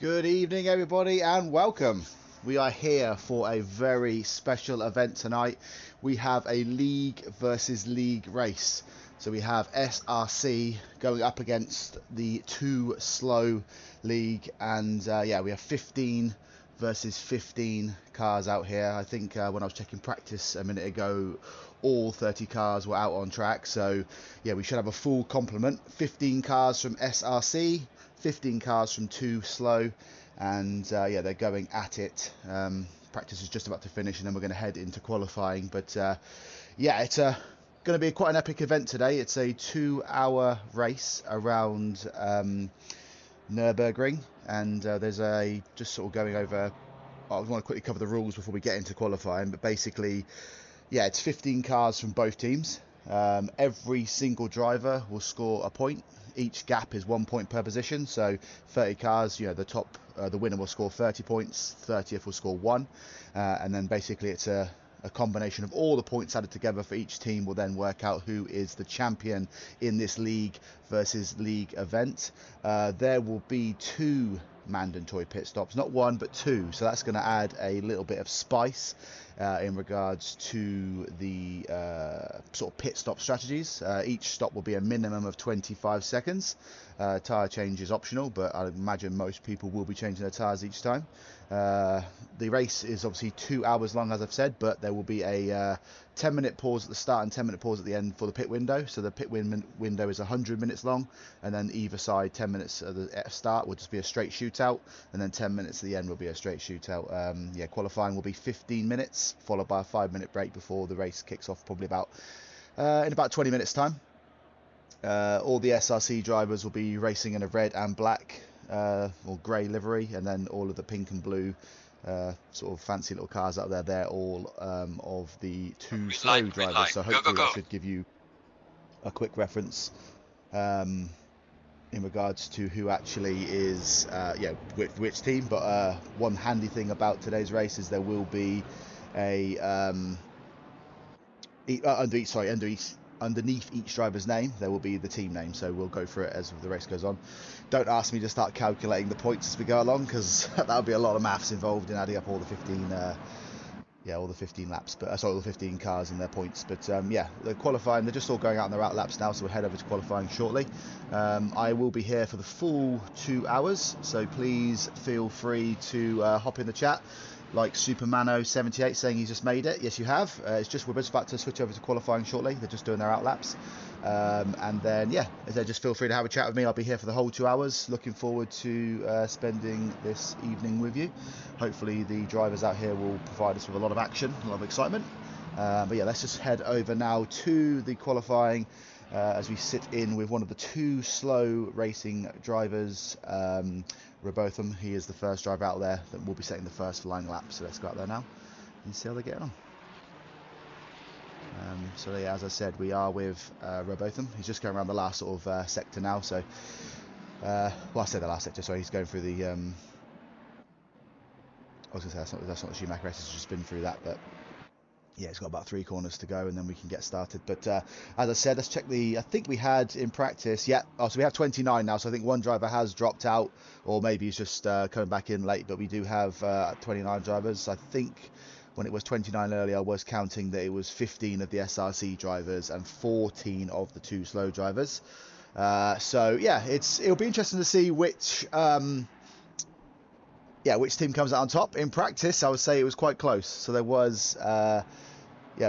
Good evening, everybody, and welcome. We are here for a very special event tonight. We have a league versus league race. So we have SRC going up against the Too Slow League, and yeah, we have 15 versus 15 cars out here. I think when I was checking practice a minute ago, all 30 cars were out on track. So yeah, we should have a full complement. 15 cars from SRC, 15 cars from Too Slow, and yeah, they're going at it. Practice is just about to finish, and then we're going to head into qualifying. But yeah, it's going to be quite an epic event today. It's a 2-hour race around Nürburgring, and there's a just sort of going over. I want to quickly cover the rules before we get into qualifying, but basically, yeah, it's 15 cars from both teams. Every single driver will score a point. Each gap is 1 point per position, so 30 cars, you know, the winner will score 30 points, 30th will score 1, and then basically it's a combination of all the points added together for each team will then work out who is the champion in this league versus league event. There will be 2 mandatory pit stops, not 1 but 2, so that's going to add a little bit of spice in regards to the sort of pit stop strategies. Each stop will be a minimum of 25 seconds. Tyre change is optional, but I imagine most people will be changing their tyres each time. The race is obviously 2 hours long, as I've said, but there will be a 10-minute pause at the start and 10-minute pause at the end for the pit window. So the pit window is 100 minutes long, and then either side 10 minutes at the start will just be a straight shootout, and then 10 minutes at the end will be a straight shootout. Yeah, qualifying will be 15 minutes, followed by a 5-minute break before the race kicks off, probably about in about 20 minutes time. All the SRC drivers will be racing in a red and black or grey livery, and then all of the pink and blue sort of fancy little cars out there, they're all of the Too Slow drivers. So hopefully that should give you a quick reference in regards to who actually is yeah, which team. But one handy thing about today's race is there will be a underneath each driver's name there will be the team name, so we'll go through it as the race goes on. Don't ask me to start calculating the points as we go along, because that would be a lot of maths involved in adding up all the 15 yeah, all the 15 laps, but sorry, all the 15 cars and their points. But yeah, the qualifying, they're just all going out on their out laps now, so we'll head over to qualifying shortly. I will be here for the full 2 hours, so please feel free to hop in the chat, like Supermano78 saying he's just made it. Yes, you have. It's just we're just about to switch over to qualifying shortly. They're just doing their out laps. And then, yeah, just feel free to have a chat with me. I'll be here for the whole 2 hours. Looking forward to spending this evening with you. Hopefully the drivers out here will provide us with a lot of action, a lot of excitement. But yeah, let's just head over now to the qualifying as we sit in with one of the Too Slow racing drivers, Robotham. He is the first driver out there that will be setting the first flying lap. So let's go out there now and see how they're getting on. So yeah, as I said, we are with Robotham. He's just going around the last sort of sector now. So, well, I say the last sector. Sorry, he's going through the. I was going to say that's not the Schumacher race. He's just been through that, but yeah, it's got about 3 corners to go, and then we can get started. But as I said, let's check the. I think we had in practice. Yeah. Oh, so we have 29 now. So I think one driver has dropped out, or maybe he's just coming back in late. But we do have 29 drivers. I think. When it was 29 earlier, I was counting that it was 15 of the SRC drivers and 14 of the Too Slow drivers. So yeah, it'll be interesting to see which which team comes out on top. In practice, I would say it was quite close. So there was yeah,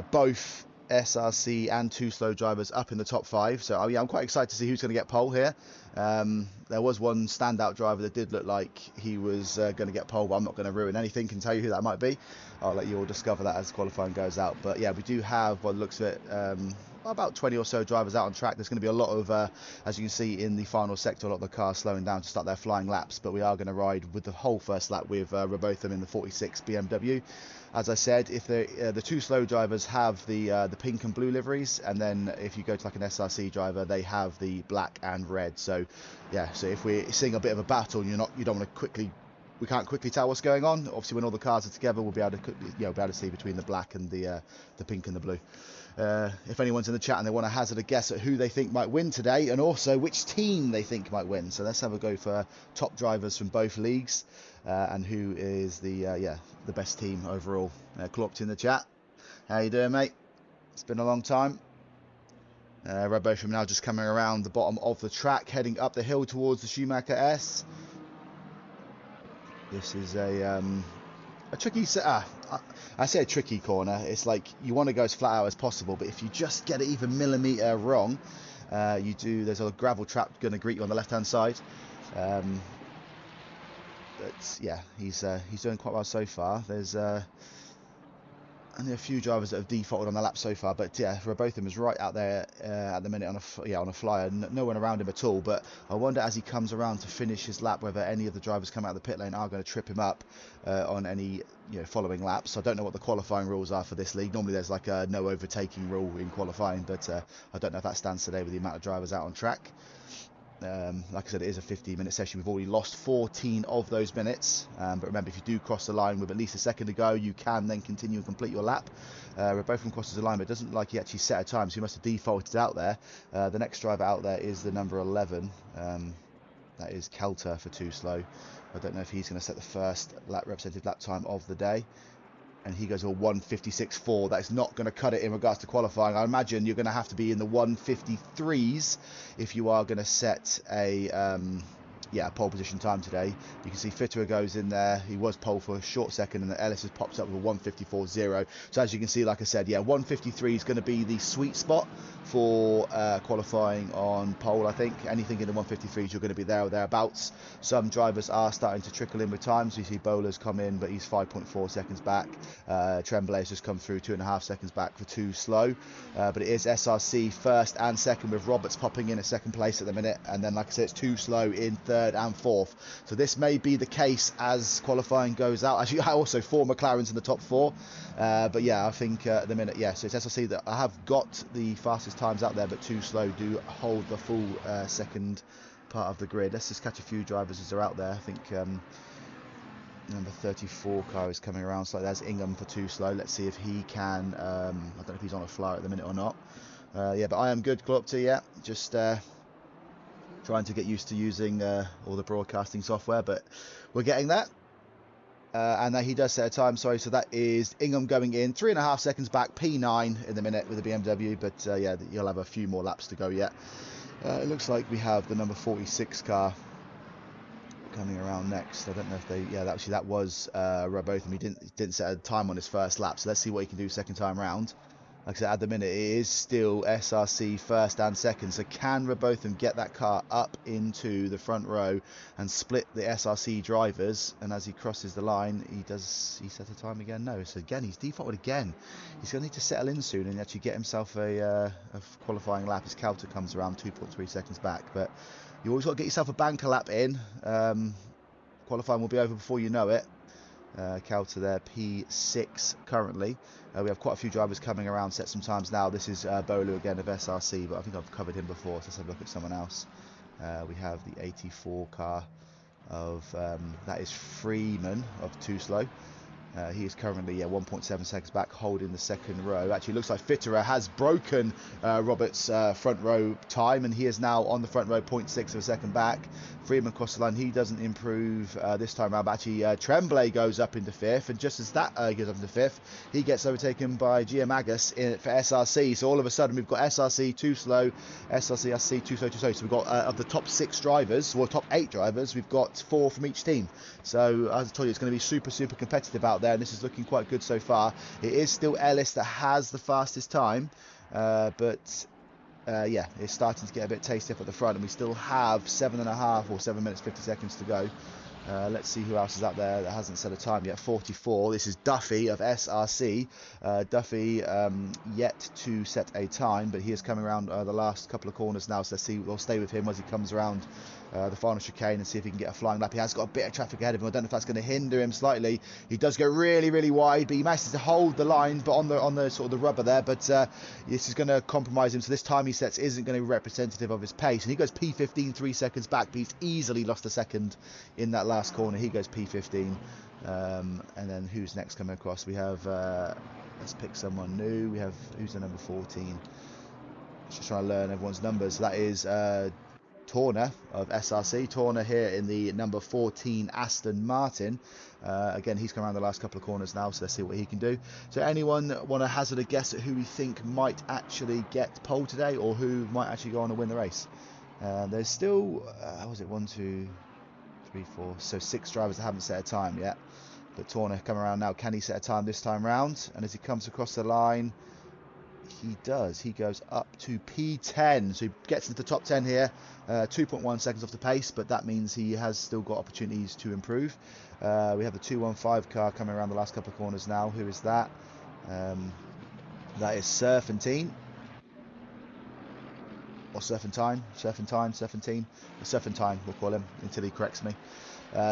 both SRC and Too Slow drivers up in the top 5. So yeah, I'm quite excited to see who's going to get pole here. There was one standout driver that did look like he was going to get pole, but I'm not going to ruin anything. Can tell you who that might be. I'll let you all discover that as qualifying goes out. But yeah, we do have, by the looks of it, about 20 or so drivers out on track. There's going to be a lot of, as you can see in the final sector, a lot of the cars slowing down to start their flying laps. But we are going to ride with the whole first lap with Robotham in the 46 BMW. As I said, if the Too Slow drivers have the pink and blue liveries, and then if you go to like an SRC driver, they have the black and red. So yeah, so if we're seeing a bit of a battle, and you don't want to we can't quickly tell what's going on. Obviously, when all the cars are together, we'll be able to be able to see between the black and the pink and the blue. if anyone's in the chat and they want to hazard a guess at who they think might win today, and also which team they think might win. So let's have a go for top drivers from both leagues, and who is the best team overall. Klopt in the chat. How you doing, mate? It's been a long time. Robotham now just coming around the bottom of the track, heading up the hill towards the Schumacher S. This is a tricky, I say a tricky corner. It's like you want to go as flat out as possible, but if you just get it even millimetre wrong, there's a gravel trap going to greet you on the left-hand side. But yeah, he's doing quite well so far. There's only a few drivers that have defaulted on the lap so far, but yeah, Robotham is right out there at the minute on a flyer. No one around him at all. But I wonder, as he comes around to finish his lap, whether any of the drivers come out of the pit lane are going to trip him up on any following laps. So I don't know what the qualifying rules are for this league. Normally there's like a no overtaking rule in qualifying, but I don't know if that stands today with the amount of drivers out on track. Like I said, it is a 15-minute session. We've already lost 14 of those minutes, but remember, if you do cross the line with at least a second to go, you can then continue and complete your lap. Robotham crosses the line, but it doesn't look like he actually set a time, so he must have defaulted out there. The next driver out there is the number 11. That is Kelter for too slow. I don't know if he's going to set the first representative lap time of the day. And he goes all 1:56.4. That's not going to cut it in regards to qualifying. I imagine you're going to have to be in the 1:53s if you are going to set a pole position time today. You can see Fitterer goes in there. He was pole for a short second, and then Ellis has popped up with a 1:54.0. So as you can see, like I said, 1:53 is going to be the sweet spot for qualifying on pole. I think anything in the 1:53s, you're going to be there or thereabouts. Some drivers are starting to trickle in with times. So you see Bowler's come in, but he's 5.4 seconds back. Tremblay's just come through 2.5 seconds back for too slow. But it is SRC first and second, with Roberts popping in a second place at the minute. And then, like I said, it's too slow in third and fourth. So this may be the case as qualifying goes out. Actually, also 4 McLarens in the top 4. But yeah, I think at the minute, so it's SRC that I have got the fastest times out there, but too slow do hold the full second part of the grid. Let's just catch a few drivers as they're out there. I think number 34 car is coming around slightly. There's Ingham for too slow. Let's see if he can. I don't know if he's on a flyer at the minute or not. But I am good, Klopt. Yeah, just trying to get used to using all the broadcasting software, but we're getting that. And he does set a time, sorry, so that is Ingham going in 3.5 seconds back, P9 in the minute with the BMW, but you'll have a few more laps to go yet. It looks like we have the number 46 car coming around next. I don't know if that was Robotham. He didn't set a time on his first lap, so let's see what he can do second time round. Like I said, at the minute, it is still SRC first and second. So can Robotham get that car up into the front row and split the SRC drivers? And as he crosses the line, he set a time again? No. So again, he's defaulted again. He's going to need to settle in soon and actually get himself a qualifying lap as Kelter comes around 2.3 seconds back. But you always got to get yourself a banker lap in. Qualifying will be over before you know it. Kelter there, P6 currently. We have quite a few drivers coming around, set some times now. This is Bolu again of SRC, but I think I've covered him before, so let's have a look at someone else. We have the 84 car of, that is Freeman of Too Slow. He is currently 1.7 seconds back, holding the second row. Actually, looks like Fitterer has broken Roberts' front row time, and he is now on the front row, 0.6 of a second back. Freeman crosses the line. He doesn't improve this time around, but actually Tremblay goes up into 5th, and just as that goes up into 5th, he gets overtaken by Giamagas for SRC. So all of a sudden, we've got SRC Too Slow, SRC Too Slow, Too Slow. So we've got of the top 6 drivers, or top 8 drivers, we've got 4 from each team. So as I told you, it's going to be super, super competitive out there, and this is looking quite good so far. It is still Ellis that has the fastest time, but it's starting to get a bit tasty up at the front, and we still have 7.5 or 7 minutes 50 seconds to go. Let's see who else is out there that hasn't set a time yet. 44. This is Duffy of SRC. Duffy yet to set a time, but he is coming around the last couple of corners now. So let's see. We'll stay with him as he comes around the final chicane and see if he can get a flying lap. He has got a bit of traffic ahead of him. I don't know if that's going to hinder him slightly. He does go really, really wide, but he manages to hold the line, but on the sort of the rubber there. But this is going to compromise him. So this time he sets isn't going to be representative of his pace, and he goes P15 3 seconds back. But he's easily lost a second in that lap. last corner, he goes P15. And then who's next coming across? We have, let's pick someone new. We have, who's the number 14? Just trying to learn everyone's numbers. So that is Torner of SRC. Torner here in the number 14 Aston Martin. Again, he's come around the last couple of corners now, so let's see what he can do. So anyone want to hazard a guess at who we think might actually get pole today, or who might actually go on and win the race? There's still, was it 1, 2, 3, 4, so 6 drivers that haven't set a time yet. But Torner come around now. Can he set a time this time round? And as he comes across the line, he does. He goes up to P10, so he gets into the top 10 here. 2.1 seconds off the pace, but that means he has still got opportunities to improve. We have the 215 car coming around the last couple of corners now. Who is that? That is Serpentine. Or Serpentine, Serpentine, we'll call him until he corrects me.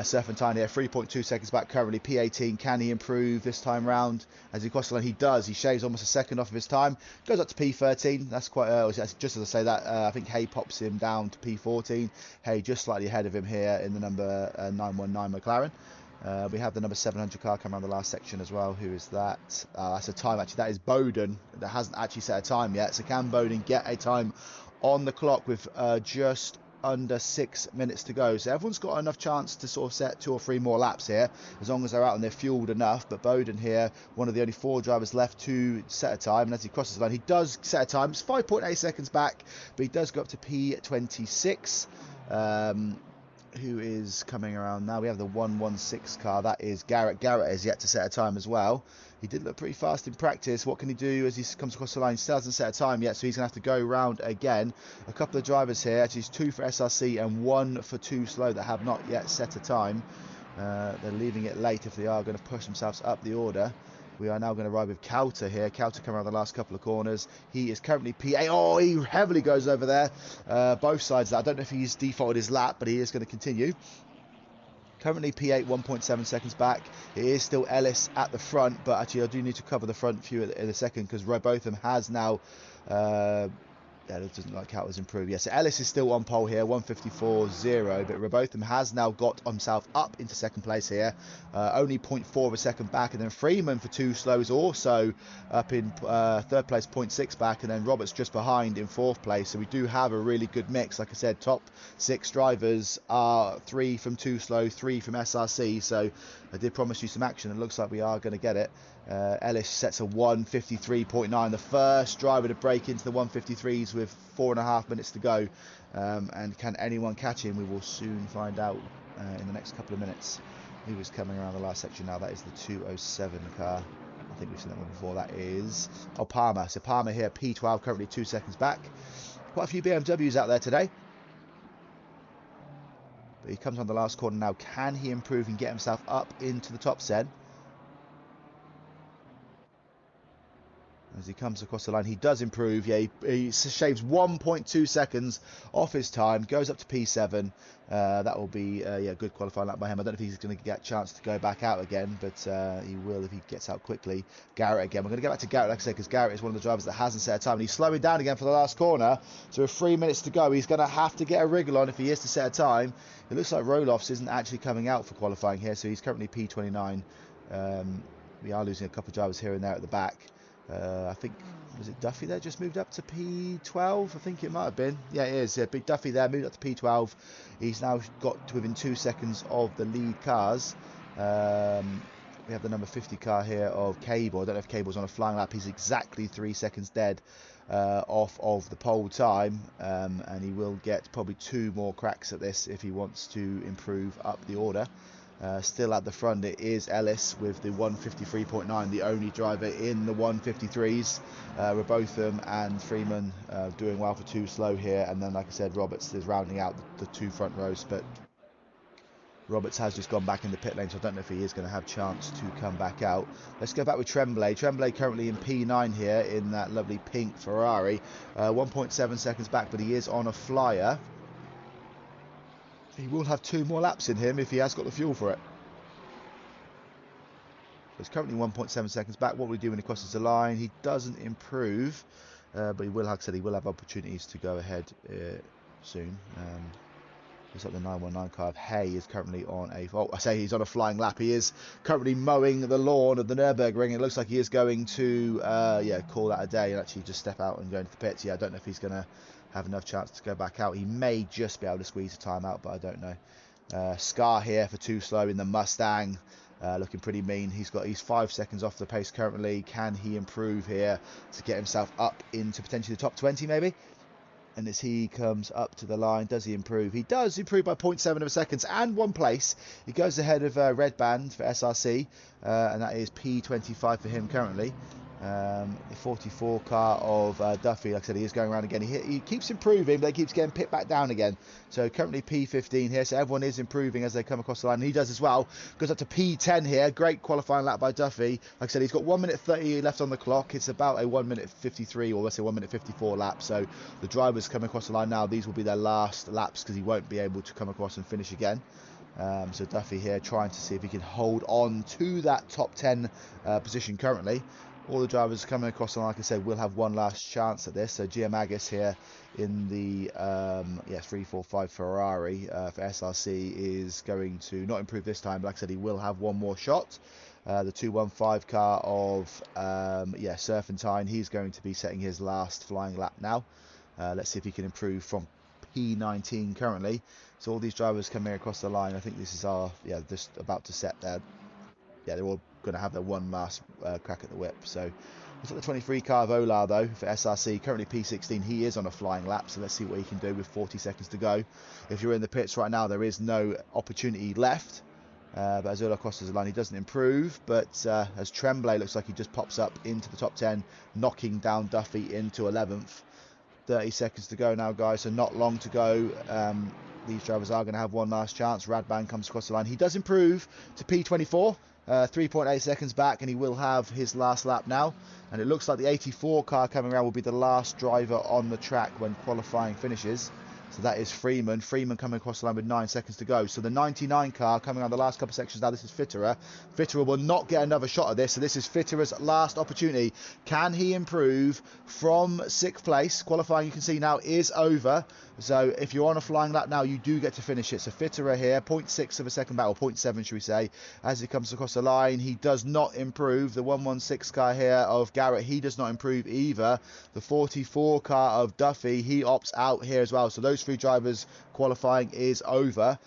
Serpentine here, 3.2 seconds back, currently P18. Can he improve this time round? As he crosses the line, he does. He shaves almost a second off of his time. Goes up to P13. That's quite, just as I say that, I think Hay pops him down to P14. Hay just slightly ahead of him here in the number 919 McLaren. We have the number 700 car come around the last section as well. Who is that? That's a time, actually. That is Bowden. That hasn't actually set a time yet. So can Bowden get a time on the clock with just under 6 minutes to go? So everyone's got enough chance to sort of set 2 or 3 more laps here, as long as they're out and they're fueled enough. But Bowden here, one of the only 4 drivers left to set a time, and as he crosses the line, he does set a time. It's 5.8 seconds back, but he does go up to P26. Who is coming around now? We have the 116 car. That is Garrett. Garrett has yet to set a time as well. He did look pretty fast in practice. What can he do as he comes across the line? He still hasn't set a time yet, so he's going to have to go round again. A couple of drivers here. Actually, it's 2 for SRC and 1 for 2 Slow that have not yet set a time. They're leaving it late if they are going to push themselves up the order. We are now going to ride with Kauter here. Kauter coming around the last couple of corners. He is currently P8. Oh, he heavily goes over there. Both sides. I don't know if he's defaulted his lap, but he is going to continue. Currently P8, 1.7 seconds back. It is still Ellis at the front, but actually I do need to cover the front few in a second, because Robotham has now... yeah, it doesn't like how it was improved. Yes, Ellis is still on pole here, 154.0, but Robotham has now got himself up into second place here, only 0.4 of a second back, and then Freeman for 2 Slow is also up in third place, 0.6 back, and then Roberts just behind in 4th place. So we do have a really good mix. Like I said, top 6 drivers are 3 from 2 Slow, 3 from SRC, so I did promise you some action, and it looks like we are going to get it. Ellis sets a 153.9, the first driver to break into the 153s with 4.5 minutes to go, and can anyone catch him? We will soon find out in the next couple of minutes. Who is coming around the last section now? That is the 207 car. I think we've seen that one before. That is Palmer. So Palmer here, P12, currently 2 seconds back. Quite a few BMWs out there today. But he comes on the last corner now. Can he improve and get himself up into the top 10? As he comes across the line, he does improve. Yeah, he shaves 1.2 seconds off his time, goes up to P7. That will be yeah, good qualifying lap by him. I don't know if he's going to get a chance to go back out again, but he will if he gets out quickly. Garrett again. We're going to get back to Garrett, like I said, because Garrett is one of the drivers that hasn't set a time. And he's slowing down again for the last corner. So with 3 minutes to go, he's going to have to get a wriggle on if he is to set a time. It looks like Roloffs isn't actually coming out for qualifying here, so he's currently P29. We are losing a couple of drivers here and there at the back. I think, was it Duffy there just moved up to P12? I think it might have been. Yeah, it is. Yeah, Big Duffy there moved up to P12. He's now got to within 2 seconds of the lead cars. We have the number 50 car here of Cable. I don't know if Cable's on a flying lap. He's exactly 3 seconds dead off of the pole time, and he will get probably 2 more cracks at this if he wants to improve up the order. Still at the front, it is Ellis with the 153.9, the only driver in the 153s. Robotham and Freeman doing well for 2 Slow here, and then, like I said, Roberts is rounding out the 2 front rows, but Roberts has just gone back in the pit lane, so I don't know if he is going to have a chance to come back out. Let's go back with Tremblay. Tremblay currently in P9 here in that lovely pink Ferrari. 1.7 seconds back, but he is on a flyer. He will have 2 more laps in him if he has got the fuel for it. So it's currently 1.7 seconds back. What will he do when he crosses the line? He doesn't improve, but he will, like I said, he will have opportunities to go ahead soon. Looks like the 919 car of Hay is currently on a... Oh, I say he's on a flying lap. He is currently mowing the lawn of the Nürburgring. It looks like he is going to, yeah, call that a day and actually just step out and go into the pits. Yeah, I don't know if he's going to have enough chance to go back out. He may just be able to squeeze a time out, but I don't know. Scar here for too slow in the Mustang. Looking pretty mean. He's 5 seconds off the pace currently. Can he improve here to get himself up into potentially the top 20 maybe? And as he comes up to the line, does he improve? He does improve by 0.7 of a second and 1 place. He goes ahead of Red Band for SRC, and that is P25 for him currently. The 44 car of Duffy, like I said, he is going around again. He keeps improving, but he keeps getting pit back down again. So currently P15 here, so everyone is improving as they come across the line. And he does as well. Goes up to P10 here. Great qualifying lap by Duffy. Like I said, he's got 1 minute 30 left on the clock. It's about a 1 minute 53, or let's say 1 minute 54 lap. So the drivers coming across the line now, these will be their last laps because he won't be able to come across and finish again. So Duffy here trying to see if he can hold on to that top 10 position currently. All the drivers coming across the line, like I said, will have one last chance at this. So Giamagis here in the 345 Ferrari for SRC is going to not improve this time, but like I said, he will have one more shot. The 215 car of Serpentine, he's going to be setting his last flying lap now. Let's see if he can improve from P19 currently. So all these drivers coming across the line, I think this is our just about to set their they're all going to have their one last crack at the whip. So looks like the 23 car of Ola though for SRC, currently P16. He is on a flying lap, so let's see what he can do with 40 seconds to go. If you're in the pits right now, there is no opportunity left. But as Ola crosses the line, he doesn't improve. But as Tremblay looks like he just pops up into the top 10, knocking down Duffy into 11th. 30 seconds to go now, guys, so not long to go. These drivers are going to have one last chance. Radban comes across the line. He does improve to P24. 3.8 seconds back, and he will have his last lap now. And it looks like the 84 car coming around will be the last driver on the track when qualifying finishes. So that is Freeman. Freeman coming across the line with 9 seconds to go. So the 99 car coming on the last couple of sections now. This is Fitterer. Fitterer will not get another shot at this. So this is Fitterer's last opportunity. Can he improve from 6th place? Qualifying, you can see now, is over. So if you're on a flying lap now, you do get to finish it. So Fitterer here, 0.6 of a second back, or 0.7 should we say, as he comes across the line. He does not improve. The 116 car here of Garrett, he does not improve either. The 44 car of Duffy, he opts out here as well. So those 3 drivers qualifying is over.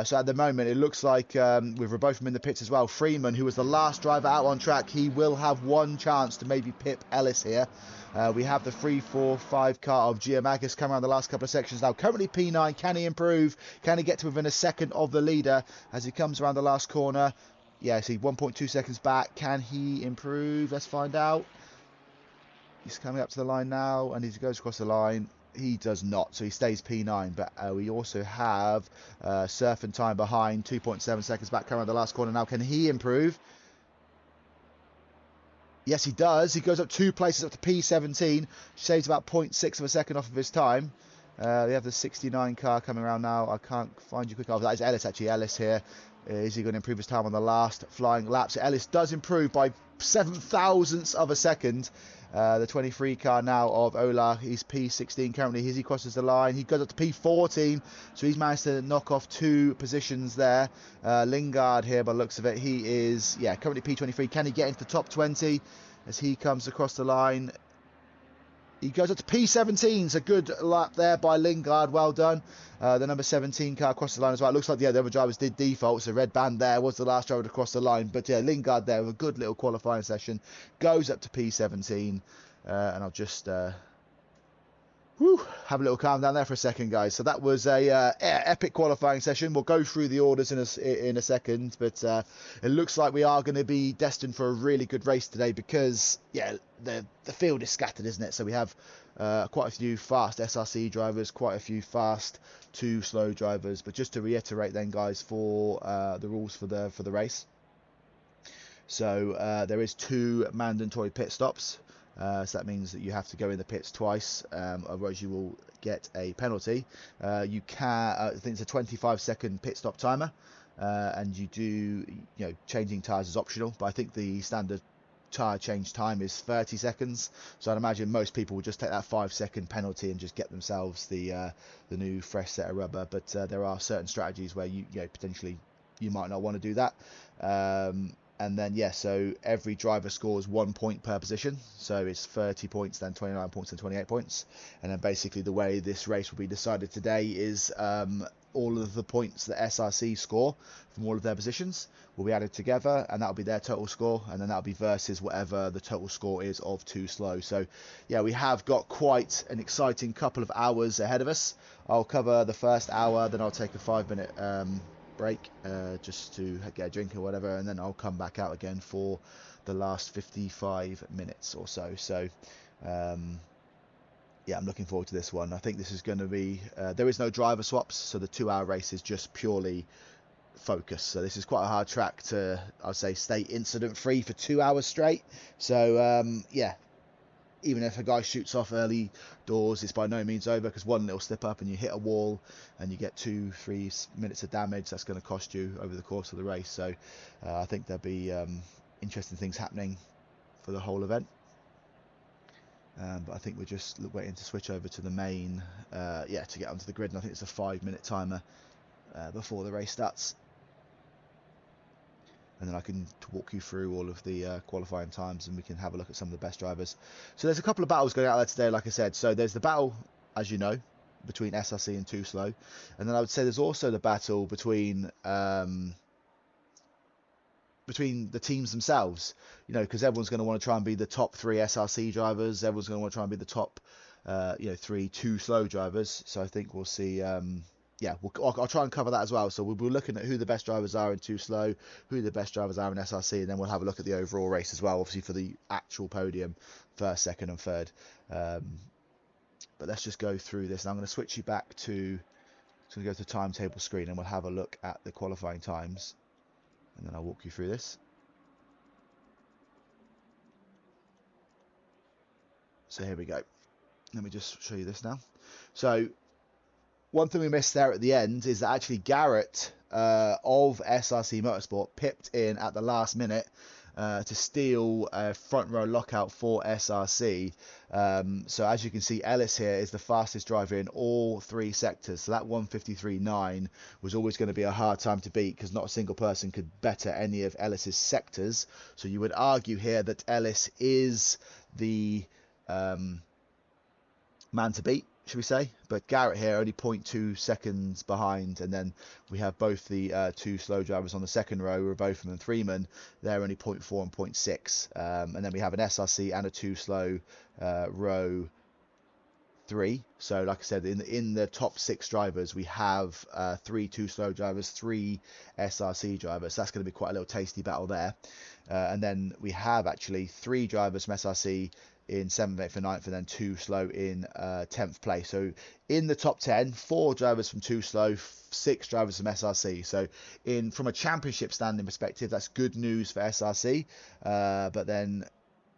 So at the moment, it looks like with both of them in the pits as well, Freeman, who was the last driver out on track, he will have one chance to maybe pip Ellis here. We have the 345 car of Giamagis coming around the last couple of sections now. Currently P9, can he improve? Can he get to within a second of the leader as he comes around the last corner? Yeah, see, 1.2 seconds back. Can he improve? Let's find out. He's coming up to the line now, and he goes across the line. He does not, so he stays P9. But we also have Serpentine behind, 2.7 seconds back, coming around the last corner now. Can he improve? Yes, he does. He goes up 2 places up to P17. Saves about 0.6 of a second off of his time. We have the 69 car coming around now. I can't find you quick. Oh, that is Ellis, actually. Ellis here. Is he going to improve his time on the last flying lap? So Ellis does improve by 7 thousandths of a second. The 23 car now of Ola, he's P16 currently. As he crosses the line, he goes up to P14, so he's managed to knock off 2 positions there. Lingard here, by the looks of it, he is currently P23. Can he get into the top 20 as he comes across the line? He goes up to P17, so good lap there by Lingard, well done. The number 17 car across the line as well. It looks like the other drivers did default, so Red Band there was the last driver to cross the line. But yeah, Lingard there with a good little qualifying session. Goes up to P17, and I'll just have a little calm down there for a second, guys. So that was a epic qualifying session. We'll go through the orders in a second, but it looks like we are going to be destined for a really good race today because the field is scattered, isn't it? So we have quite a few fast SRC drivers, quite a few fast 2 slow drivers. But just to reiterate then, guys, for the rules for the race. So there is 2 mandatory pit stops. So that means that you have to go in the pits twice, otherwise you will get a penalty. You can, I think it's a 25-second pit stop timer, and you do, changing tyres is optional, but I think the standard tyre change time is 30 seconds. So I'd imagine most people will just take that 5-second penalty and just get themselves the new fresh set of rubber. But there are certain strategies where you know, potentially you might not want to do that. And then, yeah, so every driver scores 1 point per position. So it's 30 points, then 29 points, and 28 points. And then basically the way this race will be decided today is all of the points that SRC score from all of their positions will be added together, and that'll be their total score, and then that'll be versus whatever the total score is of Too Slow. So, yeah, we have got quite an exciting couple of hours ahead of us. I'll cover the first hour, then I'll take a 5-minute break just to get a drink or whatever, and then I'll come back out again for the last 55 minutes or so. So yeah, I'm looking forward to this one. I think this is going to be there is no driver swaps, so the 2-hour race is just purely focus. So this is quite a hard track to, I'd say, stay incident free for 2 hours straight. So yeah, even if a guy shoots off early doors, it's by no means over, because one little slip up and you hit a wall and you get 2-3 minutes of damage. That's going to cost you over the course of the race. So I think there'll be interesting things happening for the whole event. But I think we're just waiting to switch over to the main, yeah, to get onto the grid. And I think it's a 5-minute timer before the race starts. And then I can walk you through all of the qualifying times, and we can have a look at some of the best drivers. So there's a couple of battles going out there today, like I said. So there's the battle, as you know, between SRC and Too Slow. And then I would say there's also the battle between the teams themselves, you know, because everyone's going to want to try and be the top 3 SRC drivers. Everyone's going to want to try and be the top, you know, 3 Too Slow drivers. So I think we'll see. Yeah, I'll try and cover that as well. So we'll be looking at who the best drivers are in Too Slow, who the best drivers are in SRC, and then we'll have a look at the overall race as well, obviously for the actual podium, first, second, and third. But let's just go through this. And I'm going to switch you back to, so go to the timetable screen, and we'll have a look at the qualifying times, and then I'll walk you through this. So here we go. Let me just show you this now. So one thing we missed there at the end is that actually Garrett of SRC Motorsport pipped in at the last minute to steal a front row lockout for SRC. So as you can see, Ellis here is the fastest driver in all 3 sectors. So that 1:53.9 was always going to be a hard time to beat, because not a single person could better any of Ellis's sectors. So you would argue here that Ellis is the man to beat, should we say? But Garrett here only 0.2 seconds behind, and then we have both the 2 slow drivers on the second row, Rebotham and Freeman. They're only 0.4 and 0.6, and then we have an SRC and a 2 slow row 3. So like I said, in the top 6 drivers, we have 3 2 slow drivers, 3 SRC drivers. So that's going to be quite a little tasty battle there. And then we have actually 3 drivers from SRC in 7th, 8th and 9th, and then 2 slow in 10th place. So in the top 10, 4 drivers from 2 slow, 6 drivers from SRC. So from a championship standing perspective, that's good news for SRC. But then,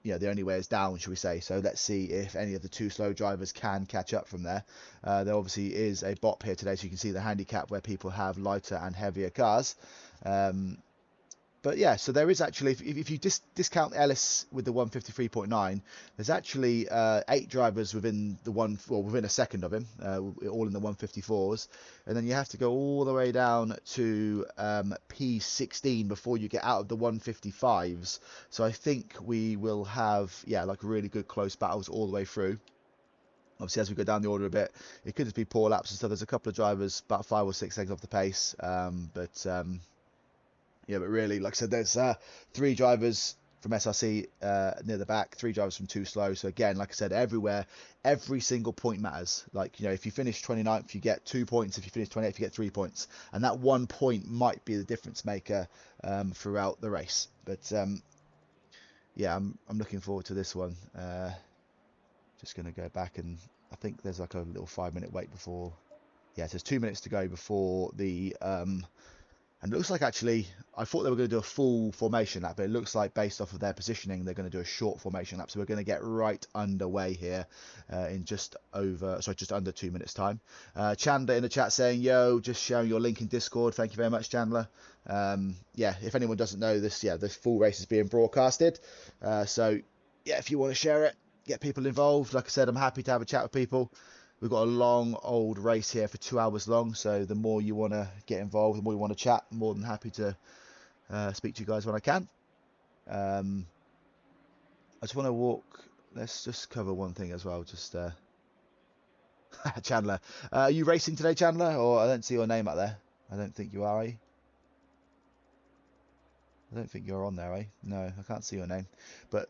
you know, the only way is down, should we say. So let's see if any of the 2 slow drivers can catch up from there. There obviously is a BOP here today, so you can see the handicap where people have lighter and heavier cars. But yeah, so there is actually, if you discount Ellis with the 1:53.9, there's actually 8 drivers within within a second of him, all in the 1:54s, and then you have to go all the way down to P16 before you get out of the 1:55s. So I think we will have, yeah, like really good close battles all the way through. Obviously, as we go down the order a bit, it could just be poor laps and stuff. There's a couple of drivers about 5 or 6 seconds off the pace, yeah, but really, like I said, there's 3 drivers from SRC near the back, 3 drivers from 2 slow. So again, like I said, everywhere, every single point matters. Like, you know, if you finish 29th, you get 2 points. If you finish 28th, you get 3 points. And that 1 point might be the difference maker throughout the race. But yeah, I'm looking forward to this one. Just going to go back, and I think there's like a little 5-minute wait before. Yeah, so there's 2 minutes to go before the And it looks like actually, I thought they were going to do a full formation lap, but it looks like based off of their positioning, they're going to do a short formation lap. So we're going to get right underway here in just under 2 minutes time. Chandler in the chat saying, yo, just sharing your link in Discord. Thank you very much, Chandler. Yeah, if anyone doesn't know this, yeah, this full race is being broadcasted. So yeah, if you want to share it, get people involved. Like I said, I'm happy to have a chat with people. We've got a long old race here for 2 hours long, so the more you want to get involved, the more you want to chat, I'm more than happy to speak to you guys when I can. I just want to walk. Let's just cover one thing as well. Just Chandler, are you racing today, Chandler? Or I don't see your name out there. I don't think you are, eh? I don't think you're on there, eh? No, I can't see your name. But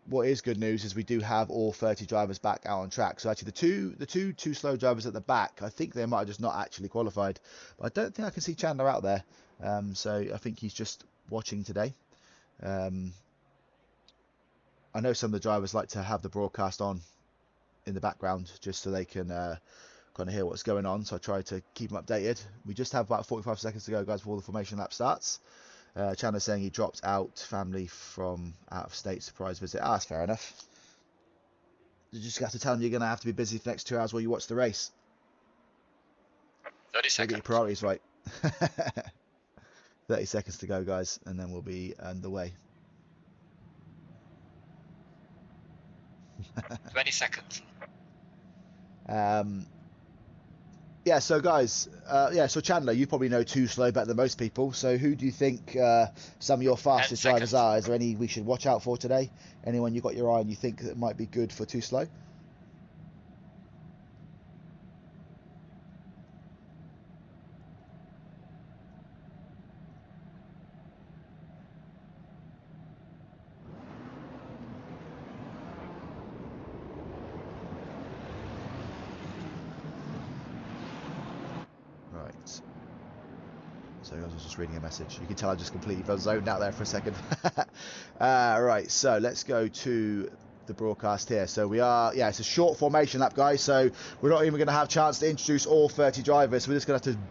what is good news is we do have all 30 drivers back out on track. So actually the two too slow drivers at the back, I think they might have just not actually qualified. But I don't think I can see Chandler out there. So I think he's just watching today. I know some of the drivers like to have the broadcast on in the background just so they can kind of hear what's going on. So I try to keep them updated. We just have about 45 seconds to go, guys, before the formation lap starts. Chandler saying he dropped out, family from out of state, surprise visit. Ah, that's fair enough. You just have to tell them you're going to have to be busy for the next 2 hours while you watch the race. 30 seconds. Get your priorities right. 30 seconds to go, guys, and then we'll be underway. 20 seconds. Yeah, so guys, so Chandler, you probably know Too Slow better than most people. So who do you think some of your fastest drivers are? Is there any we should watch out for today? Anyone you got your eye on you think that might be good for Too Slow? So I was just reading a message. You can tell I just completely zoned out there for a second. Right, so let's go to the broadcast here. So we are, yeah, it's a short formation lap, guys. So we're not even going to have a chance to introduce all 30 drivers. So we're just going to have to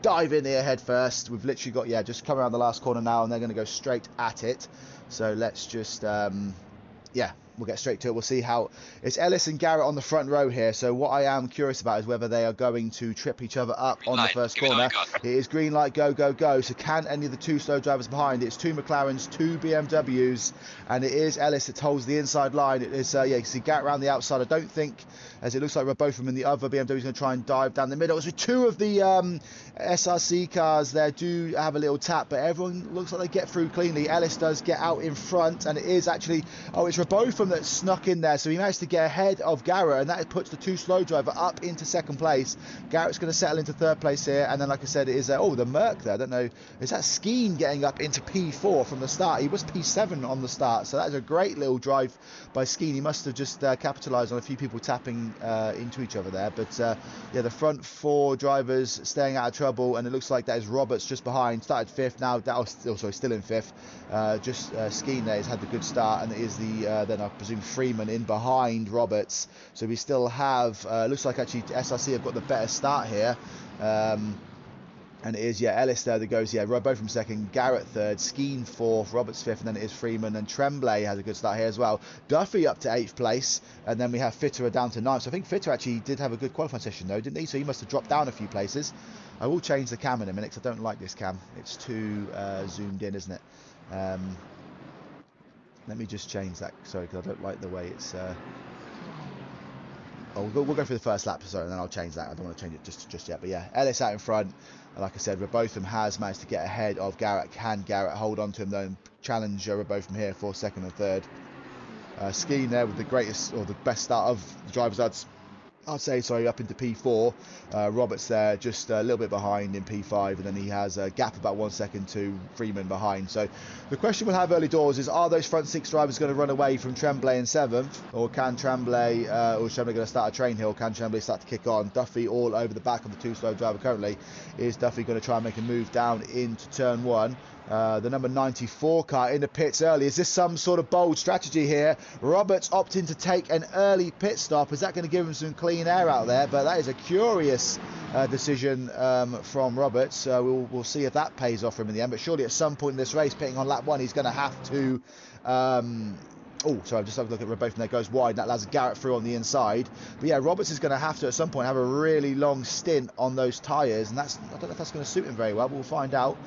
dive in here head first. We've literally got, yeah, just come around the last corner now, and they're going to go straight at it. So let's just, yeah, we'll get straight to it. We'll see how it's Ellis and Garrett on the front row here. So what I am curious about is whether they are going to trip each other up on the first corner. It is green light, go, go, go. So can any of the two slow drivers behind? It's two McLarens, two BMWs, and it is Ellis that holds the inside line. It is, yeah, you can see Garrett around the outside. I don't think, as it looks like we're both of them in the other BMW is going to try and dive down the middle. So two of the SRC cars there do have a little tap, but everyone looks like they get through cleanly. Ellis does get out in front, and it is actually, oh, it's Rebotham that snuck in there, so he managed to get ahead of Garrett, and that puts the two slow driver up into second place. Garrett's going to settle into third place here, and then, like I said, it is oh, the Merc there. I don't know, is that Skeen getting up into P4 from the start? He was P7 on the start, so that is a great little drive by Skeen. He must have just capitalised on a few people tapping into each other there. But yeah, the front four drivers staying out of trouble, and it looks like that is Roberts just behind, started fifth, now that was still in fifth. Just Skeen there has had the good start, and it is the then I presume Freeman in behind Roberts. So we still have looks like actually SRC have got the better start here, and it is, yeah, Ellis there that goes, yeah, Rebotham second, Garrett third, Skeen fourth, Roberts fifth, and then it is Freeman, and Tremblay has a good start here as well. Duffy up to 8th place, and then we have Fitter down to 9th. So I think Fitter actually did have a good qualifying session though, didn't he? So he must have dropped down a few places. I will change the cam in a minute because I don't like this cam. It's too zoomed in, isn't it? Let me just change that, sorry, because I don't like the way it's... Oh, we'll go through the first lap, sorry, and then I'll change that. I don't want to change it just yet. But yeah, Ellis out in front. Like I said, Rebotham has managed to get ahead of Garrett. Can Garrett hold on to him, though, and challenge Rebotham here for second and third? Skeen there with the greatest, or the best start of the drivers, I'd say, sorry, up into P4. Roberts there just a little bit behind in P5, and then he has a gap about 1 second to Freeman behind. So the question we'll have early doors is, are those front six drivers going to run away from Tremblay in 7th, or can Tremblay, or is Tremblay going to start a train hill? Can Tremblay start to kick on? Duffy all over the back of the two slow driver currently. Is Duffy going to try and make a move down into turn 1? The number 94 car in the pits early. Is this some sort of bold strategy here? Roberts opting to take an early pit stop. Is that going to give him some clean air out there? But that is a curious decision from Roberts. We'll see if that pays off for him in the end. But surely at some point in this race, pitting on lap 1, he's going to have to... oh, sorry, I've just had a look at both, and there goes wide. That allows Garrett through on the inside. But yeah, Roberts is going to have to, at some point, have a really long stint on those tyres. And that's, I don't know if that's going to suit him very well, but we'll find out.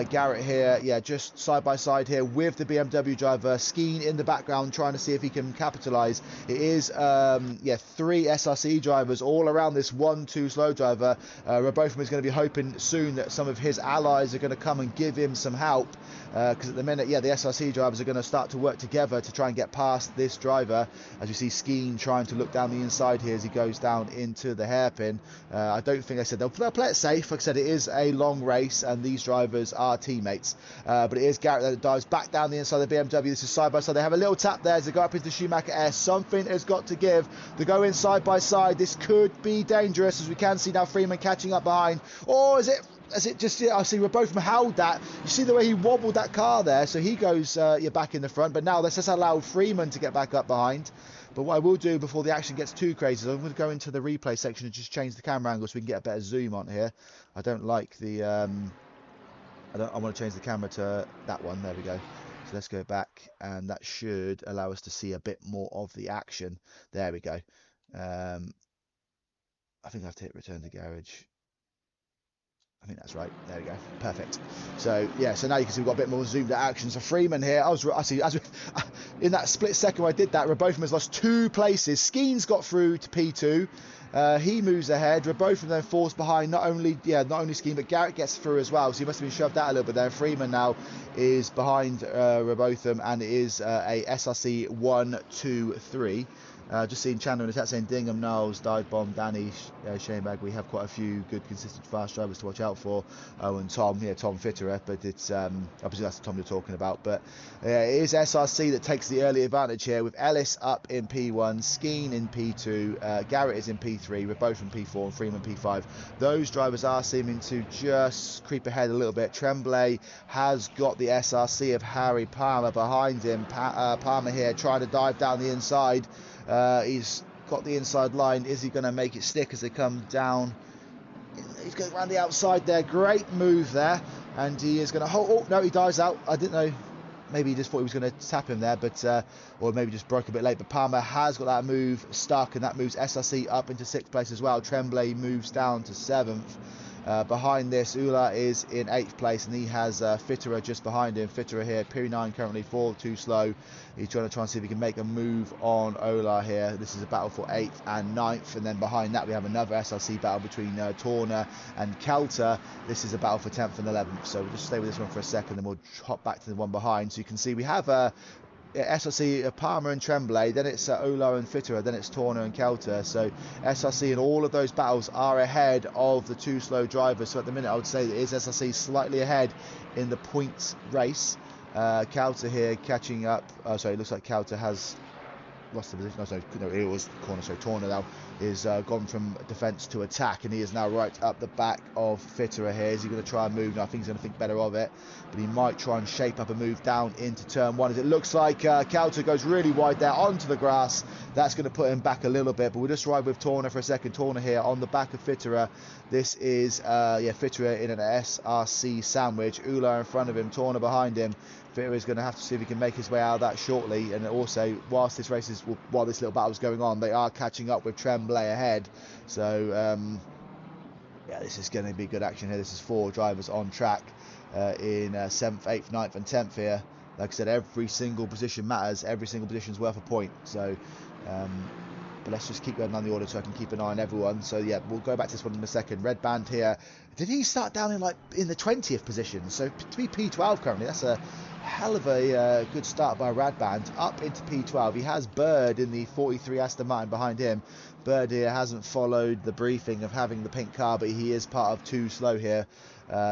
Garrett here, yeah, just side by side here with the BMW driver. Skeen in the background, trying to see if he can capitalise. It is, yeah, 3 SRC drivers all around this 1-2 slow driver. Robotham is going to be hoping soon that some of his allies are going to come and give him some help. Because at the minute, yeah, the SRC drivers are going to start to work together to try and get past this driver. As you see Skeen trying to look down the inside here as he goes down into the hairpin. I don't think I said they'll play it safe. Like I said, it is a long race and these drivers are teammates. But it is Garrett that dives back down the inside of the BMW. This is side by side. They have a little tap there as they go up into Schumacher S. Something has got to give. They go in side by side. This could be dangerous, as we can see now Freeman catching up behind. Or is it just, yeah, I see Robotham held that. You see the way he wobbled that car there, so he goes back in the front. But now this has allowed Freeman to get back up behind. But what I will do before the action gets too crazy is I'm going to go into the replay section and just change the camera angle so we can get a better zoom on here. I don't like the... I want to change the camera to that one. There we go. So let's go back, and that should allow us to see a bit more of the action. There we go. I think I have to hit return to garage. I think that's right. There we go. Perfect. So yeah, so now you can see we've got a bit more zoomed out action. So Freeman here, I see in that split second I did that, Robotham has lost 2 places. Skeen's got through to P2. He moves ahead. Robotham then falls behind. Not only Skeen, but Garrett gets through as well. So he must have been shoved out a little bit there. Freeman now is behind Robotham, and it is a SRC 1, 2, 3. Just seeing Chandler in the chat saying Dingham, Knowles, Dive Bomb, Danny, Shanebag. We have quite a few good, consistent, fast drivers to watch out for. Oh, and Tom, yeah, Tom Fitterer, but it's obviously that's the Tom you're talking about. But it is SRC that takes the early advantage here with Ellis up in P1, Skeen in P2, Garrett is in P3, Robotham P4, and Freeman P5. Those drivers are seeming to just creep ahead a little bit. Tremblay has got the SRC of Harry Palmer behind him. Palmer here trying to dive down the inside. He's got the inside line. Is he going to make it stick as they come down? He's going around the outside there. Great move there. And he is going to hold... Oh, no, he dives out. I didn't know. Maybe he just thought he was going to tap him there, but or maybe just broke a bit late. But Palmer has got that move stuck, and that moves SRC up into 6th place as well. Tremblay moves down to 7th. Behind this, Ula is in 8th place, and he has Fitterer just behind him. Fitterer here, P9 currently 4, too slow. He's trying to see if he can make a move on Ola here. This is a battle for 8th and 9th, and then behind that we have another SRC battle between Torner and Kelter. This is a battle for 10th and 11th, so we'll just stay with this one for a second, then we'll hop back to the one behind. So you can see we have SRC, Palmer and Tremblay, then it's Ola and Fitterer, then it's Torner and Kelter. So SRC in all of those battles are ahead of the 2 slow drivers. So at the minute I would say that is SRC slightly ahead in the points race. Kelter here catching up. Sorry, it looks like Kelter has lost the position. No, it was corner. So Torner now is gone from defence to attack, and he is now right up the back of Fitterer here. Is he going to try and move? No, I think he's going to think better of it, but he might try and shape up a move down into turn 1, as it looks like Kelter goes really wide there onto the grass. That's going to put him back a little bit, but we'll just ride with Torner for a second. Torner here on the back of Fitterer. This is Fitterer in an SRC sandwich. Ula in front of him, Torner behind him. Fitterer is going to have to see if he can make his way out of that shortly. And also, while this little battle is going on, they are catching up with Tremblay ahead. So yeah, this is going to be good action here. This is 4 drivers on track in 7th, 8th, 9th and 10th here. Like I said, every single position matters. Every single position is worth a point. So but let's just keep going down the order so I can keep an eye on everyone. So yeah, we'll go back to this one in a second. Red Band here. Did he start down in the 20th position? So to be P12 currently, that's a hell of a good start by Red Band up into P12. He has Bird in the 43 Aston Martin behind him. Bird here hasn't followed the briefing of having the pink car, but he is part of 2 slow here.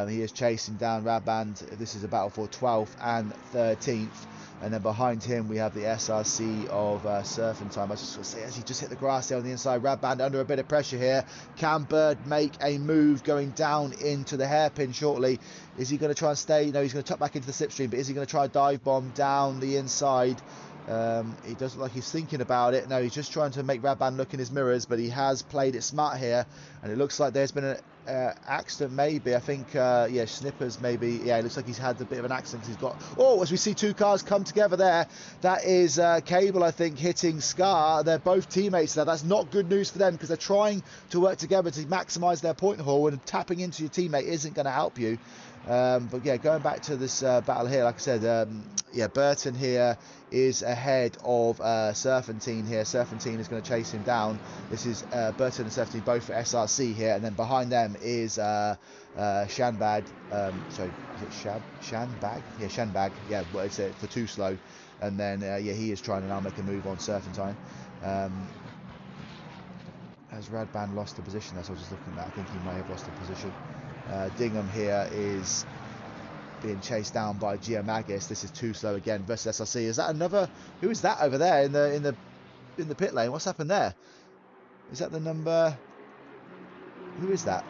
He is chasing down Radband. This is a battle for 12th and 13th. And then behind him, we have the SRC of Surfing Time. I was just going to say, as he just hit the grass there on the inside, Radband under a bit of pressure here. Can Bird make a move going down into the hairpin shortly? Is he going to try and stay? No, he's going to tuck back into the slipstream, but is he going to try a dive bomb down the inside? He does look like he's thinking about it. No, he's just trying to make Radband look in his mirrors, but he has played it smart here. And it looks like there's been an accident maybe. I think, yeah, Snippers maybe. Yeah, it looks like he's had a bit of an accident. He's got, oh, as we see two cars come together there. That is Cable, I think, hitting Scar. They're both teammates there. That's not good news for them because they're trying to work together to maximise their point haul, and tapping into your teammate isn't going to help you. But yeah, going back to this battle here, like I said, yeah, Burton here is ahead of Serpentine here. Serpentine is going to chase him down. This is Burton and Serpentine both for SRC here, and then behind them is Shanbag. Sorry, is it Shanbag? Yeah, Shanbag. Yeah, well, it's for Too Slow. And then yeah, he is trying to now make a move on Serpentine. Has Radband lost the position? That's what I was just looking at. I think he may have lost the position. Dingham here is being chased down by Giamagis. This is Too Slow again versus SRC. Is that another? Who is that over there in the pit lane? What's happened there? Is that the number? Who is that?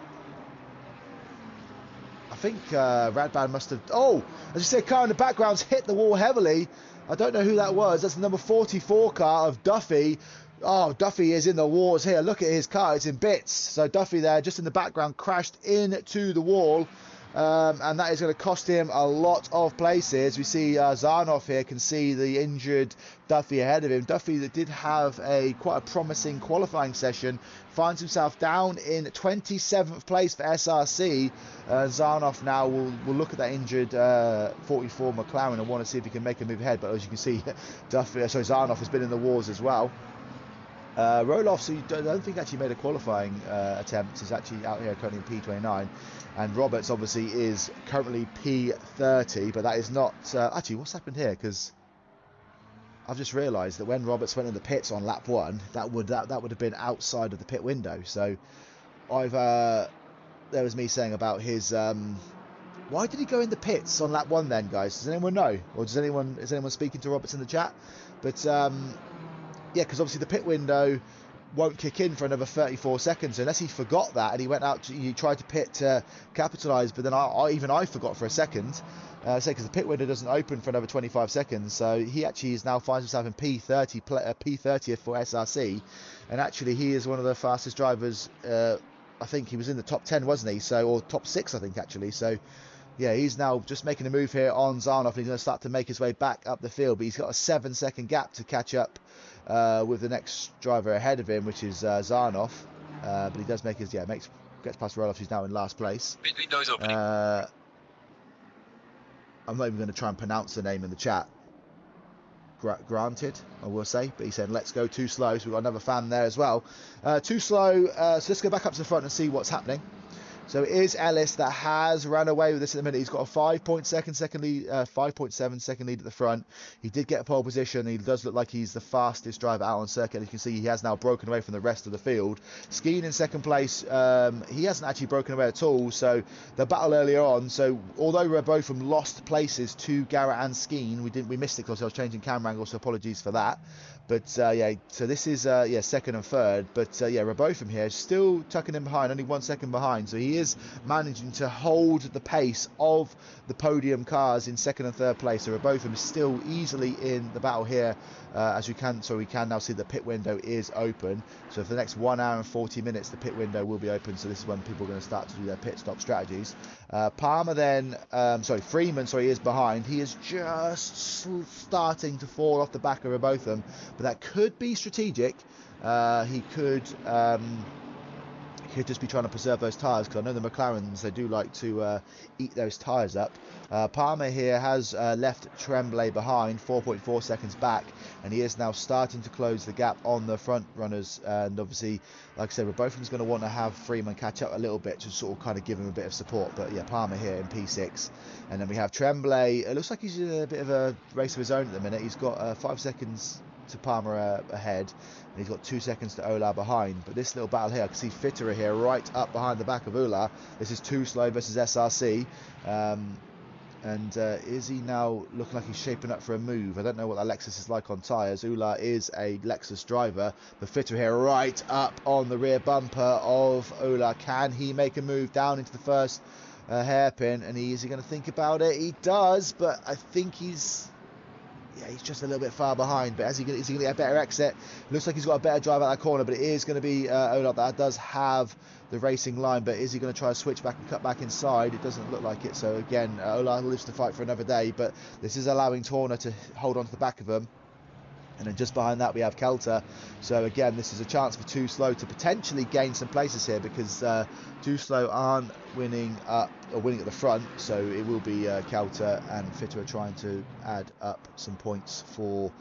I think Radband must have. Oh, as you see, a car in the background's hit the wall heavily. I don't know who that was. That's the number 44 car of Duffy. Oh, Duffy is in the walls here. Look at his car. It's in bits. So Duffy there, just in the background, crashed into the wall. And that is going to cost him a lot of places. We see Zarnoff here can see the injured Duffy ahead of him. Duffy that did have quite a promising qualifying session finds himself down in 27th place for SRC. Zarnoff now will look at that injured 44 McLaren and want to see if he can make a move ahead. But as you can see, Zarnoff has been in the wars as well. Roloff, so I don't think actually made a qualifying attempt. He's actually out here currently in P29, and Roberts obviously is currently P30, but that is not actually what's happened here, because I've just realised that when Roberts went in the pits on lap 1, that would have been outside of the pit window. So I've there was me saying about his why did he go in the pits on lap 1 then, guys? Does anyone know, or is anyone speaking to Roberts in the chat? But yeah, because obviously the pit window won't kick in for another 34 seconds unless he forgot that and he went out. He tried to pit to capitalise, but then I forgot for a second. Because the pit window doesn't open for another 25 seconds, so he actually now finds himself in P30th for SRC, and actually he is one of the fastest drivers. I think he was in the top 10, wasn't he? So, or top 6, I think actually. So. Yeah, he's now just making a move here on Zarnoff, and he's going to start to make his way back up the field, but he's got a 7-second gap to catch up with the next driver ahead of him, which is Zarnoff. But he does make his, gets past Roloff, who's now in last place. I'm not even going to try and pronounce the name in the chat. Granted, I will say, but he said, let's go Too Slow, so we've got another fan there as well. Too Slow, so let's go back up to the front and see what's happening. So it is Ellis that has run away with this in a minute. He's got a 5.7 second lead at the front. He did get a pole position. He does look like he's the fastest driver out on circuit. As you can see, he has now broken away from the rest of the field. Skeen in second place. He hasn't actually broken away at all. So the battle earlier on. So although we're both from lost places to Garrett and Skeen, we missed it because I was changing camera angles. So apologies for that. But yeah, so this is second and third. But yeah, Rebotham here still tucking him behind, only 1 second behind. So he is managing to hold the pace of the podium cars in second and third place. So Rebotham is still easily in the battle here, as we can now see the pit window is open. So for the next 1 hour and 40 minutes, the pit window will be open. So this is when people are going to start to do their pit stop strategies. Palmer then, Freeman, is behind. He is just starting to fall off the back of Rebotham, but that could be strategic. He could just be trying to preserve those tyres, because I know the McLarens, they do like to eat those tyres up. Palmer here has left Tremblay behind, 4.4 seconds back, and he is now starting to close the gap on the front runners. And obviously, like I said, Robotham's going to want to have Freeman catch up a little bit to sort of kind of give him a bit of support. But yeah, Palmer here in P6. And then we have Tremblay. It looks like he's in a bit of a race of his own at the minute. He's got 5 seconds to Palmer ahead, and he's got 2 seconds to Ola behind. But this little battle here, I can see Fitterer here right up behind the back of Ola. This is Too Slow versus SRC. And is he now looking like he's shaping up for a move? I don't know what that Lexus is like on tyres. Ola is a Lexus driver. The Fitter here right up on the rear bumper of Ola. Can he make a move down into the first hairpin? And is he going to think about it? He does, but I think he's just a little bit far behind. But is he going to get a better exit? Looks like he's got a better drive out that corner, but it is going to be Ola that does have the racing line. But is he going to try to switch back and cut back inside? It doesn't look like it. So again, Ola lives to fight for another day, but this is allowing Torner to hold on to the back of him. And then just behind that we have Kelter. So again, this is a chance for Too Slow to potentially gain some places here, because Too Slow aren't winning up or winning at the front. So it will be Kelter and Fitterer trying to add up some points for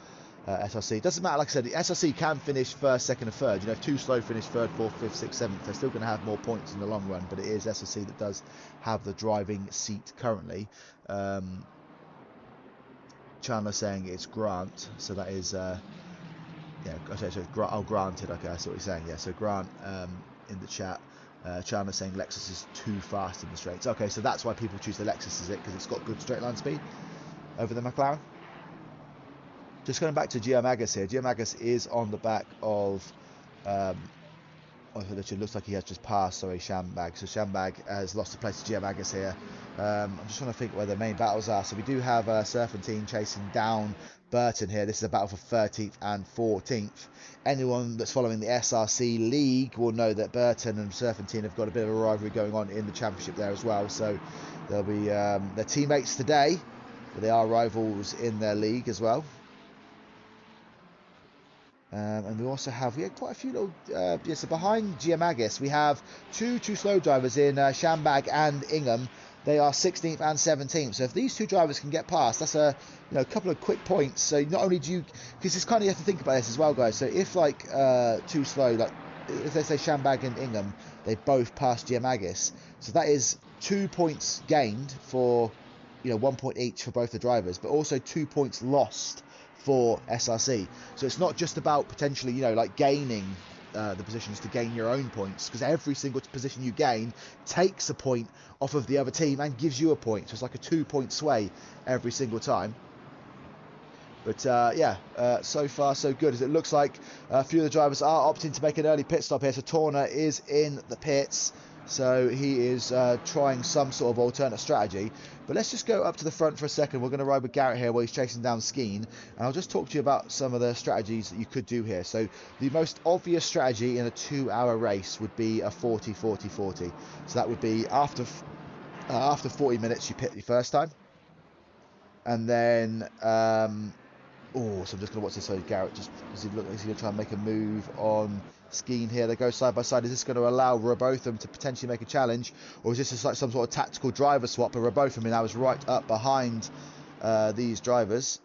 SRC. It doesn't matter, like I said, the SRC can finish first, second and third. You know, if Too Slow finish third, fourth, fifth, sixth, seventh, they're still going to have more points in the long run. But it is SRC that does have the driving seat currently. Chandler saying it's Grant, so that is yeah, okay, so granted, okay, that's what he's saying. Yeah, so Grant in the chat, Chandler saying Lexus is too fast in the straights. Okay, so that's why people choose the Lexus, is it because it's got good straight line speed over the McLaren? Just going back to Giamagas here. Giamagas is on the back of it looks like he has just passed, sorry, Shambag. So Shambag has lost the place to Giamagas here. I'm just trying to think where the main battles are. So we do have Serpentine chasing down Burton here. This is a battle for 13th and 14th. Anyone that's following the SRC league will know that Burton and Serpentine have got a bit of a rivalry going on in the championship there as well. So they'll be their teammates today, but they are rivals in their league as well. And we also have, we had quite a few little, so behind Giamagas, we have two Too Slow drivers in Shambag and Ingham. They are 16th and 17th. So if these two drivers can get past, that's a couple of quick points. So not only do you, because it's kind of, you have to think about this as well, guys. So if like Too Slow, like if they say Shambag and Ingham, they both pass Giamagas. So that is 2 points gained for, 1 point each for both the drivers, but also 2 points lost for SRC. So it's not just about potentially, like gaining the positions to gain your own points, because every single position you gain takes a point off of the other team and gives you a point. So it's like a 2 point sway every single time. But yeah, so far so good, as it looks like a few of the drivers are opting to make an early pit stop here. So Torner is in the pits, so he is trying some sort of alternate strategy. But let's just go up to the front for a second. We're going to ride with Garrett here while he's chasing down Skeen, and I'll just talk to you about some of the strategies that you could do here. So the most obvious strategy in a 2-hour race would be a 40-40-40. So that would be after 40 minutes you pit the first time, and then so I'm just going to watch this. So Garrett, just is he going to try and make a move on Skeen here? They go side by side. Is this going to allow Robotham to potentially make a challenge, or is this just like some sort of tactical driver swap? But Robotham now is right up behind these drivers.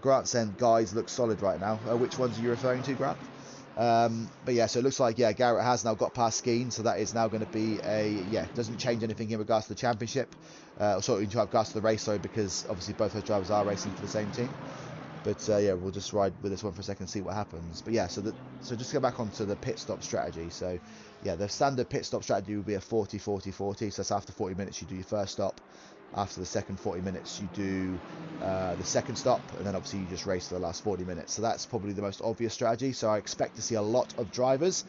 Grant saying guys look solid right now. Which ones are you referring to, Grant? But yeah, so it looks like, yeah, Garrett has now got past Skeen, so that is now going to be doesn't change anything in regards to the championship, in regards to the race, sorry, because obviously both those drivers are racing for the same team. But yeah, we'll just ride with this one for a second and see what happens. But yeah, so just go back onto the pit stop strategy. So yeah, the standard pit stop strategy would be a 40-40-40. So that's after 40 minutes you do your first stop. After the second 40 minutes you do the second stop, and then obviously you just race for the last 40 minutes. So that's probably the most obvious strategy. So I expect to see a lot of drivers.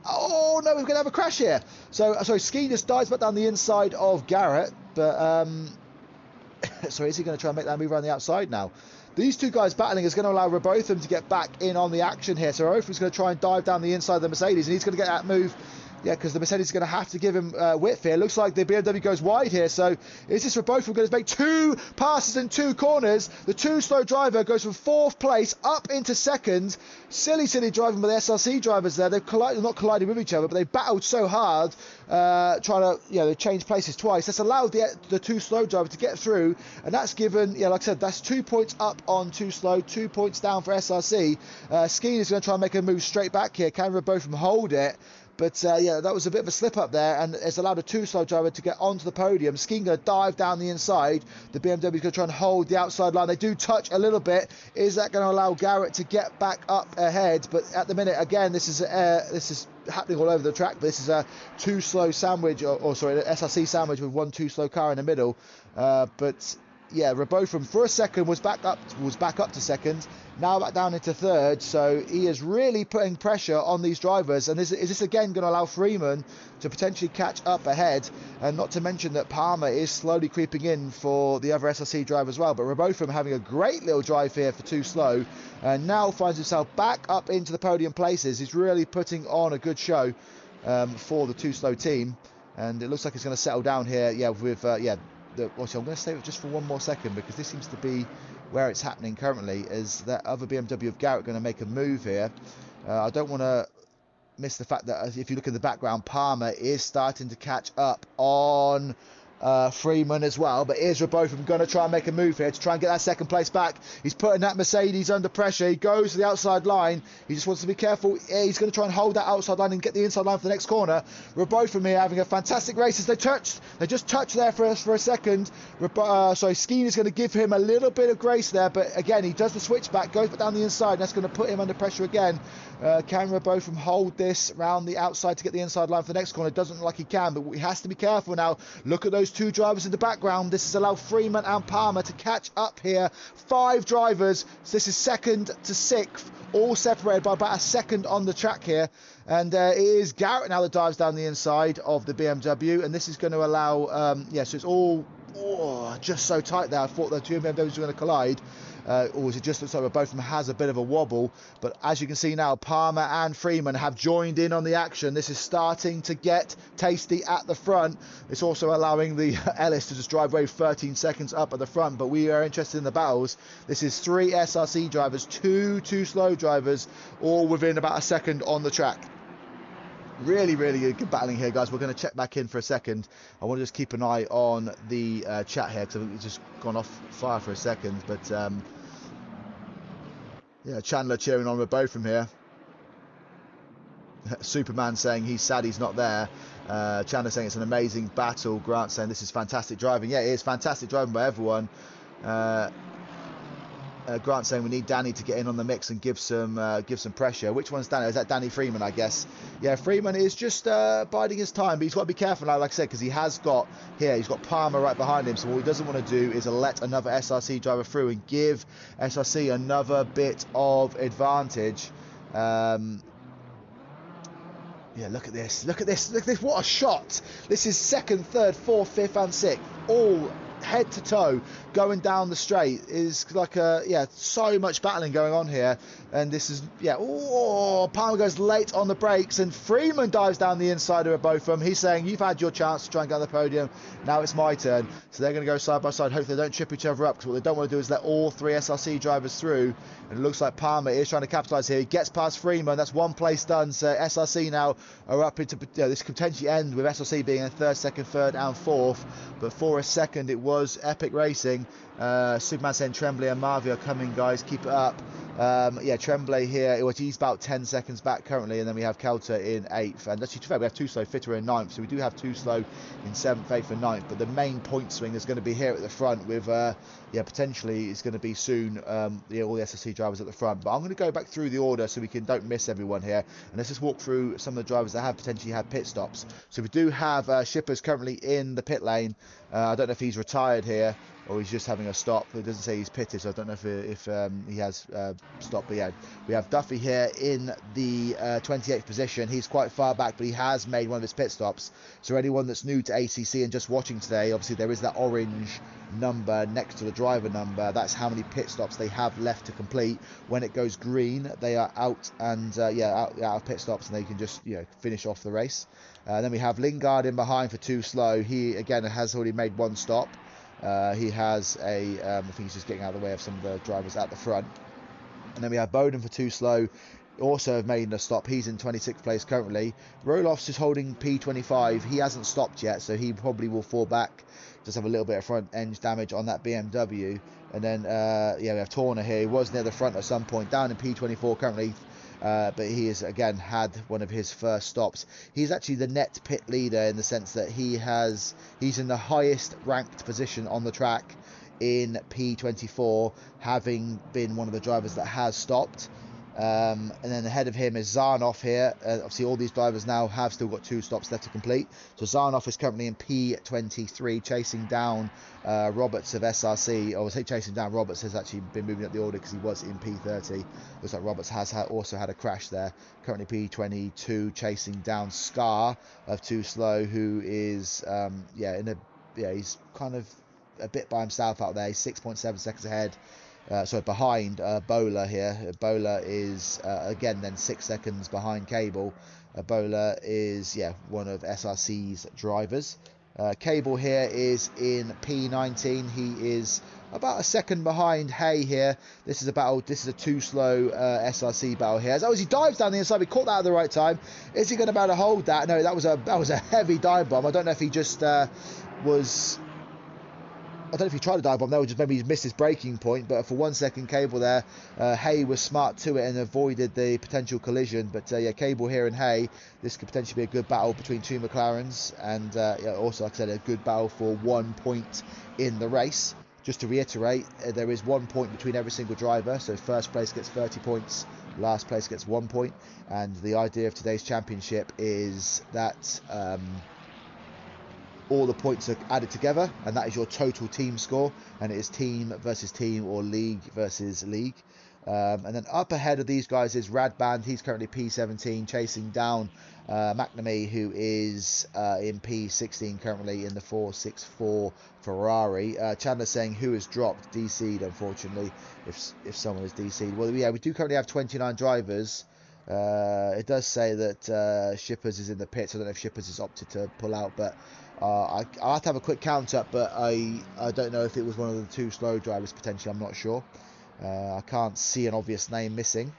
Oh no, we're going to have a crash here. So sorry, Skeen just dives back down the inside of Garrett, but so is he going to try and make that move around the outside now? These two guys battling is going to allow Robotham to get back in on the action here. So Robotham's going to try and dive down the inside of the Mercedes, and he's going to get that move. Yeah, because the Mercedes is going to have to give him width here. Looks like the BMW goes wide here. So is this Robotham going to make two passes in two corners? The Too Slow driver goes from 4th place up into 2nd. Silly driving by the SRC drivers there. They've not collided with each other, but they battled so hard trying to, they changed places twice. That's allowed the Too Slow driver to get through, and that's given, like I said, that's 2 points up on Too Slow, 2 points down for SRC. Skeen is going to try and make a move straight back here. Can Robotham hold it? But yeah, that was a bit of a slip up there, and it's allowed a too slow driver to get onto the podium. Skeen going to dive down the inside. The BMW is going to try and hold the outside line. They do touch a little bit. Is that going to allow Garrett to get back up ahead? But at the minute, again, this is happening all over the track. But this is a too slow sandwich, or sorry, an SRC sandwich with one too slow car in the middle. But yeah, Rebotham for a second was back up to second, now back down into third. So he is really putting pressure on these drivers. And is this again going to allow Freeman to potentially catch up ahead? And not to mention that Palmer is slowly creeping in for the other SRC driver as well. But Rebotham having a great little drive here for too slow, and now finds himself back up into the podium places. He's really putting on a good show for the too slow team, and it looks like it's going to settle down here. Yeah, with also, I'm going to stay with just for one more second, because this seems to be where it's happening currently. Is that other BMW of Garrett going to make a move here? I don't want to miss the fact that if you look in the background, Palmer is starting to catch up on Freeman as well. But here's Rebotham going to try and make a move here to try and get that second place back. He's putting that Mercedes under pressure. He goes to the outside line. He just wants to be careful. He's going to try and hold that outside line and get the inside line for the next corner. Rebotham here having a fantastic race as they just touched there for a second. Skeen is going to give him a little bit of grace there, but again he does the switchback, goes down the inside, and that's going to put him under pressure again. Can Rebotham hold this round the outside to get the inside line for the next corner? Doesn't look like he can, but he has to be careful now. Look at those two drivers in the background. This has allowed Freeman and Palmer to catch up here. 5 drivers. So this is second to 6th, all separated by about a second on the track here. And it is Garrett now that dives down the inside of the BMW, and this is going to allow so it's all just so tight there. I thought the two BMWs were going to collide. Or is it just looks like both of them has a bit of a wobble? But as you can see now, Palmer and Freeman have joined in on the action. This is starting to get tasty at the front. It's also allowing the Ellis to just drive away 13 seconds up at the front. But we are interested in the battles. This is 3 SRC drivers, 2 too slow drivers, all within about a second on the track. Really good battling here, guys. We're going to check back in for a second. I want to just keep an eye on the chat here, because it's just gone off fire for a second. But yeah, Chandler cheering on Rebotham here. Superman saying he's sad he's not there. Chandler saying it's an amazing battle. Grant saying this is fantastic driving. Yeah, it is fantastic driving by everyone. Grant saying we need Danny to get in on the mix and give some pressure. Which one's Danny? Is that Danny Freeman, I guess? Yeah, Freeman is just biding his time, but he's got to be careful now, like I said, because he's got Palmer right behind him. So what he doesn't want to do is let another SRC driver through and give SRC another bit of advantage. Yeah, look at this. What a shot. This is 2nd, 3rd, 4th, 5th and 6th, all head to toe going down the straight. Is like so much battling going on here. And this is Palmer goes late on the brakes, and Freeman dives down the inside of both of them. He's saying you've had your chance to try and get on the podium, now it's my turn. So they're going to go side by side. Hopefully they don't trip each other up, because what they don't want to do is let all 3 SRC drivers through. And it looks like Palmer is trying to capitalise here. He gets past Freeman. That's 1 place done. So SRC now are up into this could potentially end with SRC being in 3rd, 2nd, 3rd and 4th. But for a second it was epic racing. Superman saying Tremblay and Marvia are coming, guys, keep it up. Tremblay here, he's about 10 seconds back currently, and then we have Kelter in 8th, and actually to be fair, we have too slow Fitter in 9th, so we do have too slow in 7th, 8th and 9th. But the main point swing is going to be here at the front with potentially it's going to be soon all the SRC drivers at the front. But I'm going to go back through the order so we don't miss everyone here, and let's just walk through some of the drivers that have potentially had pit stops. So we do have Shippers currently in the pit lane. I don't know if he's retired here or he's just having a stop. It doesn't say he's pitted, so I don't know if he has stopped. But yeah, we have Duffy here in the 28th position. He's quite far back, but he has made one of his pit stops. So anyone that's new to ACC and just watching today, obviously there is that orange number next to the driver number. That's how many pit stops they have left to complete. When it goes green, they are out and out of pit stops, and they can just finish off the race. Then we have Lingard in behind for too slow. He again has already made 1 stop. He has I think he's just getting out of the way of some of the drivers at the front. And then we have Bowden for too slow, also have made a stop. He's in 26th place currently. Roloff's is holding P25. He hasn't stopped yet, so he probably will fall back. Just have a little bit of front end damage on that BMW. And then we have Torner here. He was near the front at some point, down in P24 currently. but he has again had one of his first stops. He's actually the net pit leader in the sense that he's in the highest ranked position on the track in P24, having been one of the drivers that has stopped. And then ahead of him is Zarnoff here. Obviously, all these drivers now have still got 2 stops left to complete. So Zarnoff is currently in P23, chasing down Roberts of SRC. Or I say chasing down, Roberts has actually been moving up the order because he was in P30. Looks like Roberts has also had a crash there. Currently P22, chasing down Scar of Too Slow, who is he's kind of a bit by himself out there. He's 6.7 seconds ahead. Behind Bowler here. Bowler is again then 6 seconds behind Cable. Bowler is one of SRC's drivers. Cable here is in P19. He is about a second behind Hay here. This is a battle. This is a Too Slow SRC battle here. As he dives down the inside, we caught that at the right time. Is he going to be able to hold that? No, that was a heavy dive bomb. I don't know if he just was. I don't know if he tried to dive bomb there or just maybe he missed his braking point, but for 1 second, Cable there, Hay was smart to it and avoided the potential collision. But Cable here and Hay, this could potentially be a good battle between 2 McLarens, and also, like I said, a good battle for 1 point in the race. Just to reiterate, there is 1 point between every single driver, so first place gets 30 points, last place gets 1 point, and the idea of today's championship is that all the points are added together, and that is your total team score, and it is team versus team or league versus league. And then up ahead of these guys is Radband. He's currently P17, chasing down McNamee, who is in P16 currently in the 464 Ferrari. Chandler saying who has dropped, DC'd, unfortunately, if someone is DC'd. Well, we do currently have 29 drivers. It does say that Shippers is in the pits. I don't know if Shippers has opted to pull out, but I'll have to have a quick count up, but I don't know if it was one of the 2 slow drivers potentially. I'm not sure. I can't see an obvious name missing.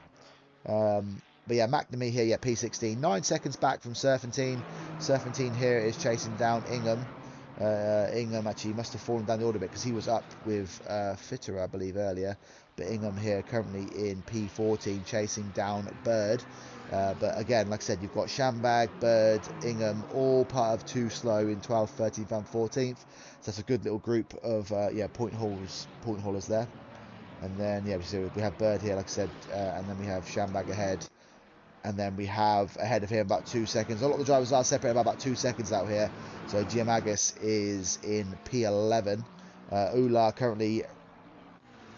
But McNamee here, P16, 9 seconds back from Serpentine. Serpentine here is chasing down Ingham. Ingham actually must have fallen down the order a bit because he was up with Fitter, I believe, earlier. But Ingham here currently in P14, chasing down Bird. But again, like I said, you've got Shambag, Bird, Ingham, all part of 2 slow in 12th, 13th and 14th. So that's a good little group of point haulers there. And then we have Bird here, like I said, and then we have Shambag ahead. And then we have ahead of him about 2 seconds. A lot of the drivers are separated by about 2 seconds out here. So Giamagis is in P11. Ular currently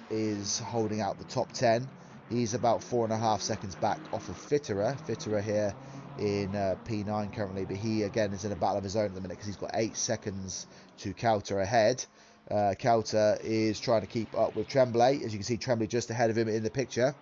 is holding out the top 10. He's about 4.5 seconds back off of Fitterer. Fitterer here in P9 currently, but he again is in a battle of his own at the minute because he's got 8 seconds to Kauter ahead. Kauter is trying to keep up with Tremblay. As you can see, Tremblay just ahead of him in the picture.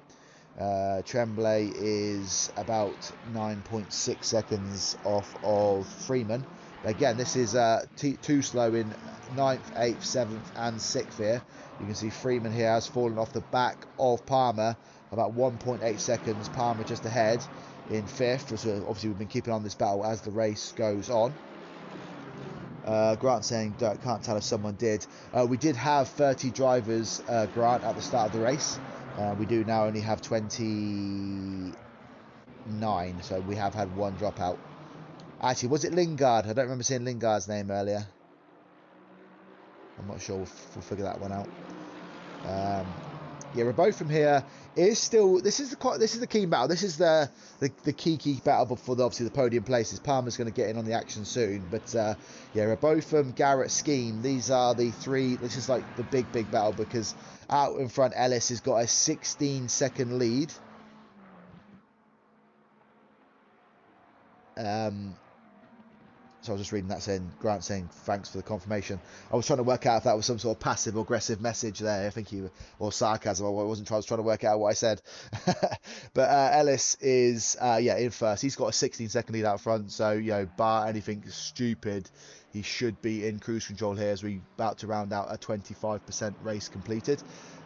Tremblay is about 9.6 seconds off of Freeman. Again, this is too slow in 9th, 8th, 7th and 6th here. You can see Freeman here has fallen off the back of Palmer, about 1.8 seconds. Palmer just ahead in 5th. So obviously we've been keeping on this battle as the race goes on. Grant saying, can't tell if someone did. We did have 30 drivers, Grant, at the start of the race. We do now only have 29, so we have had 1 dropout. Actually, was it Lingard? I don't remember seeing Lingard's name earlier. I'm not sure. We'll figure that one out. Rebo from here is still. This is the key battle. This is the key battle for obviously the podium places. Palmer's going to get in on the action soon, but Rebo from Garrett Scheme. These are the 3. This is like the big battle because out in front Ellis has got a 16-second lead. So I was just reading that saying, Grant saying, thanks for the confirmation. I was trying to work out if that was some sort of passive aggressive message there. I think or sarcasm. I wasn't trying to work out what I said. But Ellis is, in first. He's got a 16-second lead out front. So, bar anything stupid, he should be in cruise control here as we're about to round out a 25% race completed.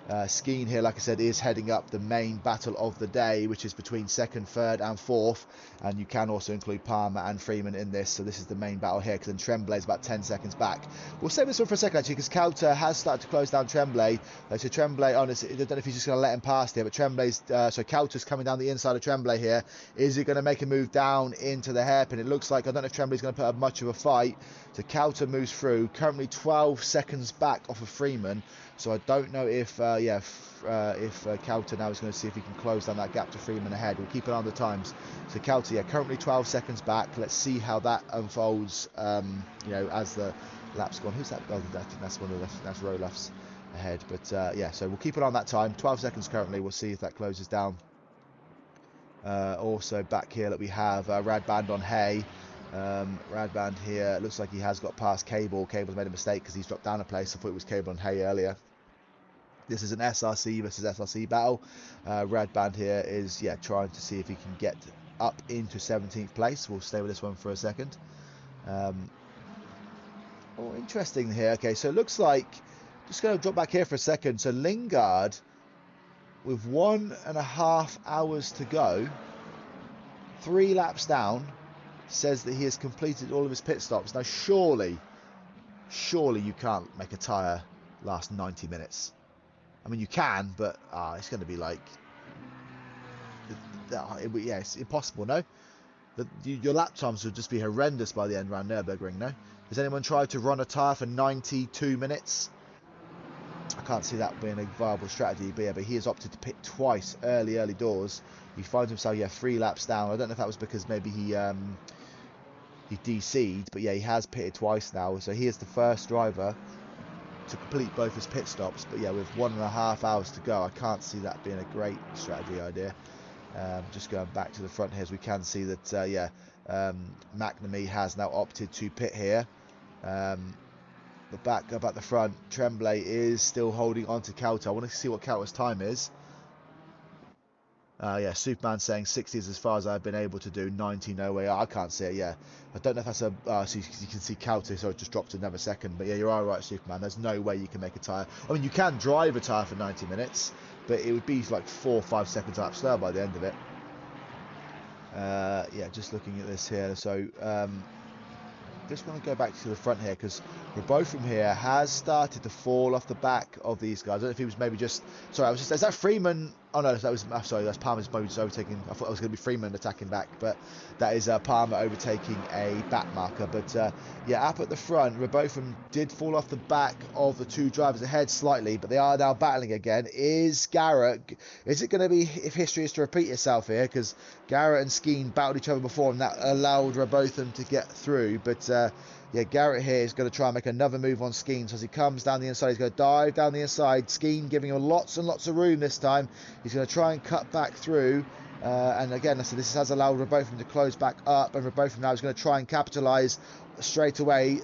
Skeen here, like I said, is heading up the main battle of the day, which is between second, third and fourth, and you can also include Palmer and Freeman in this, so this is the main battle here, because then Tremblay is about 10 seconds back. We'll save this one for a second actually, because Kauter has started to close down Tremblay. So Tremblay, honestly, I don't know if he's just going to let him past here, but Tremblay's, so Kauter's coming down the inside of Tremblay here. Is he going to make a move down into the hairpin? It looks like, I don't know if Tremblay's going to put up much of a fight. So Kauter moves through, currently 12 seconds back off of Freeman. So I don't know if Kauter now is going to see if he can close down that gap to Freeman ahead. We'll keep an eye on the times. So Kauter, yeah, currently 12 seconds back. Let's see how that unfolds, you know, as the lap's gone. Who's that? Oh, I think that's one of the, that's Rolaf's ahead. But yeah, so we'll keep it on that time. 12 seconds currently. We'll see if that closes down. Also back here that we have Radband on Hay. Radband here, looks like he has got past Cable. Cable's made a mistake because he's dropped down a place. I thought it was Cable on Hay earlier. This is an SRC versus SRC battle. Radband here is, yeah, trying to see if he can get up into 17th place. We'll stay with this one for a second. Oh, interesting here. Okay, so it looks like, just going to drop back here for a second. So Lingard, with 1.5 hours to go, 3 laps down, says that he has completed all of his pit stops. Now, surely you can't make a tyre last 90 minutes. I mean, you can, but it's going to be like, yeah, it's impossible, no? Your lap times would just be horrendous by the end around Nürburgring, no? Has anyone tried to run a tyre for 92 minutes? I can't see that being a viable strategy, but yeah, but he has opted to pit twice early doors. He finds himself, yeah, 3 laps down. I don't know if that was because maybe he DC'd, but yeah, he has pitted twice now. So he is the first driver to complete both his pit stops. But yeah, with 1.5 hours to go, I can't see that being a great strategy idea. Just going back to the front here, as we can see that, yeah, McNamee has now opted to pit here. But back up at the front, Tremblay is still holding on to Kauter. I want to see what Kauter's time is. Yeah, Superman saying 60 is as far as I've been able to do. 90, no way. I can't see it, yeah. I don't know if that's a... so you can see Kauter, so it just dropped another second. But yeah, you're all right, Superman. There's no way you can make a tyre. I mean, you can drive a tyre for 90 minutes, but it would be like 4 or 5 seconds up slower by the end of it. Yeah, just looking at this here. So, just want to go back to the front here, because Robot from here has started to fall off the back of these guys. I don't know if he was maybe just... Sorry, I was just... Is that Freeman? Oh no, that was... sorry, that's Palmer's maybe just overtaking... I thought it was going to be Freeman attacking back, but that is Palmer overtaking a back marker. But yeah, up at the front, Robot from did fall off the back of the 2 drivers ahead slightly, but they are now battling again. Is Garrett... Is it going to be, if history is to repeat itself here, because Garrett and Skeen battled each other before, and that allowed Robotham to get through, but... yeah, Garrett here is going to try and make another move on Skeen. So as he comes down the inside, he's going to dive down the inside. Skeen giving him lots and lots of room this time. He's going to try and cut back through. And again, so this has allowed Robotham to close back up. And Robotham now is going to try and capitalise straight away.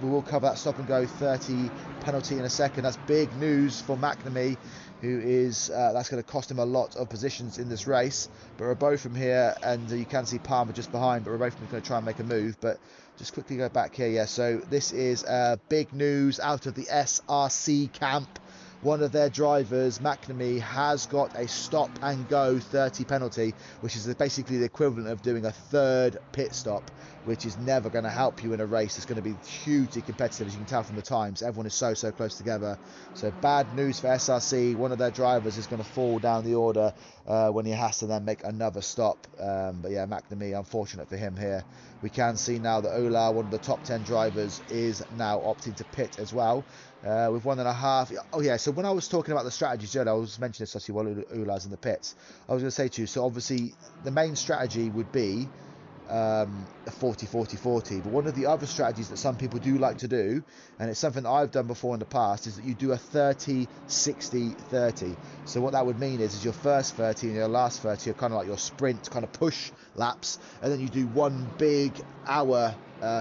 We will cover that stop and go 30 penalty in a second. That's big news for McNamee, who is, that's going to cost him a lot of positions in this race. But Robotham here, and you can see Palmer just behind, but Robotham is going to try and make a move. But just quickly go back here, yeah, so this is big news out of the SRC camp. One of their drivers, McNamee, has got a stop and go 30 penalty, which is basically the equivalent of doing a 3rd pit stop, which is never going to help you in a race. It's going to be hugely competitive, as you can tell from the times. Everyone is so close together. So bad news for SRC. One of their drivers is going to fall down the order when he has to then make another stop. But yeah, McNamee, unfortunate for him here. We can see now that Ola, one of the top 10 drivers, is now opting to pit as well. With 1.5. Oh yeah, so when I was talking about the strategies, I was mentioning this obviously while Ula's in the pits. I was going to say to you, so obviously the main strategy would be a 40-40-40, but one of the other strategies that some people do like to do, and it's something that I've done before in the past, is that you do a 30-60-30. So what that would mean is your first 30 and your last 30 are kind of like your sprint kind of push laps, and then you do one big hour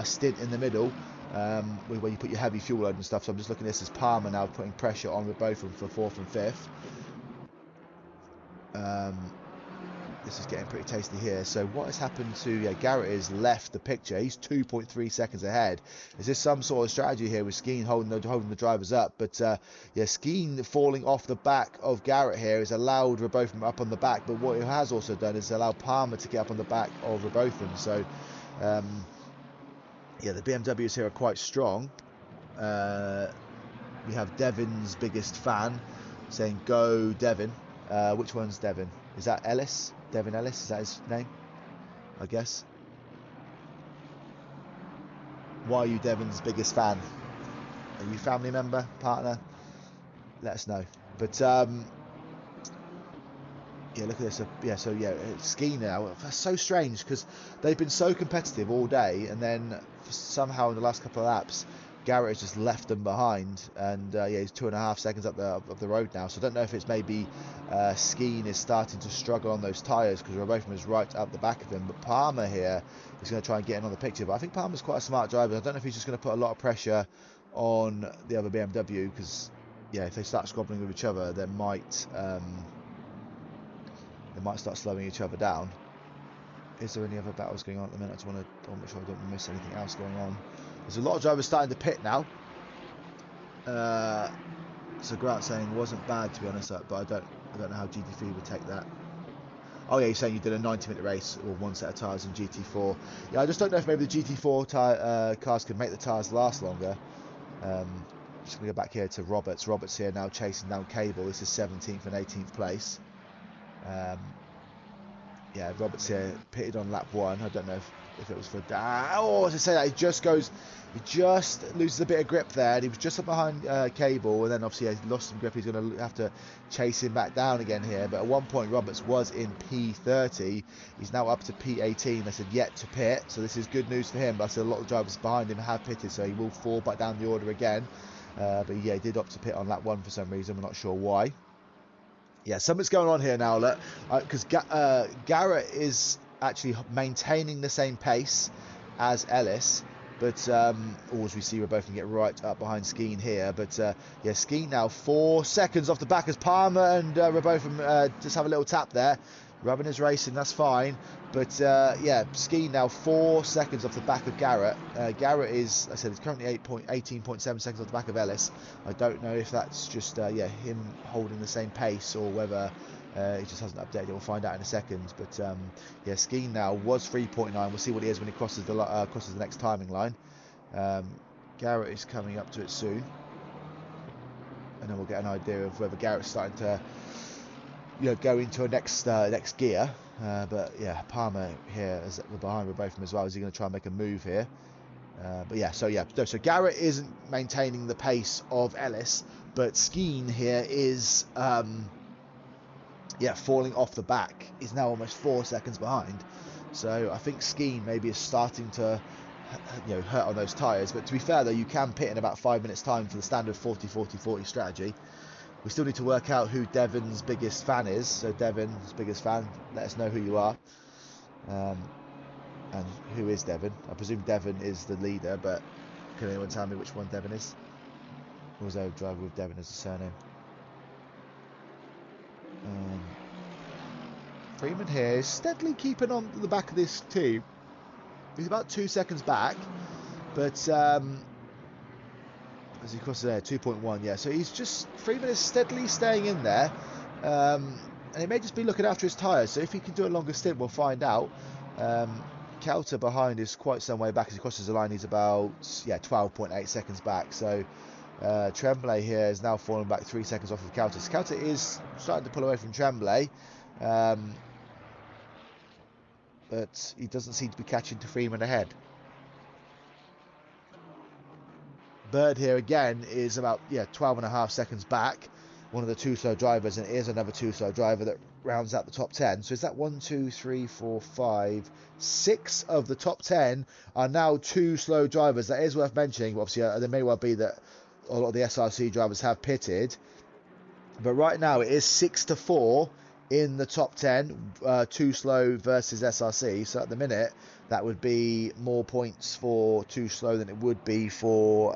stint in the middle, where you put your heavy fuel load and stuff. So I'm just looking at this as Palmer now putting pressure on both of them for 4th and 5th. this is getting pretty tasty here. So what has happened to Garrett is left the picture. He's 2.3 seconds ahead. Is this some sort of strategy here with Skeen holding the drivers up? But yeah, Skeen falling off the back of Garrett here has allowed Rebotham up on the back. But what it has also done is allowed Palmer to get up on the back of Rebotham. So yeah, the BMWs here are quite strong. We have Devon's biggest fan saying go Devon. Which one's Devon? Is that Ellis? Devon Ellis, is that his name? I guess. Why are you Devon's biggest fan? Are you family member, partner? Let us know. But yeah, look at this. Yeah, so yeah, Ski now. That's so strange because they've been so competitive all day, and then somehow in the last couple of laps, Garrett has just left them behind, and yeah, he's 2.5 seconds up the road now. So I don't know if it's maybe Skeen is starting to struggle on those tyres because Rebotham is right up the back of him. But Palmer here is going to try and get in on the picture. But I think Palmer's quite a smart driver. I don't know if he's just going to put a lot of pressure on the other BMW because yeah, if they start squabbling with each other, they might start slowing each other down. Is there any other battles going on at the minute? I just want to make sure I don't miss anything else going on. There's a lot of drivers starting to pit now. So Grant saying wasn't bad to be honest, but I don't know how GT3 would take that. Oh yeah, you're saying you did a 90-minute race or one set of tyres in GT4. Yeah, I just don't know if maybe the GT4 cars could make the tyres last longer. Just going to go back here to Roberts. Roberts here now chasing down Cable. This is 17th and 18th place. Yeah, Roberts here pitted on lap 1. I don't know if it was for oh, as I say that, he just loses a bit of grip there, and he was just up behind Cable, and then obviously he lost some grip. He's going to have to chase him back down again here. But at one point Roberts was in P30. He's now up to P18. They said yet to pit, so this is good news for him. But I said a lot of drivers behind him have pitted, so he will fall back down the order again. But yeah, he did opt to pit on lap 1 for some reason. We're not sure why. Yeah, something's going on here now, look, because Garrett is actually maintaining the same pace as Ellis, but as we see, we're both going to get right up behind Skeen here. But yeah, Skeen now 4 seconds off the back as Palmer and Rebotham just have a little tap there. Rubbing his racing, that's fine. But yeah, Skeen now 4 seconds off the back of Garrett. Garrett is, I said, it's currently 18.7 seconds off the back of Ellis. I don't know if that's just yeah, him holding the same pace or whether he just hasn't updated it. We'll find out in a second. But yeah, Skeen now was 3.9. We'll see what he is when he crosses the next timing line. Garrett is coming up to it soon, and then we'll get an idea of whether Garrett's starting to go into a next gear. But yeah, Palmer here is behind Rebotham as well. Is he going to try and make a move here? But yeah, so Garrett isn't maintaining the pace of Ellis, but Skeen here is yeah, falling off the back. He's now almost 4 seconds behind. So I think Skeen maybe is starting to hurt on those tyres. But to be fair though, you can pit in about 5 minutes time for the standard 40-40-40 strategy. We still need to work out who Devon's biggest fan is. So Devon's biggest fan, let us know who you are. And who is Devon? I presume Devon is the leader, but can anyone tell me which one Devon is? Or was there a driver with Devon as a surname? Freeman here is steadily keeping on the back of this team. He's about 2 seconds back, but as he crosses there, 2.1, yeah. So he's just, Freeman is steadily staying in there, and he may just be looking after his tyres. So if he can do a longer stint, we'll find out. Kelter behind is quite some way back as he crosses the line. He's about 12.8 seconds back. So Tremblay here is now falling back 3 seconds off of Kelter. So Kelter is starting to pull away from Tremblay, but he doesn't seem to be catching to Freeman ahead. Bird here again is about 12.5 seconds back, one of the 2 slow drivers, and it is another 2 slow driver that rounds out the top 10. So is that 1, 2, 3, 4, 5, 6 of the top 10 are now 2 slow drivers. That is worth mentioning. Obviously there may well be that a lot of the SRC drivers have pitted, but right now it is 6-4 in the top 10, 2 slow versus SRC. So at the minute, that would be more points for 2 slow than it would be for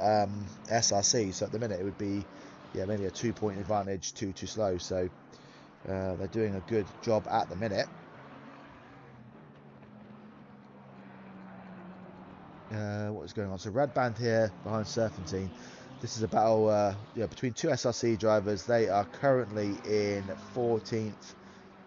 SRC. So at the minute, it would be maybe a 2-point advantage to 2 slow. So they're doing a good job at the minute. what is going on? So Red Band here behind Serpentine. This is a battle between two SRC drivers. They are currently in 14th,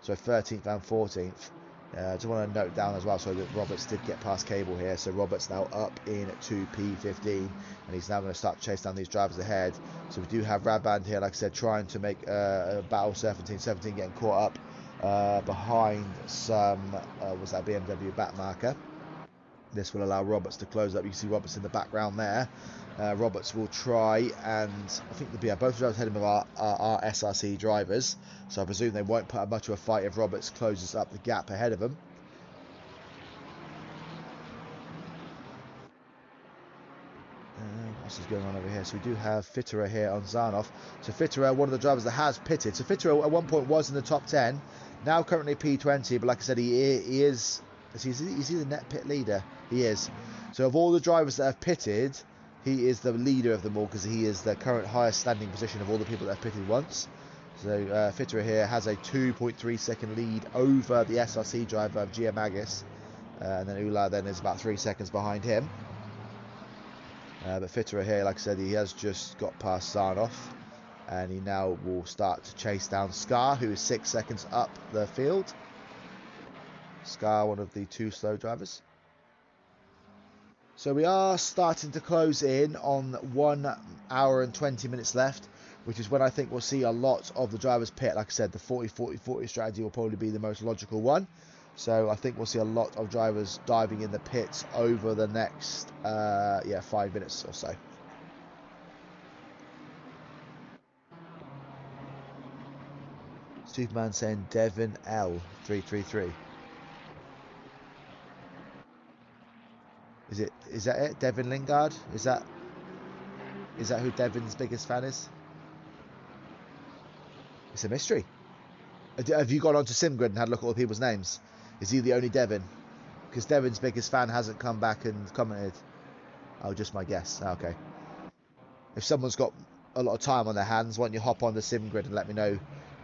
so 13th and 14th. Just want to note down as well, so that Roberts did get past Cable here. So Roberts now up in 2P15, and he's now going to start to chase down these drivers ahead. So we do have Radband here, like I said, trying to make a battle. Serpentine getting caught up behind some was that BMW back marker. This will allow Roberts to close up. You can see Roberts in the background there. Roberts will try, and I think both drivers ahead of him are SRC drivers, so I presume they won't put up much of a fight if Roberts closes up the gap ahead of him. What else is going on over here? So we do have Fitterer here on Zarnov. So Fitterer, one of the drivers that has pitted. So Fitterer at one point was in the top 10, now currently P20, but like I said, he is he the net pit leader? He is. So of all the drivers that have pitted, he is the leader of them all, because he is the current highest standing position of all the people that have pitted once. So Fitterer here has a 2.3 second lead over the SRC driver of Gia Magis, and then Ula then is about 3 seconds behind him. But Fitterer here, like I said, he has just got past Sarnoff, and he now will start to chase down Scar, who is 6 seconds up the field. Scar, one of the two slow drivers. So we are starting to close in on 1 hour and 20 minutes left, which is when I think we'll see a lot of the drivers pit. Like I said, the 40-40-40 strategy will probably be the most logical one. So I think we'll see a lot of drivers diving in the pits over the next 5 minutes or so. Superman saying Devin L 333. Is that it? Devin Lingard? Is that who Devin's biggest fan is? It's a mystery. Have you gone on to SimGrid and had a look at all the people's names? Is he the only Devin? Because Devin's biggest fan hasn't come back and commented. Oh, just my guess. Okay. If someone's got a lot of time on their hands, why don't you hop on the SimGrid and let me know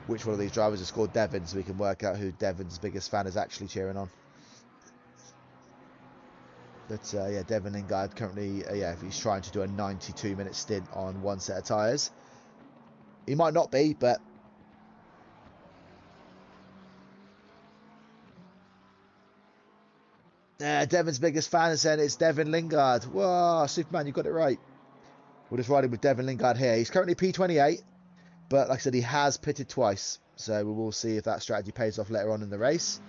which one of these drivers has scored Devin, so we can work out who Devin's biggest fan is actually cheering on. But yeah, Devin Lingard currently, he's trying to do a 92-minute stint on one set of tyres. He might not be, but Devin's biggest fan is saying it's Devin Lingard. Whoa, Superman, you got it right. We're just riding with Devin Lingard here. He's currently P28, but like I said, he has pitted twice. So we will see if that strategy pays off later on in the race.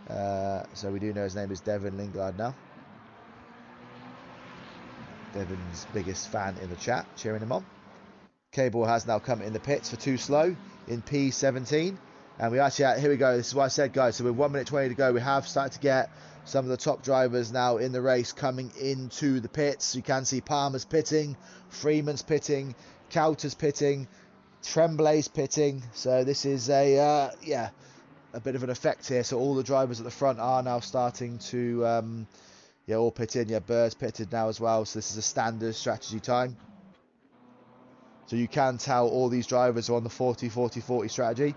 So we do know his name is Devin Lingard now. Devin's biggest fan in the chat, cheering him on. Cable has now come in the pits for too slow in P17. And we actually, here we go. This is what I said, guys. So with 1 minute 20 to go, we have started to get some of the top drivers now in the race coming into the pits. You can see Palmer's pitting, Freeman's pitting, Cowter's pitting, Tremblay's pitting. So this is a bit of an effect here. So all the drivers at the front are now starting to all pit in. Yeah, Burr's pitted now as well. So this is a standard strategy time. So you can tell all these drivers are on the 40-40-40 strategy.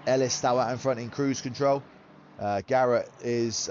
Ellis still out in front in cruise control. Garrett is,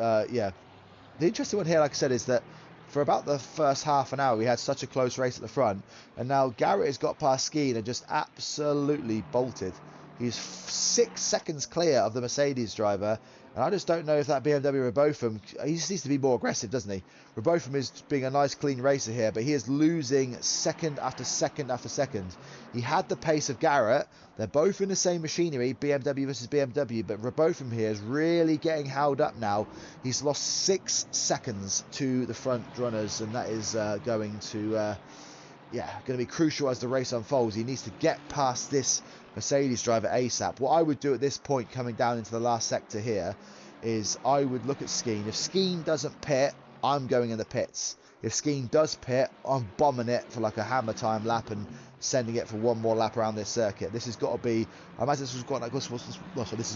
The interesting one here, like I said, is that for about the first half an hour, we had such a close race at the front. And now Garrett has got past Skeen and just absolutely bolted. He's 6 seconds clear of the Mercedes driver. And I just don't know if that BMW Robotham, he just needs to be more aggressive, doesn't he? Robotham is being a nice clean racer here, but he is losing second after second after second. He had the pace of Garrett. They're both in the same machinery, BMW versus BMW, but Robotham here is really getting held up now. He's lost 6 seconds to the front runners, and that is going to be crucial as the race unfolds. He needs to get past this Mercedes driver ASAP. What I would do at this point, coming down into the last sector here, is I would look at Skeen. If Skeen doesn't pit, I'm going in the pits. If Skeen does pit, I'm bombing it for like a hammer time lap and sending it for one more lap around this circuit. This has got to be, I imagine this is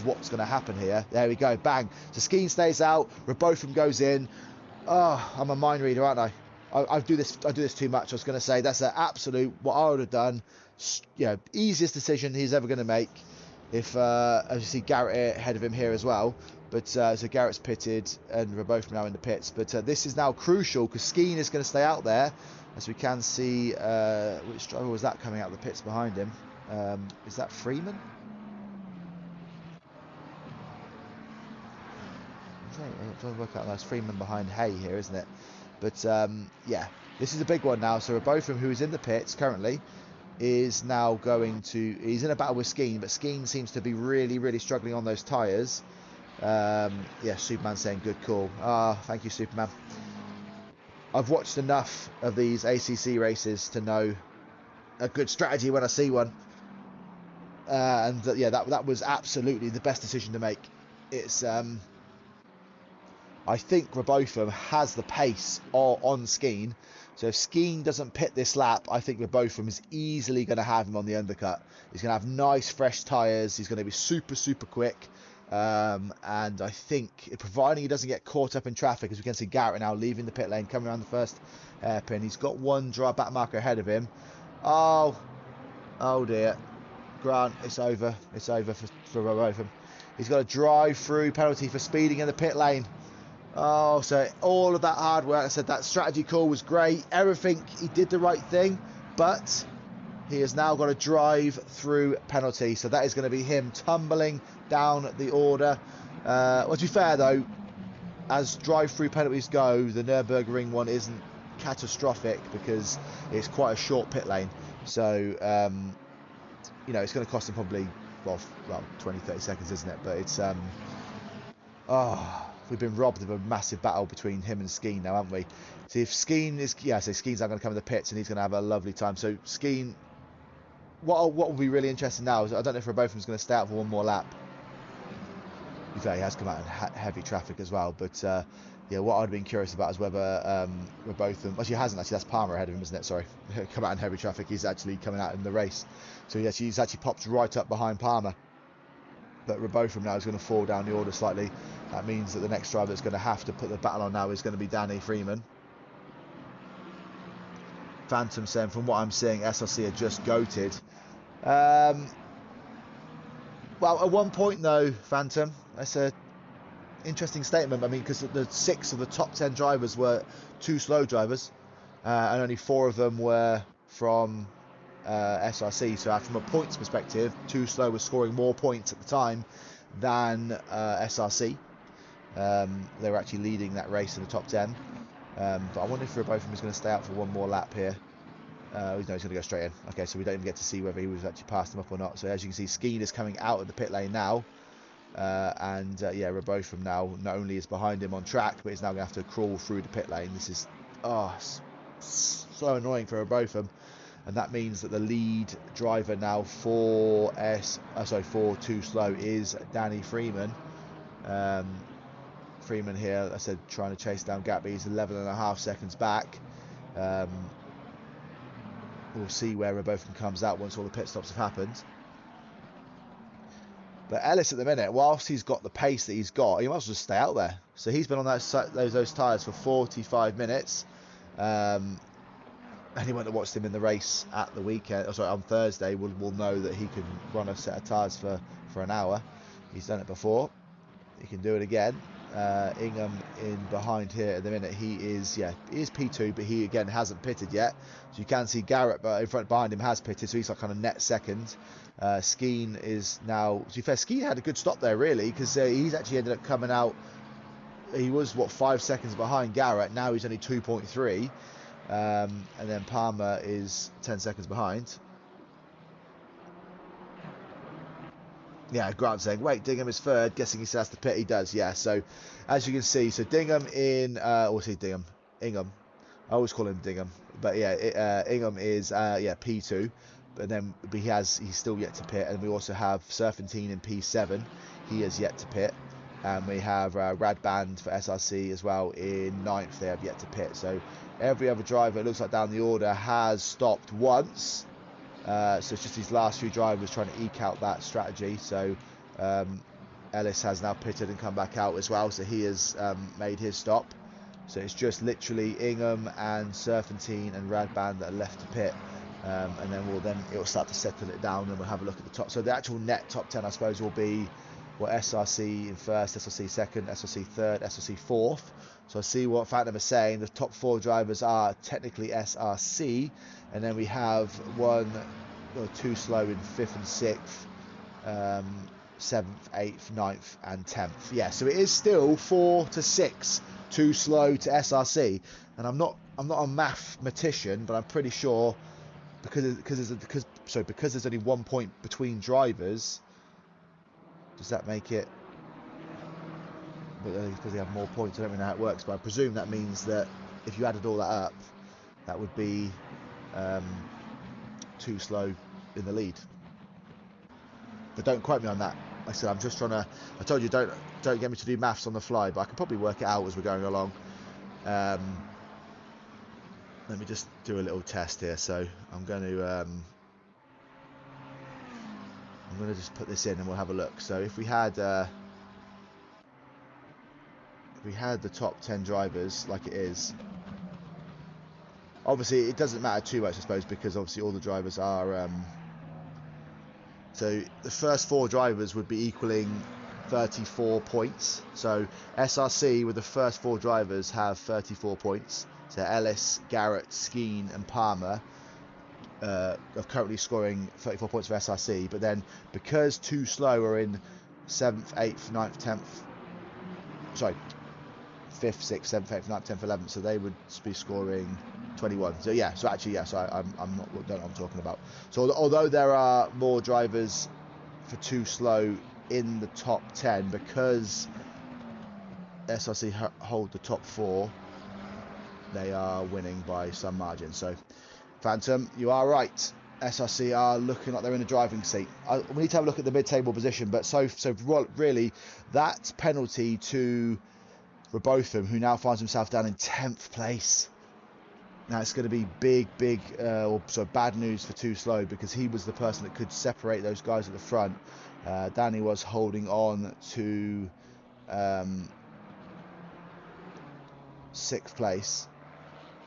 what's going to happen here. There we go, bang. So Skeen stays out, Robotham goes in. Oh, I'm a mind reader, aren't I? I do this too much. I was going to say that's an absolute what I would have done. Easiest decision he's ever going to make. If as you see Garrett ahead of him here as well. But so Garrett's pitted and we're both now in the pits. But this is now crucial because Skeen is going to stay out there. As we can see, which driver was that coming out of the pits behind him? Is that Freeman? I'm trying to work out. That's Freeman behind Hay here, isn't it? But yeah, this is a big one now. So Rebotham, who is in the pits currently, is now going to... He's in a battle with Skeen, but Skeen seems to be really, really struggling on those tyres. Yeah, Superman saying good call. Thank you, Superman. I've watched enough of these ACC races to know a good strategy when I see one. And yeah, that was absolutely the best decision to make. It's... I think Rebotham has the pace on Skeen. So if Skeen doesn't pit this lap, I think Rebotham is easily going to have him on the undercut. He's going to have nice, fresh tyres. He's going to be super, super quick. And I think, providing he doesn't get caught up in traffic, as we can see Garrett now leaving the pit lane, coming around the first hairpin. He's got one dry back marker ahead of him. Oh dear. Grant, it's over. It's over for Rebotham. He's got a drive-through penalty for speeding in the pit lane. Oh, so all of that hard work, I said that strategy call was great. Everything, he did the right thing, but he has now got a drive-through penalty. So that is going to be him tumbling down the order. Well, to be fair, though, as drive-through penalties go, the Nürburgring one isn't catastrophic because it's quite a short pit lane. So, you know, it's going to cost him probably, well 20, 30 seconds, isn't it? But it's... we've been robbed of a massive battle between him and Skeen now, haven't we? See, if Skeen is... Yeah, so Skeen's now going to come in the pits and he's going to have a lovely time. So, Skeen... What will be really interesting now is I don't know if Robotham's going to stay out for one more lap. He has come out in heavy traffic as well. But, yeah, what I'd been curious about is whether Robotham... Well, he hasn't, actually. That's Palmer ahead of him, isn't it? Sorry. Come out in heavy traffic. He's actually coming out in the race. So, he's actually popped right up behind Palmer. But Robotham now is going to fall down the order slightly. That means that the next driver that's going to have to put the battle on now is going to be Danny Freeman. Phantom saying, from what I'm seeing, SRC are just goated. Well, at one point, though, Phantom, that's an interesting statement. I mean, because the 6 of the top 10 drivers were 2 slow drivers, and only 4 of them were from SRC. So from a points perspective, 2 slow was scoring more points at the time than SRC. They were actually leading that race in the top 10. But I wonder if Robotham is going to stay out for one more lap here. No, he's going to go straight in. Okay, so we don't even get to see whether he was actually passed him up or not. So as you can see, Skeen is coming out of the pit lane now. Yeah, Robotham now not only is behind him on track, but he's now going to have to crawl through the pit lane. This is so annoying for Robotham. And that means that the lead driver now for 2 slow is Danny Freeman. Freeman here, I said, trying to chase down Gap, but he's 11.5 seconds back. We'll see where Robotham comes out once all the pit stops have happened. But Ellis at the minute, whilst he's got the pace that he's got, he might as well just stay out there. So he's been on those tyres for 45 minutes. Anyone that watched him in the race at the weekend, on Thursday, will know that he can run a set of tyres for an hour. He's done it before. He can do it again. Ingham in behind here at the minute. He is P2, but he again hasn't pitted yet. So you can see Garrett in front behind him has pitted, so he's like kind of net second. Skeen is now, to be fair, Skeen had a good stop there really, because he's actually ended up coming out. He was 5 seconds behind Garrett. Now he's only 2.3, and then Palmer is 10 seconds behind. Yeah, Grant saying, wait, Dingham is third. Guessing he says the pit. He does, yeah. So, as you can see, so Dingham in... Ingham. I always call him Dingham. But, yeah, Ingham is, P2. But then he's still yet to pit. And we also have Serpentine in P7. He has yet to pit. And we have Radband for SRC as well in 9th. They have yet to pit. So, every other driver, it looks like down the order, has stopped once. So it's just these last few drivers trying to eke out that strategy. So Ellis has now pitted and come back out as well. So he has made his stop. So it's just literally Ingham and Serpentine and Radband that are left to pit. And then it'll start to settle it down and we'll have a look at the top. So the actual net top 10, I suppose, will be Well, SRC in first, SRC second, SRC third, SRC fourth. So I see what Phantom is saying. The top 4 drivers are technically SRC, and then we have 1 or 2 slow in 5th and 6th, 7th, 8th, 9th, and 10th. Yeah, so it is still 4 to 6, 2 slow to SRC. And I'm not a mathematician, but I'm pretty sure because there's only 1 point between drivers. Does that make it? But because they have more points, I don't really know how it works. But I presume that means that if you added all that up, that would be 2 slow in the lead. But don't quote me on that. Like I said, I'm just trying to. I told you don't get me to do maths on the fly, but I can probably work it out as we're going along. Let me just do a little test here. So I'm going to just put this in and we'll have a look. So if we had the top 10 drivers like it is, obviously it doesn't matter too much, I suppose, because obviously all the drivers are. So the first 4 drivers would be equaling 34 points. So SRC with the first 4 drivers have 34 points. So Ellis, Garrett, Skeen, and Palmer are currently scoring 34 points for SRC, but then because 2 slow are in 7th, 8th, 9th, 10th, sorry, 5th, 6th, 7th, 8th, 9th, 10th, 11th, so they would be scoring 21. So yeah, so actually, yeah, so I'm not, don't know what I'm talking about. So although there are more drivers for 2 slow in the top 10, because SRC hold the top 4, they are winning by some margin. So Phantom, you are right. SRC are looking like they're in the driving seat. We need to have a look at the mid-table position, but so really, that penalty to Robotham, who now finds himself down in 10th place. Now it's going to be big, bad news for 2 slow, because he was the person that could separate those guys at the front. Danny was holding on to 6th place.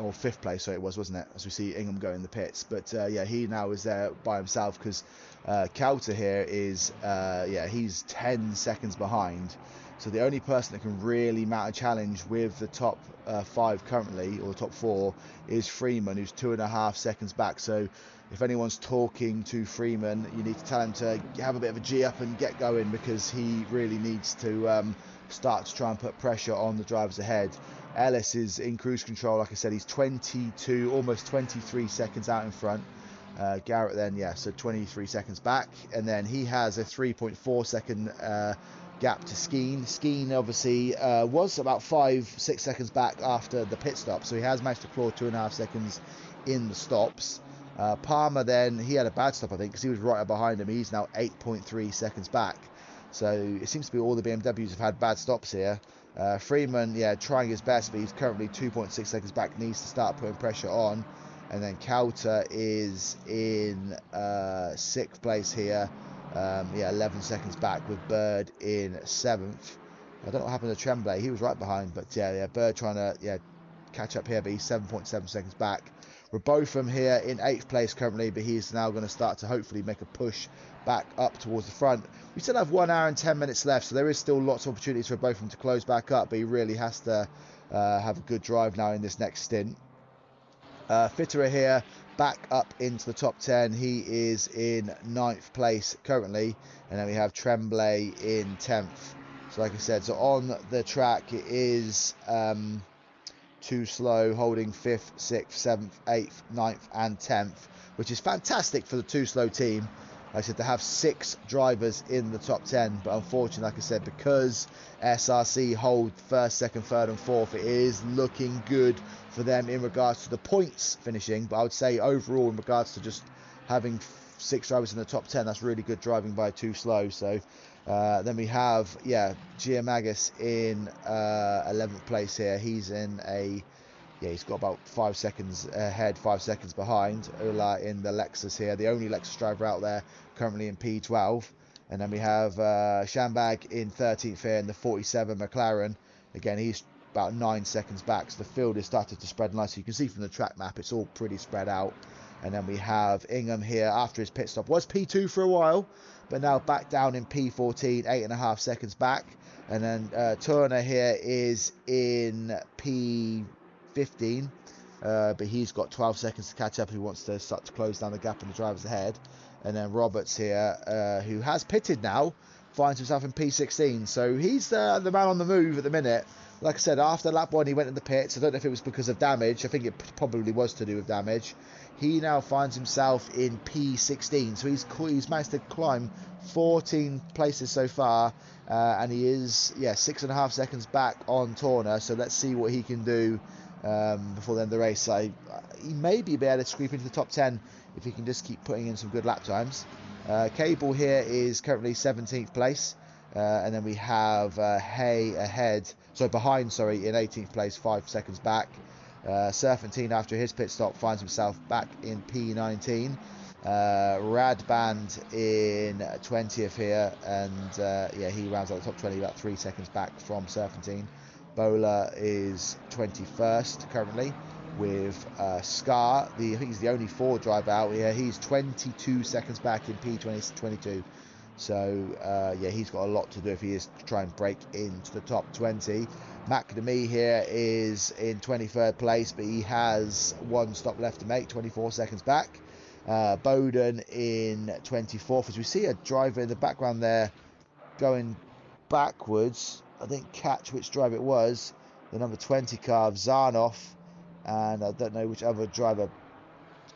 Or 5th place, so it was, wasn't it? As we see Ingham go in the pits. But yeah, he now is there by himself, because Kauter here is, he's 10 seconds behind. So the only person that can really mount a challenge with the top 5 currently, or the top 4, is Freeman, who's 2.5 seconds back. So if anyone's talking to Freeman, you need to tell him to have a bit of a G up and get going, because he really needs to start to try and put pressure on the drivers ahead. Ellis is in cruise control, like I said, he's 22, almost 23 seconds out in front. Garrett then, yeah, so 23 seconds back, and then he has a 3.4 second gap to Skeen. Skeen obviously was about 5-6 seconds back after the pit stop, so he has managed to claw 2.5 seconds in the stops. Palmer then, he had a bad stop, I think, because he was right behind him. He's now 8.3 seconds back. So it seems to be all the BMWs have had bad stops here. Freeman, yeah, trying his best, but he's currently 2.6 seconds back, needs to start putting pressure on. And then Kauter is in 6th place here, 11 seconds back, with Bird in 7th. I don't know what happened to Tremblay, he was right behind, but yeah, Bird trying to catch up here, but he's 7.7 seconds back. Robotham here in 8th place currently, but he's now going to start to hopefully make a push back up towards the front. We still have 1 hour and 10 minutes left, so there is still lots of opportunities for Robotham to close back up, but he really has to have a good drive now in this next stint. Fitterer here back up into the top 10. He is in 9th place currently, and then we have Tremblay in 10th. So like I said, so on the track it is 2 slow, holding 5th, 6th, 7th, 8th, 9th and 10th, which is fantastic for the 2 slow team. Like I said, to have 6 drivers in the top 10, but unfortunately, like I said, because SRC hold 1st, 2nd, 3rd and 4th, it is looking good for them in regards to the points finishing. But I would say overall, in regards to just having 6 drivers in the top 10, that's really good driving by 2 slow. So then we have, Giamagis in 11th place here. He's in he's got about 5 seconds ahead, 5 seconds behind Ola in the Lexus here, the only Lexus driver out there currently in P12. And then we have Shambag in 13th here in the 47 McLaren. Again, he's about 9 seconds back, so the field is starting to spread nicely. You can see from the track map, it's all pretty spread out. And then we have Ingham here after his pit stop. Was P2 for a while, but now back down in P14, 8.5 seconds back. And then Turner here is in P15, but he's got 12 seconds to catch up. He wants to start to close down the gap in the drivers ahead. And then Roberts here, who has pitted now, finds himself in P16. So he's the man on the move at the minute. Like I said, after lap 1, he went in the pits. I don't know if it was because of damage. I think it probably was to do with damage. He now finds himself in P16. So he's managed to climb 14 places so far. And he is, 6.5 seconds back on Turner. So let's see what he can do before the end of the race. He may be able to scrape into the top 10 if he can just keep putting in some good lap times. Cable here is currently 17th place. And then we have Hay behind, in 18th place, 5 seconds back. Serpentine, after his pit stop, finds himself back in P19. Radband in 20th here, and he rounds out the top 20, about 3 seconds back from Serpentine. Bowler is 21st currently, with Scar. I think he's the only Ford driver out here. He's 22 seconds back in P22. So, he's got a lot to do if he is to try and break into the top 20. McNamee here is in 23rd place, but he has 1 stop left to make, 24 seconds back. Bowden in 24th. As we see a driver in the background there going backwards. I didn't catch which driver it was. The number 20 car of Zarnoff. And I don't know which other driver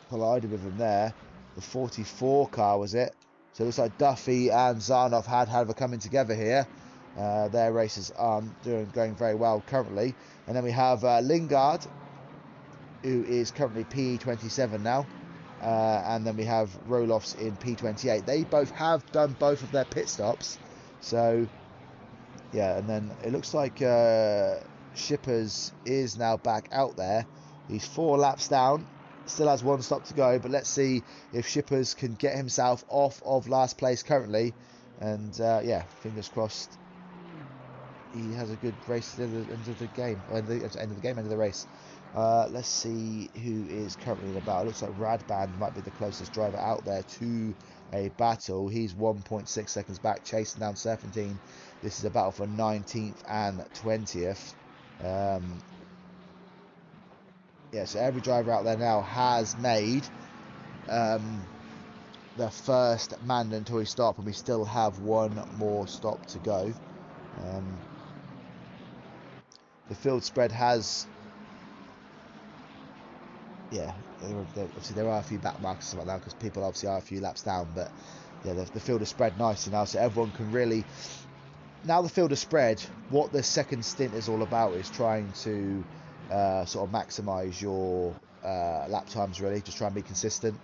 collided with him there. The 44 car was it. So it looks like Duffy and Zarnoff had a coming together here. Their races are going very well currently. And then we have Lingard, who is currently P27 now. And then we have Roloffs in P28. They both have done both of their pit stops. So, and then it looks like Shippers is now back out there. He's 4 laps down. Still has 1 stop to go, but let's see if Shippers can get himself off of last place currently. And fingers crossed he has a good race at the end of the game, end of the race. Let's see who is currently in the battle. It looks like Radband might be the closest driver out there to a battle. He's 1.6 seconds back, chasing down Serpentine. This is a battle for 19th and 20th. So every driver out there now has made the first mandatory stop, and we still have 1 more stop to go. The field spread has, obviously there are a few back marks and stuff like that, because people obviously are a few laps down, but the field is spread nicely now, so everyone can really, now the field is spread, what the second stint is all about is trying to sort of maximise your lap times, really. Just try and be consistent.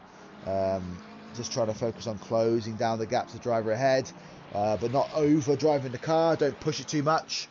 Just trying to focus on closing down the gap to the driver ahead, but not over driving the car. Don't push it too much.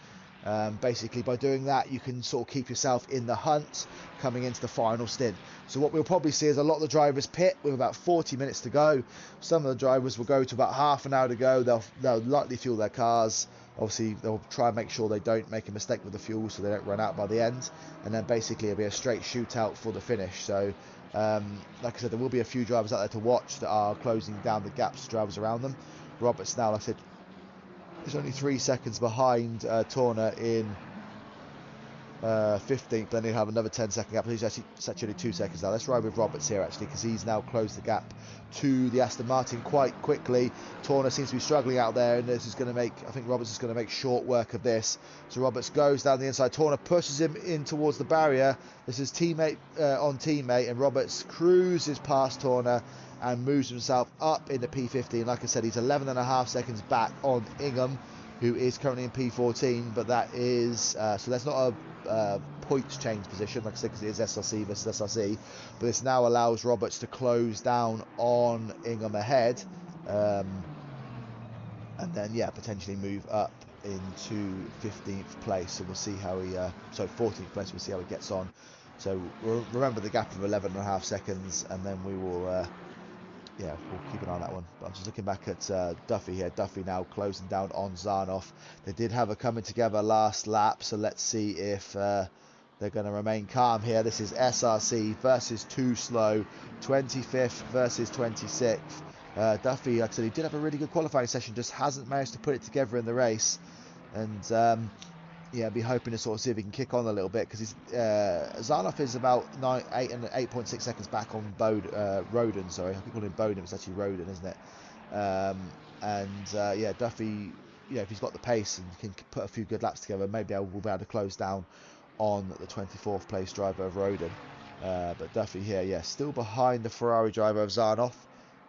Basically, by doing that, you can sort of keep yourself in the hunt coming into the final stint. So what we'll probably see is a lot of the drivers pit with about 40 minutes to go. Some of the drivers will go to about half an hour to go. They'll likely fuel their cars. Obviously, they'll try and make sure they don't make a mistake with the fuel, so they don't run out by the end. And then basically it'll be a straight shootout for the finish. So, like I said, there will be a few drivers out there to watch that are closing down the gaps to drivers around them. Roberts now, like I said, is only 3 seconds behind Turner in 15th, then he'll have another 10-second gap. He's actually 2 seconds now. Let's ride with Roberts here, actually, because he's now closed the gap to the Aston Martin quite quickly. Turner seems to be struggling out there, and this is going to make, I think Roberts is going to make short work of this. So Roberts goes down the inside. Turner pushes him in towards the barrier. This is teammate on teammate, and Roberts cruises past Turner and moves himself up into P15. Like I said, he's 11.5 seconds back on Ingham, who is currently in P14, but that is, so that's not a points change position, like I said, because it is SRC versus SRC, but this now allows Roberts to close down on Ingham ahead, and then, potentially move up into 15th place, so we'll see how he, 14th place, we'll see how he gets on. So remember the gap of 11.5 seconds, and then we will, we'll keep an eye on that one. But I'm just looking back at Duffy here. Duffy now closing down on Zarnoff. They did have a coming together last lap, so let's see if They're going to remain calm here. This is SRC versus Too Slow, 25th versus 26th. Duffy, like I said, he did have a really good qualifying session, just hasn't managed to put it together in the race. And yeah, be hoping to sort of see if he can kick on a little bit, because Zarnoff is about 8.6 seconds back on Roden. Sorry, I keep calling him Bowden. It's actually Roden, isn't it? Yeah, Duffy, if he's got the pace and can put a few good laps together, maybe we'll be able to close down on the 24th place driver of Roden. But Duffy here, yeah, still behind the Ferrari driver of Zarnoff.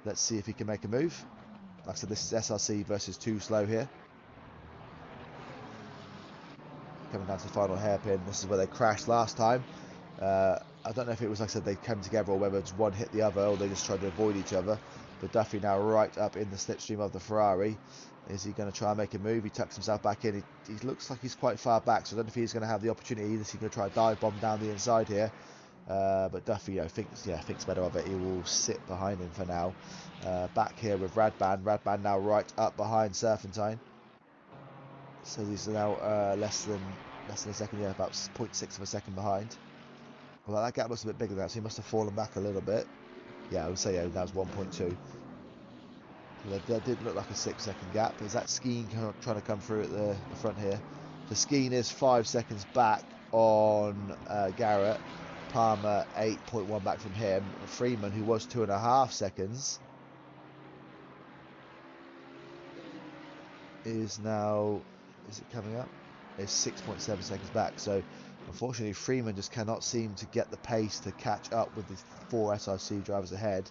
Let's see if he can make a move. Like I said, this is SRC versus Too Slow here. Coming down to the final hairpin. This is where they crashed last time. I don't know if it was, like I said, they came together, or whether it's one hit the other, or they just tried to avoid each other. But Duffy now right up in the slipstream of the Ferrari. Is he going to try and make a move? He tucks himself back in. He looks like he's quite far back, so I don't know if he's going to have the opportunity. Is he going to try a dive bomb down the inside here? But Duffy, thinks better of it. He will sit behind him for now. Back here with Radban. Radban now right up behind Serpentine. So he's now less than a second, yeah, about 0.6 of a second behind. Well, that gap looks a bit bigger now, so he must have fallen back a little bit. Yeah, I would say, yeah, that was 1.2. That did look like a 6-second gap. Is that Skeen trying to come through at the front here? So Skeen is 5 seconds back on Garrett. Palmer 8.1 back from him. Freeman, who was 2.5 seconds, is now, is it coming up? It's 6.7 seconds back. So unfortunately, Freeman just cannot seem to get the pace to catch up with the 4 SRC drivers ahead.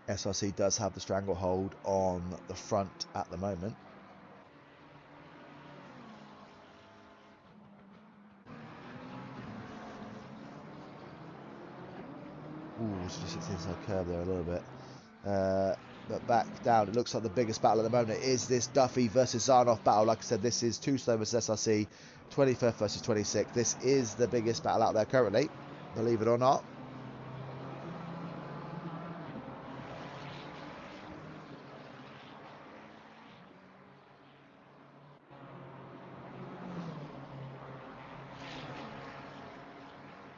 SRC does have the stranglehold on the front at the moment. Ooh, just hits the inside curve there a little bit. But back down, it looks like the biggest battle at the moment is this Duffy versus Zarnoff battle. Like I said, this is Too Slow versus SRC, 25th versus 26th. This is the biggest battle out there currently, believe it or not.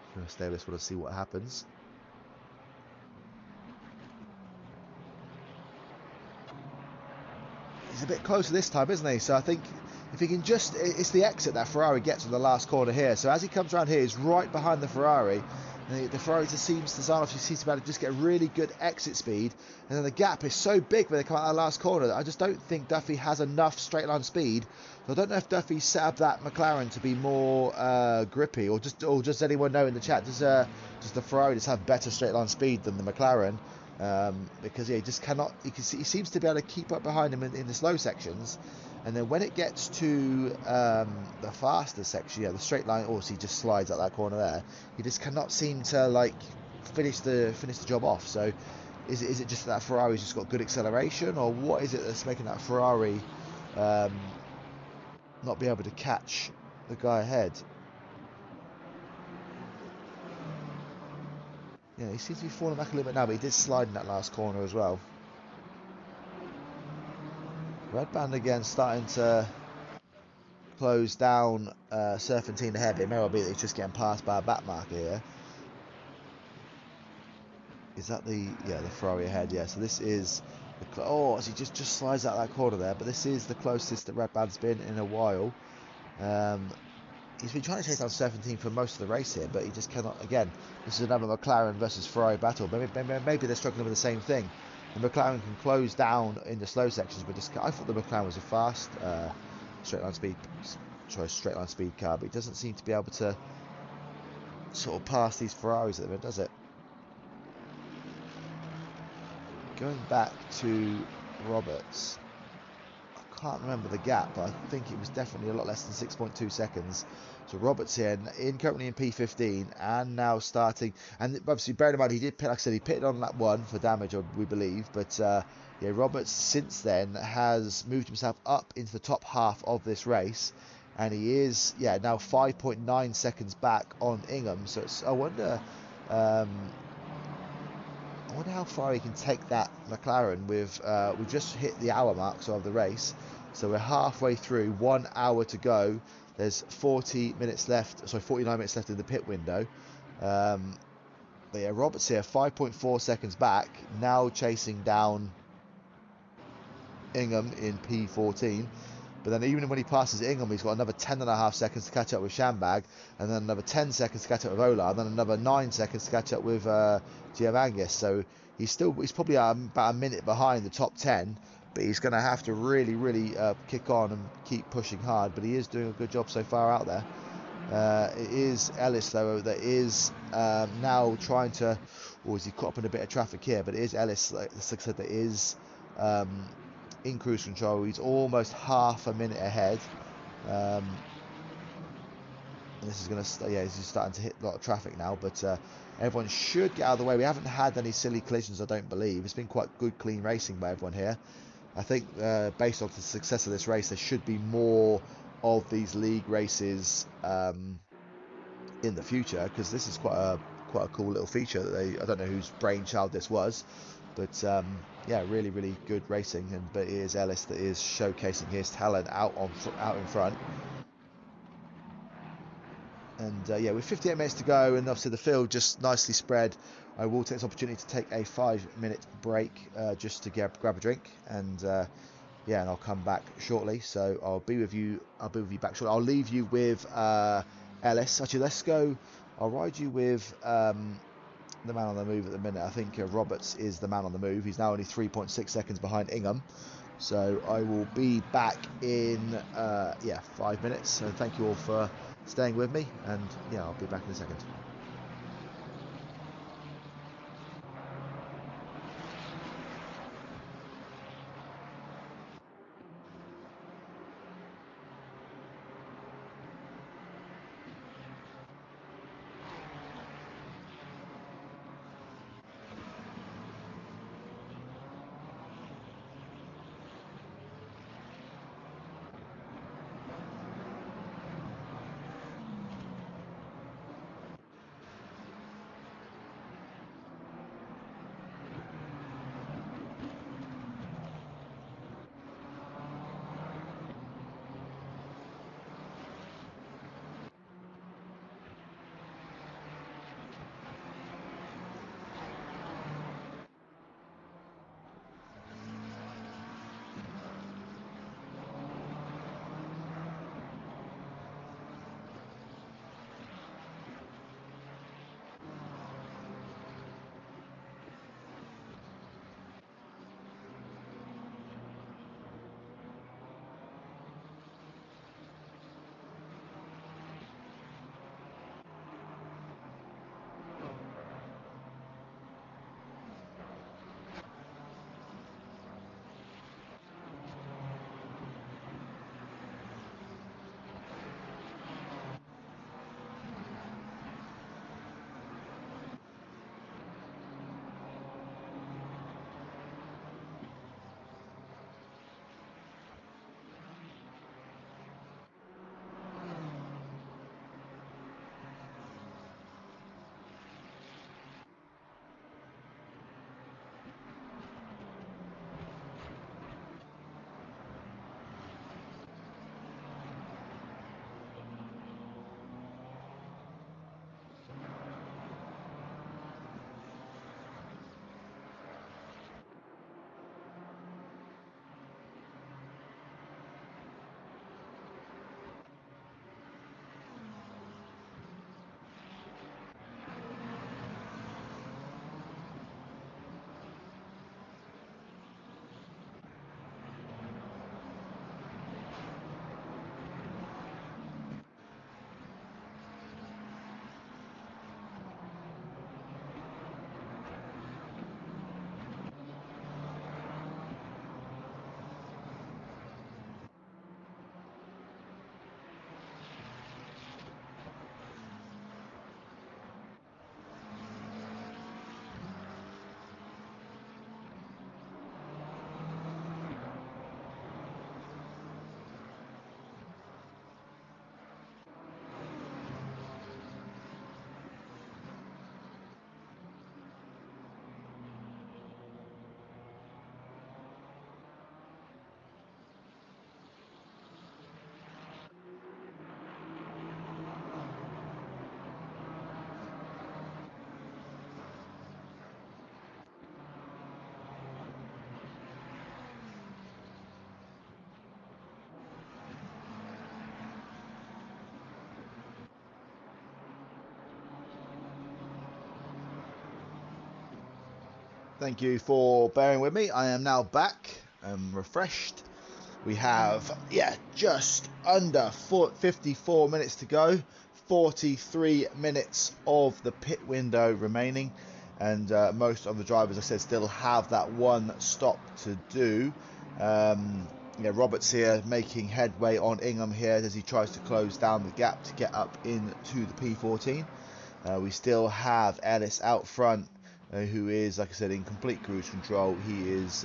I'm going to stay this one to see what happens. He's a bit closer this time, isn't he? So I think if he can just, it's the exit that Ferrari gets on the last corner here. So as he comes around here, he's right behind the Ferrari. And the Ferrari just seems to be able to just get really good exit speed. And then the gap is so big when they come out that last corner that I just don't think Duffy has enough straight line speed. So I don't know if Duffy set up that McLaren to be more grippy, or just anyone know in the chat, does the Ferrari just have better straight line speed than the McLaren? Because yeah, he just cannot. He seems to be able to keep up behind him in the slow sections, and then when it gets to the faster section, yeah, the straight line, he just slides out that corner there. He just cannot seem to like finish the job off. So is it just that Ferrari's just got good acceleration, or what is it that's making that Ferrari not be able to catch the guy ahead? Yeah, he seems to be falling back a little bit now, but he did slide in that last corner as well. Red Band again starting to close down Serpentine ahead, but it may well be that he's just getting passed by a back marker here. Is that the Ferrari ahead? Yeah, so this is as he just slides out that corner there, but this is the closest that Red Band's been in a while. He's been trying to chase down 17 for most of the race here, but he just cannot. Again, this is another McLaren versus Ferrari battle. Maybe they're struggling with the same thing. The McLaren can close down in the slow sections, but I thought the McLaren was a fast straight line speed car, but it doesn't seem to be able to sort of pass these Ferraris at the minute, does it? Going back to Roberts, I can't remember the gap, but I think it was definitely a lot less than 6.2 seconds. So Roberts here, currently in P15, and now starting. And obviously, bear in mind, he did, like I said, he pitted on lap 1 for damage, we believe. But yeah, Roberts since then has moved himself up into the top half of this race, and he is now 5.9 seconds back on Ingham. So I wonder how far he can take that McLaren with. We've just hit the hour mark of the race, so we're halfway through, 1 hour to go. There's 40 minutes left, sorry, 49 minutes left in the pit window. But yeah, Roberts here, 5.4 seconds back, now chasing down Ingham in P14. But then even when he passes Ingham, he's got another 10.5 seconds to catch up with Shambag, and then another 10 seconds to catch up with Ola, and then another 9 seconds to catch up with Giovannis. So he's probably about a minute behind the top 10, but he's going to have to really kick on and keep pushing hard. But he is doing a good job so far out there. It is Ellis, though, that is now trying to... Oh, is he caught up in a bit of traffic here? But it is Ellis, like I said, that is in cruise control. He's almost half a minute ahead. And this is going to... Yeah, he's starting to hit a lot of traffic now, but everyone should get out of the way. We haven't had any silly collisions, I don't believe. It's been quite good, clean racing by everyone here. I think based on the success of this race, there should be more of these league races in the future, because this is quite a cool little feature that I don't know whose brainchild this was, but yeah, really good racing. But it is Ellis that is showcasing his talent out in front. And yeah, with 58 minutes to go, and obviously the field just nicely spread, I will take this opportunity to take a 5-minute break just to grab a drink, and yeah, and I'll come back shortly. So I'll be with you back shortly. I'll leave you with Ellis. Actually, let's go. I'll ride you with the man on the move at the minute. I think Roberts is the man on the move. He's now only 3.6 seconds behind Ingham. So I will be back in yeah, 5 minutes. So thank you all for staying with me, and yeah, I'll be back in a second. Thank you for bearing with me. I am now back, refreshed. We have, just under 54 minutes to go. 43 minutes of the pit window remaining. And most of the drivers, I said, still have that one stop to do. Roberts here making headway on Ingham here as he tries to close down the gap to get up into the P14. We still have Ellis out front, who is, like I said, in complete cruise control. He is,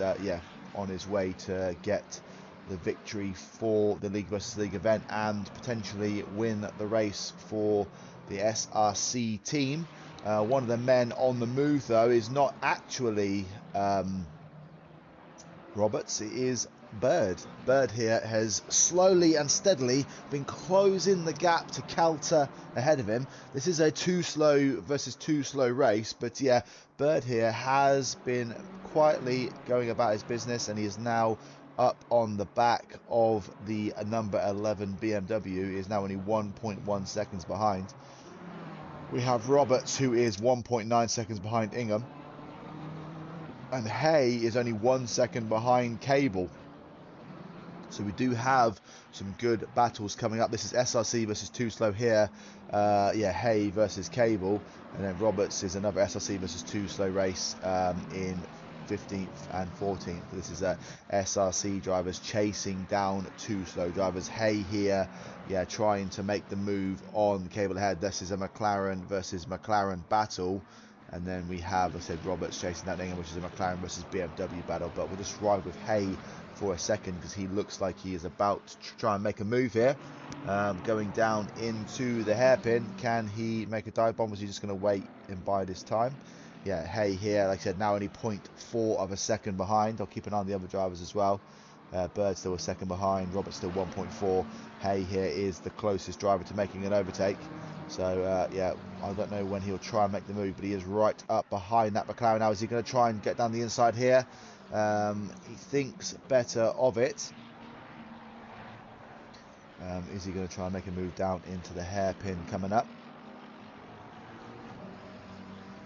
on his way to get the victory for the League versus League event and potentially win the race for the SRC team. One of the men on the move, though, is not actually Roberts. It is Bird. Bird here has slowly and steadily been closing the gap to Calter ahead of him. This is a too slow versus too slow race, but yeah, Bird here has been quietly going about his business, and he is now up on the back of the number 11 BMW. He is now only 1.1 seconds behind. We have Roberts, who is 1.9 seconds behind Ingham, and Hay is only 1 second behind Cable. So we do have some good battles coming up. This is SRC versus Too Slow here. Hay versus Cable. And then Roberts is another SRC versus Too Slow race in 15th and 14th. This is SRC drivers chasing down Too Slow drivers. Hay here, trying to make the move on Cable ahead. This is a McLaren versus McLaren battle. And then we have, I said, Roberts chasing down Ingham, which is a McLaren versus BMW battle. But we'll just ride with Hay for a second because he looks like he is about to try and make a move here. Going down into the hairpin. Can he make a dive bomb? Was he just going to wait and bide his time? Yeah, Hay here, like I said, now only 0.4 of a second behind. I'll keep an eye on the other drivers as well. Bird still a second behind. Roberts still 1.4. Hay here is the closest driver to making an overtake. So, I don't know when he'll try and make the move, but he is right up behind that McLaren. Now, is he going to try and get down the inside here? He thinks better of it. Is he going to try and make a move down into the hairpin coming up?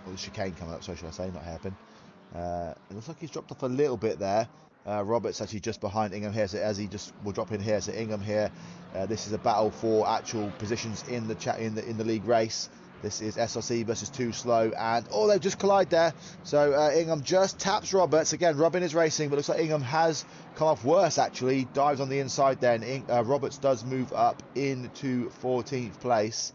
Or the chicane coming up, so should I say, not hairpin. It looks like he's dropped off a little bit there. Roberts actually just behind Ingham here, so as he just will drop in here. So Ingham here, this is a battle for actual positions in the league race. This is SRC versus Too Slow, and they've just collided there. So Ingham just taps Roberts again. Robin is racing, but looks like Ingham has come off worse actually. Dives on the inside there, and Roberts does move up into 14th place.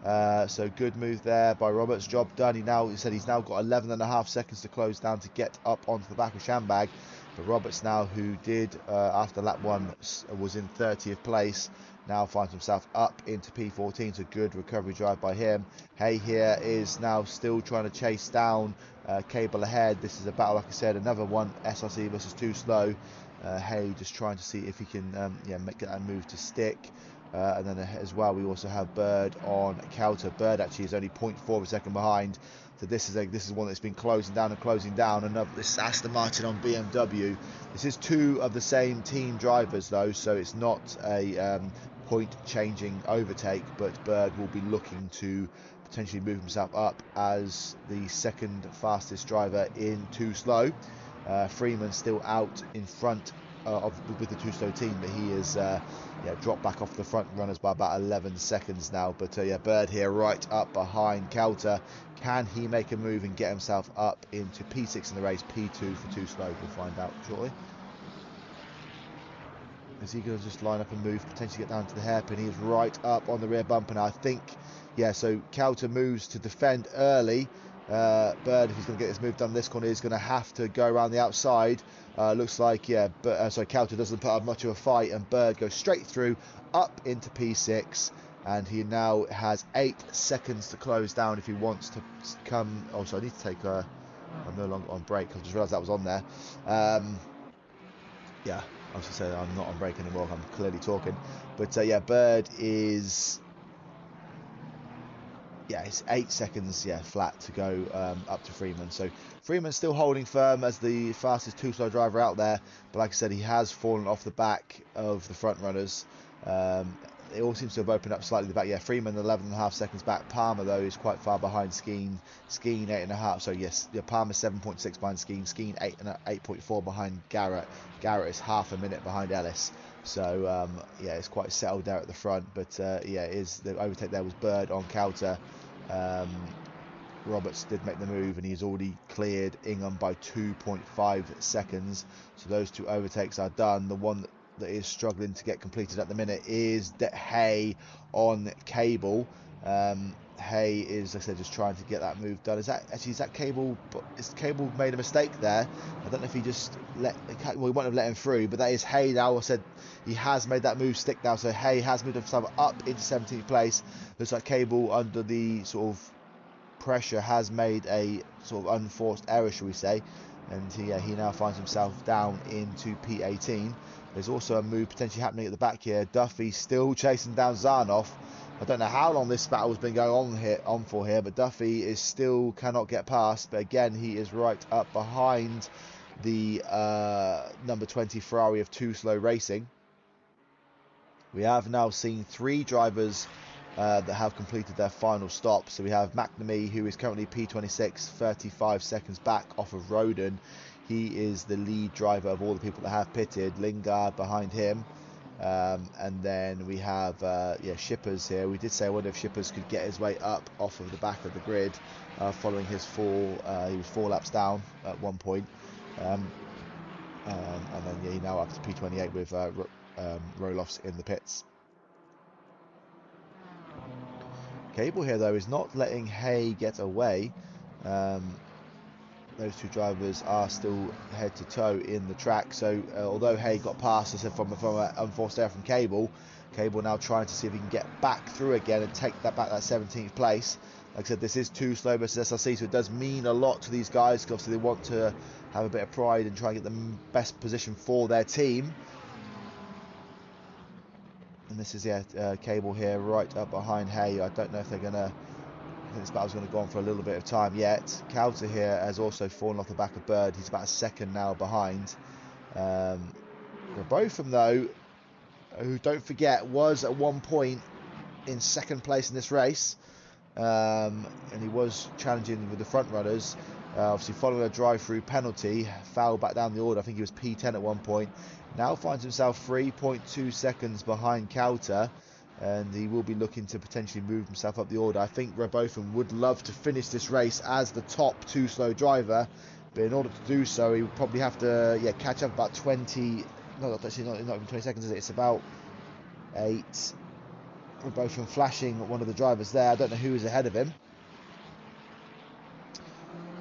So good move there by Roberts. Job done. He said he's now got 11.5 seconds to close down to get up onto the back of Shambag. But Roberts now, who did after lap 1 was in 30th place, now finds himself up into P14. So good recovery drive by him. Hay here is now still trying to chase down Cable ahead. This is a battle, like I said, another one, SRC versus Too Slow. Hay just trying to see if he can make that move to stick. And then as well, we also have Bird on Calter. Bird actually is only 0.4 of a second behind. So this is one that's been closing down. Another, this is Aston Martin on BMW. This is two of the same team drivers though, so it's not a point-changing overtake. But Bird will be looking to potentially move himself up as the second fastest driver in Too Slow. Freeman still out in front with the Too Slow team, but he is dropped back off the front runners by about 11 seconds now. But Bird here right up behind Calter. Can he make a move and get himself up into P6 in the race? P2 for Too Slow. We'll find out shortly. Is he going to just line up and move, potentially get down to the hairpin? He is right up on the rear bumper now, I think. So Calter moves to defend early. Bird, if he's going to get this move done this corner, is going to have to go around the outside. Looks like, Calter doesn't put up much of a fight, and Bird goes straight through up into P6, and he now has 8 seconds to close down if he wants to come. Also, I need to take I'm no longer on break. I just realised that was on there. I was going to say I'm not on break anymore. I'm clearly talking. But Bird is... it's 8 seconds, flat to go up to Freeman. So Freeman's still holding firm as the fastest Too Slow driver out there. But like I said, he has fallen off the back of the front runners. it all seems to have opened up slightly at the back. Yeah, Freeman 11.5 seconds back. Palmer though is quite far behind Skeen. Skeen 8.5. So yes, yeah, Palmer 7.6 behind Skeen. Skeen 8.4 behind Garrett. Garrett is half a minute behind Ellis. So yeah, it's quite settled there at the front. But yeah, the overtake there was Bird on Kauter. Roberts did make the move, and he's already cleared Ingham by 2.5 seconds. So those two overtakes are done. The one that is struggling to get completed at the minute is Hay on Cable. Hay is, like I said, just trying to get that move done. Is that Cable? Is Cable made a mistake there? I don't know if he just well, he won't have let him through, but that is Hay now. I said he has made that move stick now, so Hay has moved himself up into 17th place. Looks like Cable, under the sort of pressure, has made a sort of unforced error, shall we say, and he now finds himself down into P18. There's also a move potentially happening at the back here. Duffy still chasing down Zarnoff. I don't know how long this battle has been going on for here, but Duffy is still cannot get past. But again, he is right up behind the number 20 Ferrari of Too Slow Racing. We have now seen 3 drivers that have completed their final stop. So we have McNamee, who is currently P26, 35 seconds back off of Roden. He is the lead driver of all the people that have pitted. Lingard behind him. And then we have Shippers here. We did say I wonder if Shippers could get his way up off of the back of the grid following his fall. He was 4 laps down at one point. And then he now up to P28 with Roloffs in the pits. Cable here though is not letting Hay get away. Those two drivers are still head to toe in the track. So although Hay got past, I said, from an unforced error from Cable now trying to see if he can get back through again and take that back, that 17th place. Like I said, this is Too Slow versus SRC, so it does mean a lot to these guys, because obviously they want to have a bit of pride and try and get the best position for their team. And this is Cable here right up behind Hay. I don't know if they're going to... I think this battle's going to go on for a little bit of time yet. Kauter here has also fallen off the back of Bird. He's about a second now behind. Both of them, though, who, don't forget, was at one point in second place in this race. And he was challenging with the front runners. Obviously, following a drive-through penalty, fouled back down the order. I think he was P10 at one point. Now finds himself 3.2 seconds behind Kauter, and he will be looking to potentially move himself up the order. I think Rebotham would love to finish this race as the top Too Slow driver, but in order to do so, he would probably have to catch up about 20. No, actually not even 20 seconds, is it? It's about 8. Rebotham flashing one of the drivers there. I don't know who is ahead of him.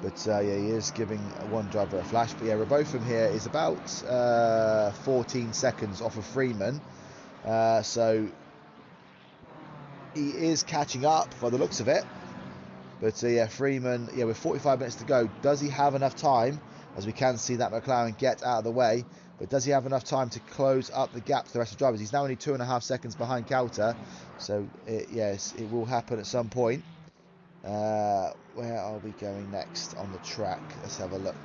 But he is giving one driver a flash. But Rebotham here is about 14 seconds off of Freeman. So he is catching up by the looks of it. But Freeman, with 45 minutes to go, does he have enough time? As we can see that McLaren get out of the way. But does he have enough time to close up the gap to the rest of the drivers? He's now only 2.5 seconds behind Kauter. So yes, it will happen at some point. Where are we going next on the track? Let's have a look.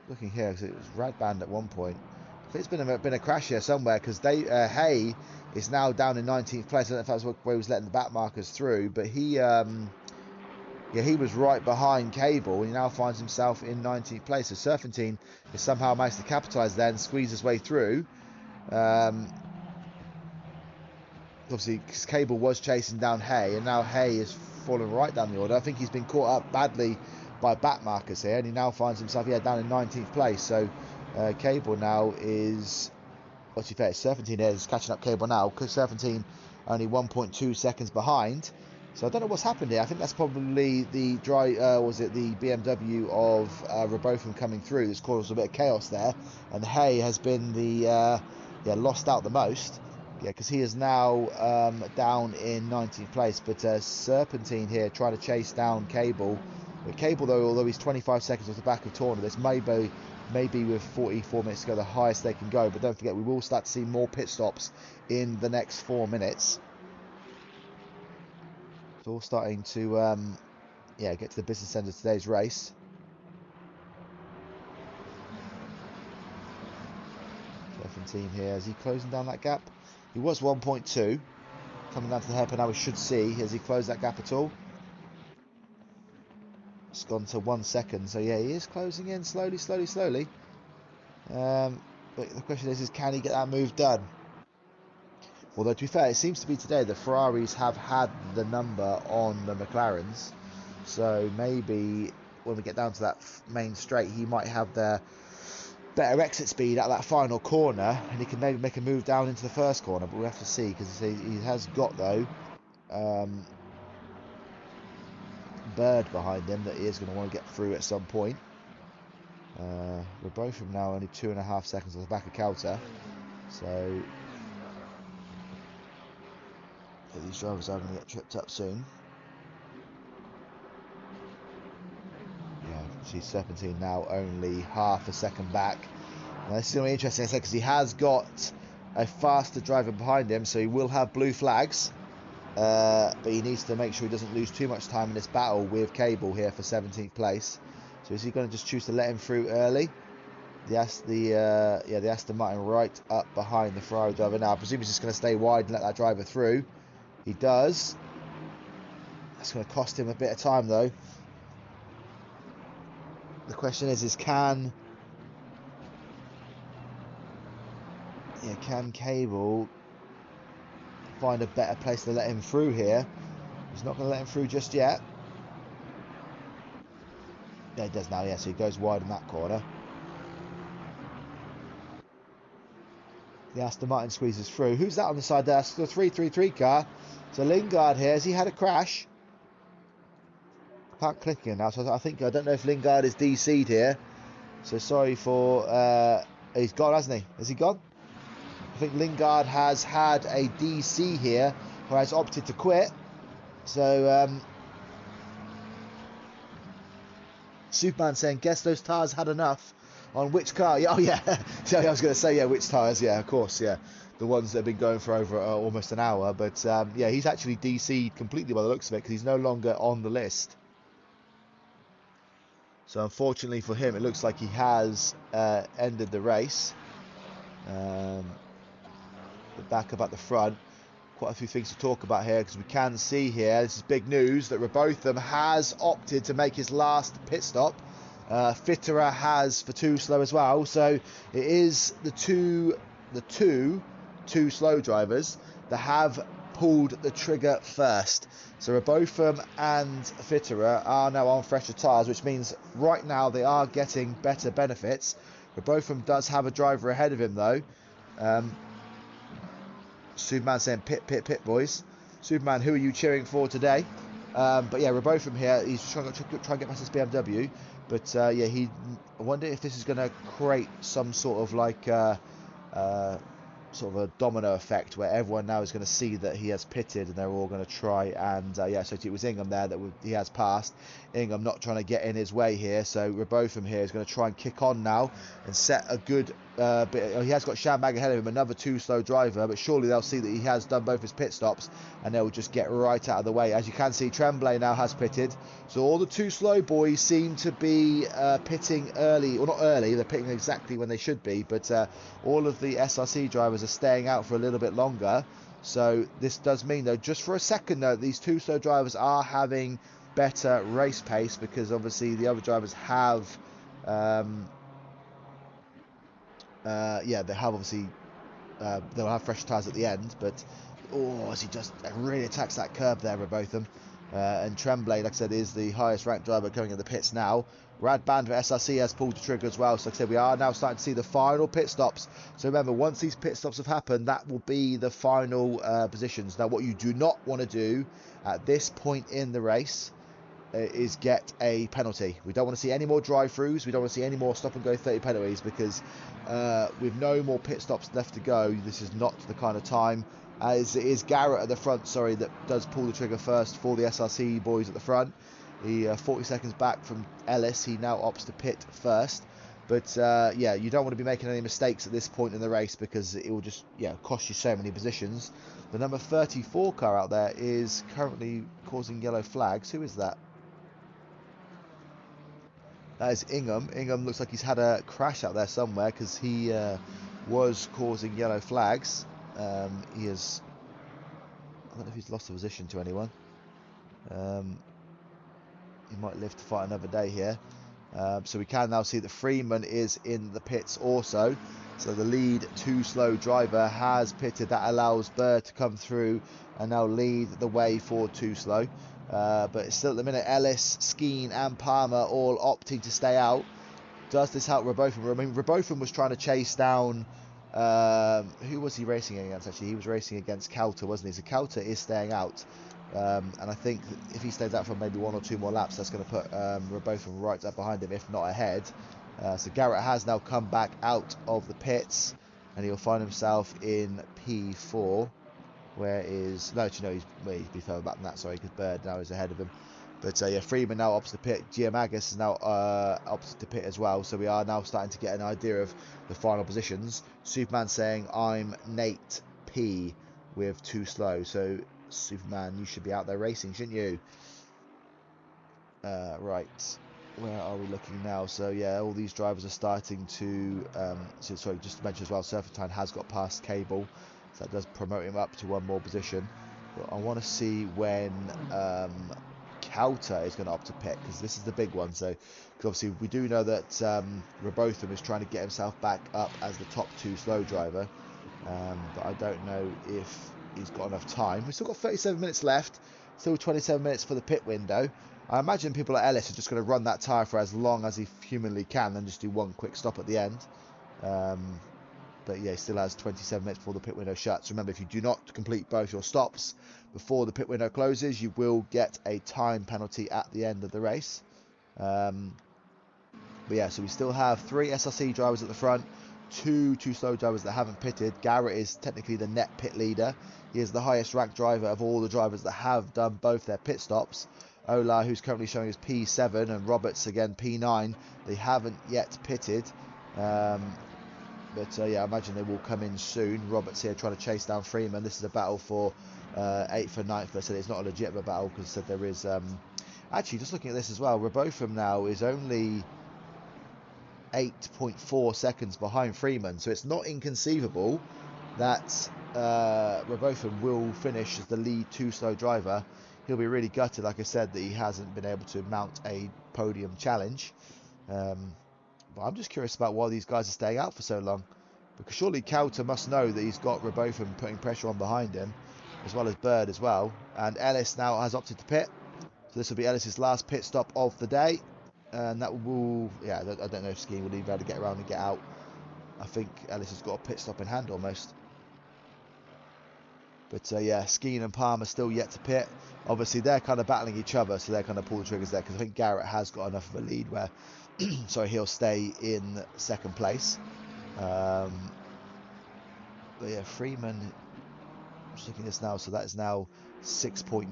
Looking here, because it was Radband at one point. I think it's been a crash here somewhere, because Hay is now down in 19th place. I don't know if that's where he was letting the back markers through, but he was right behind Cable, and he now finds himself in 19th place. So Serpentine has somehow managed to capitalise there and squeeze his way through. Obviously, because Cable was chasing down Hay, and now Hay is falling right down the order. I think he's been caught up badly by back markers here, and he now finds himself down in 19th place. So Cable now is, what's he fair? Serpentine is catching up Cable now, because Serpentine only 1.2 seconds behind. So I don't know what's happened here. I think that's probably the the BMW of Rebotham coming through that's caused a bit of chaos there, and Hay has been the lost out the most. Because he is now down in 19th place. But Serpentine here trying to chase down Cable. But Cable, though, although he's 25 seconds off the back of Torner, this may be with 44 minutes to go the highest they can go. But don't forget, we will start to see more pit stops in the next 4 minutes. It's all starting to get to the business end of today's race. 17 here. Is he closing down that gap? He was 1.2. Coming down to the hairpin now, we should see. Has he closed that gap at all? It's gone to 1 second. So yeah, he is closing in slowly, slowly, slowly. But the question is can he get that move done? Although, to be fair, it seems to be today the Ferraris have had the number on the McLarens. So maybe when we get down to that main straight, he might have the better exit speed at that final corner, and he can maybe make a move down into the first corner. But we'll have to see, because he has got, though, Bird behind him that he is going to want to get through at some point. We're both from now only 2.5 seconds on the back of Kelter. So these drivers are going to get tripped up soon. Yeah, see Serpentine now only half a second back. Now this is going to be interesting because he has got a faster driver behind him, so he will have blue flags. But he needs to make sure he doesn't lose too much time in this battle with Cable here for 17th place. So is he going to just choose to let him through early? The Aston Martin right up behind the Ferrari driver now. I presume he's just going to stay wide and let that driver through. He does. That's going to cost him a bit of time, though. The question is can Cable find a better place to let him through here? He's not going to let him through just yet. Yeah, he does now. Yeah, so he goes wide in that corner. The Aston Martin squeezes through. Who's that on the side there? That's the 333 car. So Lingard here, has he had a crash? Can't click in now, so I don't know if Lingard is DC'd here. So sorry for... he's gone, hasn't he? Has he gone? I think Lingard has had a DC here, or has opted to quit. So... Superman saying, guess those tyres had enough. On which car? Oh, yeah. So I was going to say, yeah, which tyres? Yeah, of course, yeah. The ones that have been going for over almost an hour. But, yeah, he's actually DC'd completely by the looks of it, because he's no longer on the list. So, unfortunately for him, it looks like he has ended the race. The back up at the front. Quite a few things to talk about here, because we can see here, this is big news, that Robotham has opted to make his last pit stop. Fitterer has for too slow as well. So it is the two slow drivers that have pulled the trigger first. So Robotham and Fitterer are now on fresher tyres, which means right now they are getting better benefits. Robotham does have a driver ahead of him, though. Superman saying pit boys. Superman, who are you cheering for today? But yeah, Robotham here, he's trying to get past this BMW. But yeah, I wonder if this is going to create some sort of like sort of a domino effect where everyone now is going to see that he has pitted and they're all going to try and yeah, so it was Ingham there that he has passed. Ingham not trying to get in his way here, so Robotham here is going to try and kick on now and set a good bit. He has got Shambag ahead of him, another too slow driver, but surely they'll see that he has done both his pit stops and they'll just get right out of the way. As you can see, Tremblay now has pitted, so all the too slow boys seem to be pitting early, or not early, they're pitting exactly when they should be, but all of the SRC drivers are staying out for a little bit longer. So this does mean, though, just for a second though, these too slow drivers are having better race pace, because obviously the other drivers have yeah, they have obviously they'll have fresh tyres at the end, but as he just really attacks that curb there, Robotham. And Tremblay, like I said, is the highest ranked driver coming in the pits now. Radband for SRC has pulled the trigger as well. So like I said, we are now starting to see the final pit stops. So remember, once these pit stops have happened, that will be the final positions. Now, what you do not want to do at this point in the race is get a penalty. We don't want to see any more drive-throughs. We don't want to see any more stop and go 30 penalties, because with no more pit stops left to go, this is not the kind of time. As it is Garrett at the front, sorry, that does pull the trigger first for the SRC boys at the front. He 40 seconds back from Ellis. He now opts to pit first. But yeah, you don't want to be making any mistakes at this point in the race, because it will just cost you so many positions. The number 34 car out there is currently causing yellow flags. Who is that? That is Ingham. Ingham looks like he's had a crash out there somewhere, because he was causing yellow flags. He has, I don't know if he's lost a position to anyone. He might live to fight another day here. So we can now see that Freeman is in the pits also. So the lead too slow driver has pitted. That allows Bird to come through and now lead the way for too slow. But it's still at the minute Ellis, Skeen and Palmer all opting to stay out. Does this help Rebotham? I mean, Rebotham was trying to chase down... who was he racing against actually? He was racing against Kauter, wasn't he? So Kauter is staying out. And I think if he stays out for maybe 1 or 2 more laps, that's going to put Rebotham right up behind him, if not ahead. So Garrett has now come back out of the pits, and he'll find himself in P4. Where is... No, actually, no, he's be further back than that, sorry, because Bird now is ahead of him. But yeah, Freeman now opposite the pit. Giamagus is now opposite the pit as well. So we are now starting to get an idea of the final positions. Superman saying, I'm Nate P with too slow. So Superman, you should be out there racing, shouldn't you? Right. Where are we looking now? So yeah, all these drivers are starting to... so sorry, just to mention as well, Serpentine has got past Cable. So that does promote him up to 1 more position. But I want to see when... Kauter is going to opt to pit, because this is the big one. So obviously we do know that Rebotham is trying to get himself back up as the top 2 slow driver, but I don't know if he's got enough time. We've still got 37 minutes left, still 27 minutes for the pit window. I imagine people at Ellis are just going to run that tyre for as long as he humanly can and just do 1 quick stop at the end. But yeah, he still has 27 minutes before the pit window shuts. Remember, if you do not complete both your stops before the pit window closes, you will get a time penalty at the end of the race. But yeah, so we still have 3 SRC drivers at the front, 2 too slow drivers that haven't pitted. Garrett is technically the net pit leader. He is the highest ranked driver of all the drivers that have done both their pit stops. Ola, who's currently showing as P7, and Roberts again P9. They haven't yet pitted. But yeah, I imagine they will come in soon. Roberts here trying to chase down Freeman. This is a battle for 8th and 9th. They said it's not a legitimate battle because said there is... actually, just looking at this as well, Rebotham now is only 8.4 seconds behind Freeman. So it's not inconceivable that Rebotham will finish as the lead 2 slow driver. He'll be really gutted, like I said, that he hasn't been able to mount a podium challenge. But I'm just curious about why these guys are staying out for so long. Because surely Kauter must know that he's got Rebotham putting pressure on behind him, as well as Bird as well. And Ellis now has opted to pit. So this will be Ellis's last pit stop of the day. And that will... Yeah, I don't know if Skeen will even be able to get around and get out. I think Ellis has got a pit stop in hand almost. But yeah, Skeen and Palmer still yet to pit. Obviously, they're kind of battling each other, so they're kind of pull the triggers there. Because I think Garrett has got enough of a lead where... so he'll stay in 2nd place. But yeah, Freeman, I'm just looking at this now, so that is now 6.9.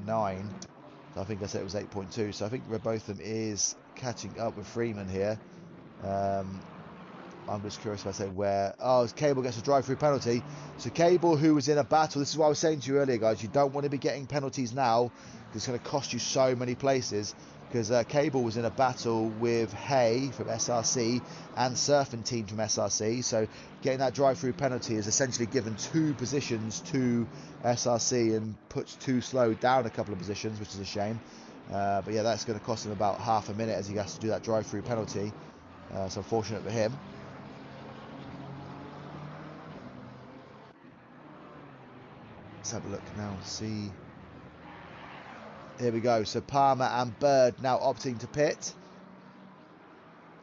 So I think I said it was 8.2. So I think Rebotham is catching up with Freeman here. I'm just curious if I say where... Oh, Cable gets a drive-through penalty. So Cable, who was in a battle... This is what I was saying to you earlier, guys. You don't want to be getting penalties now, because it's going to cost you so many places. Because Cable was in a battle with Hay from SRC and Serpentine from SRC. So getting that drive-through penalty is essentially given 2 positions to SRC and puts too slow down a couple of positions, which is a shame. But yeah, that's going to cost him about half a minute as he has to do that drive-through penalty. So unfortunate for him. Let's have a look now, see. Here we go. So Palmer and Bird now opting to pit.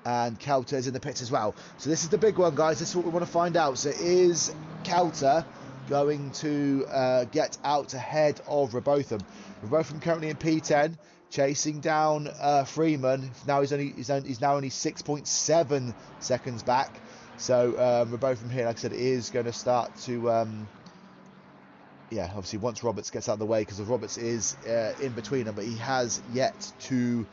And Kauter is in the pits as well. So this is the big one, guys. This is what we want to find out. So is Kauter going to get out ahead of Rebotham? Rebotham currently in P10, chasing down Freeman. Now he's now only 6.7 seconds back. So Rebotham here, like I said, is going to start to... yeah, obviously once Roberts gets out of the way, because Roberts is in between them, but he has yet to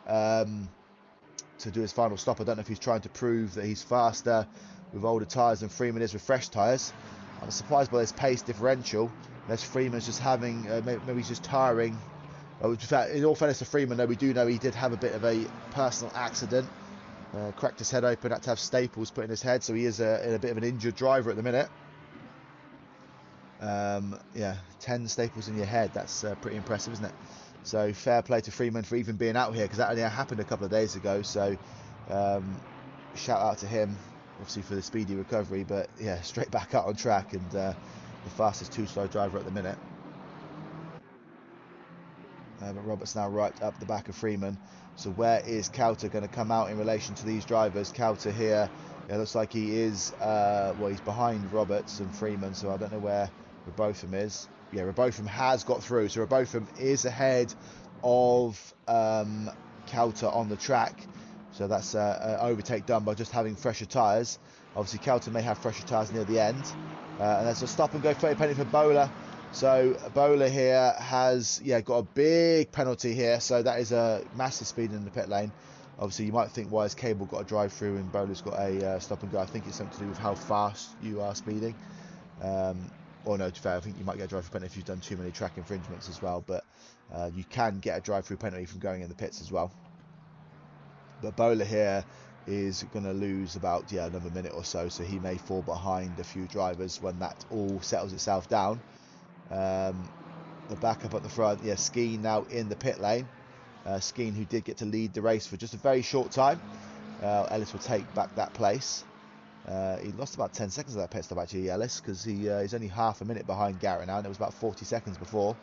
do his final stop. I don't know if he's trying to prove that he's faster with older tyres than Freeman is with fresh tyres. I'm surprised by this pace differential, unless Freeman's just having, maybe he's just tiring. In all fairness to Freeman, though, we do know he did have a bit of a personal accident Cracked his head open, had to have staples put in his head, so he is in a bit of an injured driver at the minute. Yeah, 10 staples in your head, that's pretty impressive, isn't it? So fair play to Freeman for even being out here, because that only happened a couple of days ago. So shout out to him, obviously, for the speedy recovery. But yeah, straight back out on track, and the fastest two-slow driver at the minute. But Roberts now right up the back of Freeman. So where is Kauter going to come out in relation to these drivers? Kauter here, it looks like he is, well, he's behind Roberts and Freeman, so I don't know where Rebotham is. Yeah, Rebotham has got through, so Rebotham is ahead of Kauter on the track. So that's an overtake done by just having fresher tyres. Obviously, Kauter may have fresher tyres near the end. And there's a stop and go 30 penalty for Bowler. So Bowler here has got a big penalty here, so that is a massive speed in the pit lane. Obviously you might think, why has Cable got a drive through and Bowler's got a stop and go? I think it's something to do with how fast you are speeding, or no, to be fair, I think you might get a drive through penalty if you've done too many track infringements as well, but you can get a drive through penalty from going in the pits as well. But Bowler here is going to lose about another minute or so, so he may fall behind a few drivers when that all settles itself down. The backup at the front, Skeen now in the pit lane. Skeen, who did get to lead the race for just a very short time. Ellis will take back that place. He lost about 10 seconds of that pit stop, actually, Ellis, because he's only half a minute behind Garrett now, and it was about 40 seconds before.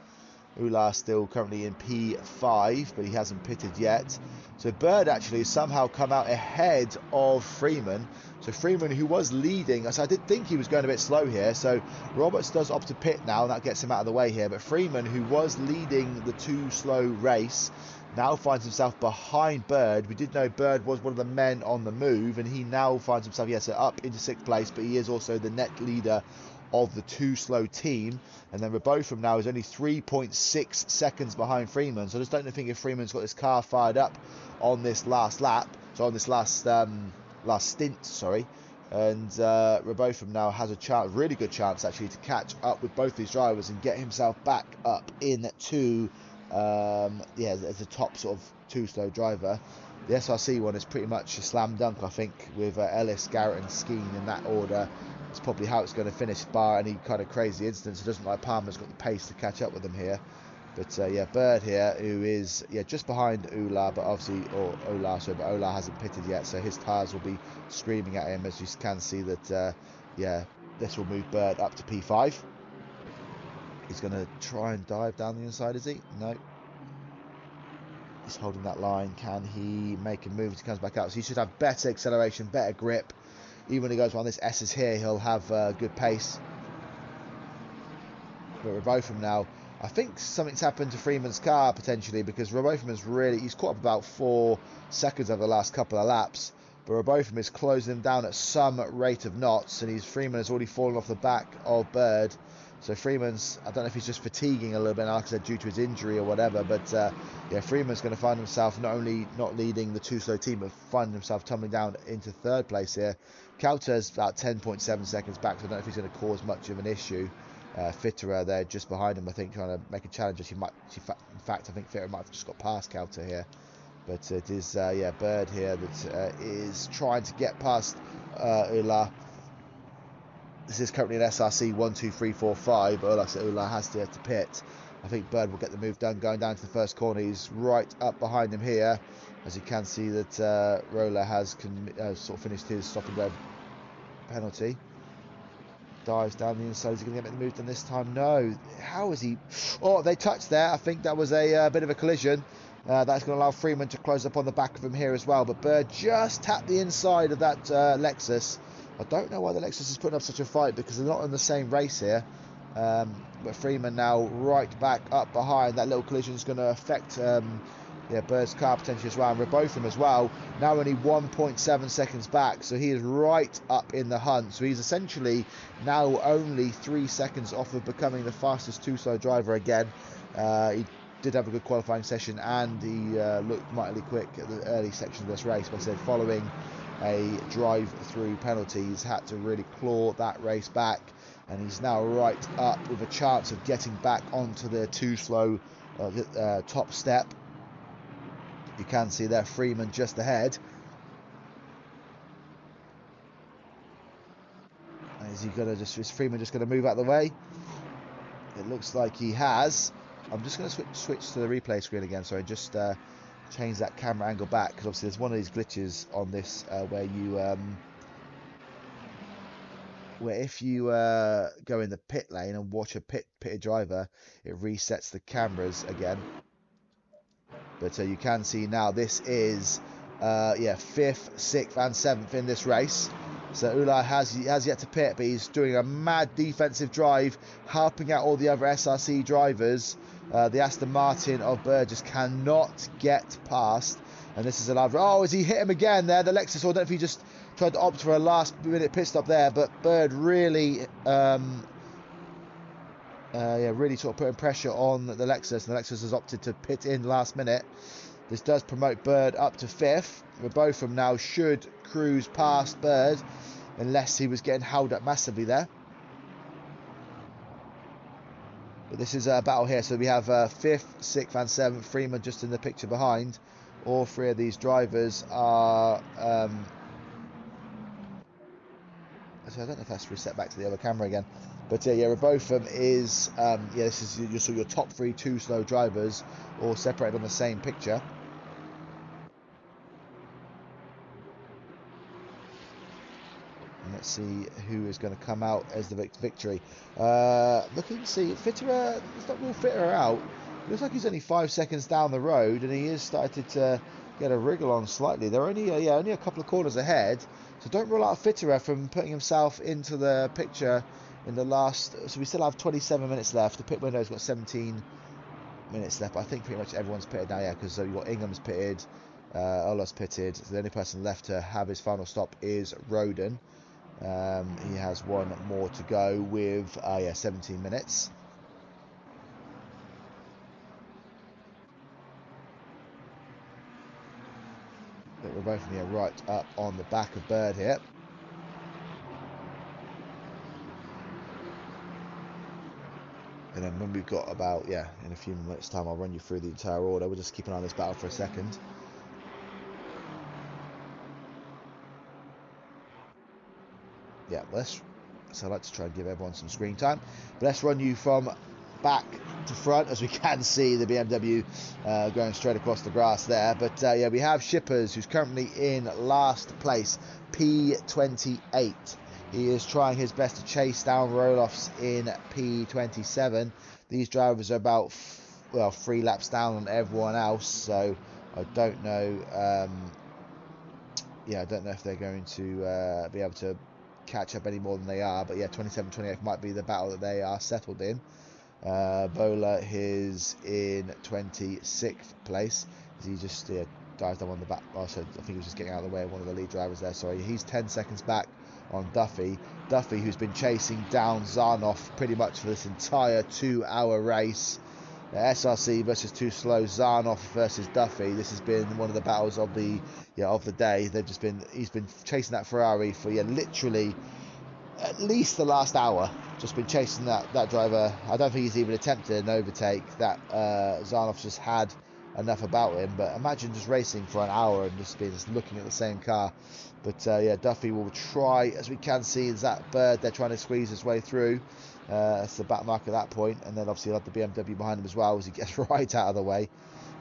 Ular still currently in P5, but he hasn't pitted yet. So Bird actually has somehow come out ahead of Freeman. So Freeman, who was leading, so I did think he was going a bit slow here. So Roberts does opt to pit now, and that gets him out of the way here. But Freeman, who was leading the too slow race, now finds himself behind Bird. We did know Bird was one of the men on the move, and he now finds himself, so up into 6th place, but he is also the net leader of the too slow team. And then Rebotham now is only 3.6 seconds behind Freeman. So I just don't think if Freeman's got his car fired up on this last lap, so on this last stint, sorry. And Rebotham now has a chance, really good chance actually, to catch up with both these drivers and get himself back up into as a top sort of too slow driver. The SRC one is pretty much a slam dunk, I think, with Ellis, Garrett and Skeen in that order. It's probably how it's going to finish, bar any kind of crazy incidents. It doesn't look like Palmer's got the pace to catch up with them here. But Bird here, who is just behind Ular, but obviously, but Ular hasn't pitted yet, so his tyres will be screaming at him. As you can see that, this will move Bird up to P5. He's going to try and dive down the inside, is he? No. He's holding that line. Can he make a move as he comes back out? So he should have better acceleration, better grip. Even when he goes on this S's here, he'll have good pace. But Rebotham now, I think something's happened to Freeman's car potentially, because Rebotham is he's caught up about 4 seconds over the last couple of laps. But Rebotham is closing him down at some rate of knots, and Freeman has already fallen off the back of Bird. So Freeman's, I don't know if he's just fatiguing a little bit, like I said, due to his injury or whatever, but Freeman's going to find himself not only not leading the too slow team, but finding himself tumbling down into 3rd place here. Kauter's about 10.7 seconds back, so I don't know if he's going to cause much of an issue. Fitterer there just behind him, I think, trying to make a challenge. In fact, I think Fitterer might have just got past Kauter here. But it is, Bird here that is trying to get past Ular. This is currently an SRC 1, 2, 3, 4, 5, but like I said, Ular has to pit. I think Bird will get the move done going down to the first corner. He's right up behind him here. As you can see that Roller has sort of finished his stop and go penalty. Dives down the inside. Is he going to get the move done this time? No. How is he? Oh, they touched there. I think that was a bit of a collision. That's going to allow Freeman to close up on the back of him here as well. But Bird just tapped the inside of that Lexus. I don't know why the Lexus is putting up such a fight, because they're not in the same race here. But Freeman now right back up behind. That little collision is going to affect Bird's car potentially as well, and Rebotham as well. Now only 1.7 seconds back, so he is right up in the hunt. So he's essentially now only 3 seconds off of becoming the fastest too slow driver again. He did have a good qualifying session, and he looked mightily quick at the early section of this race. But I said, following a drive-through penalty, he's had to really claw that race back, and he's now right up with a chance of getting back onto the too slow top step. You can see there Freeman just ahead. Is he gonna is Freeman just gonna move out of the way? It looks like he has. I'm just gonna switch to the replay screen again. Sorry, just change that camera angle back, because obviously there's one of these glitches on this where you where if you go in the pit lane and watch a pitted driver, it resets the cameras again. But you can see now this is yeah, 5th, 6th and 7th in this race. So Ulai has yet to pit, but he's doing a mad defensive drive, helping out all the other SRC drivers. The Aston Martin of Bird just cannot get past. And this is another... Oh, has he hit him again there? The Lexus, or I don't know if he just tried to opt for a last-minute pit stop there, but Bird really... yeah, really sort of putting pressure on the Lexus, and the Lexus has opted to pit in last minute. This does promote Bird up to 5th. But both of them now should cruise past Bird, unless he was getting held up massively there. But this is a battle here, so we have 5th, 6th and 7th. Freeman just in the picture behind. All three of these drivers are... so I don't know if that's reset back to the other camera again. But yeah, both of them is... yeah, this is your top 3 too slow drivers, all separated on the same picture. And let's see who is going to come out as the victory. Looking to see, Fitterer, it's not real Fitterer out. It looks like he's only 5 seconds down the road, and he has started to get a wriggle on slightly. They're only, yeah, only a couple of corners ahead. So don't rule out Fitterer from putting himself into the picture in the last... So we still have 27 minutes left. The pit window's got 17 minutes left. But I think pretty much everyone's pitted now, yeah, because you've got Ingham's pitted, Ola's pitted. So the only person left to have his final stop is Roden. He has one more to go with, yeah, 17 minutes. But we're both here right up on the back of Bird here. And then when we've got about, yeah, in a few minutes time, I'll run you through the entire order. We'll just keep an eye on this battle for a second. Yeah, so I like to try and give everyone some screen time. But let's run you from back to front, as we can see the BMW going straight across the grass there. But yeah, we have Shippers, who's currently in last place, P28. He is trying his best to chase down Roloffs in P27. These drivers are about, well, 3 laps down on everyone else, so I don't know. Yeah, I don't know if they're going to be able to catch up any more than they are. But yeah, 27-28 might be the battle that they are settled in. Bola is in 26th place. He just dives down on the back. Oh, so I think he was just getting out of the way of one of the lead drivers there. Sorry, he's 10 seconds back on Duffy. Duffy, who's been chasing down Zarnoff pretty much for this entire 2-hour race. SRC versus Too Slow, Zarnoff versus Duffy. This has been one of the battles of the day. He's been chasing that Ferrari for literally at least the last hour. Just been chasing that driver. I don't think he's even attempted an overtake. That Zarnoff just had enough about him. But imagine just racing for an hour and just looking at the same car. But yeah, Duffy will try, as we can see, is that Bird. They're trying to squeeze his way through. That's the back mark at that point, and then obviously he'll have the BMW behind him as well as he gets right out of the way.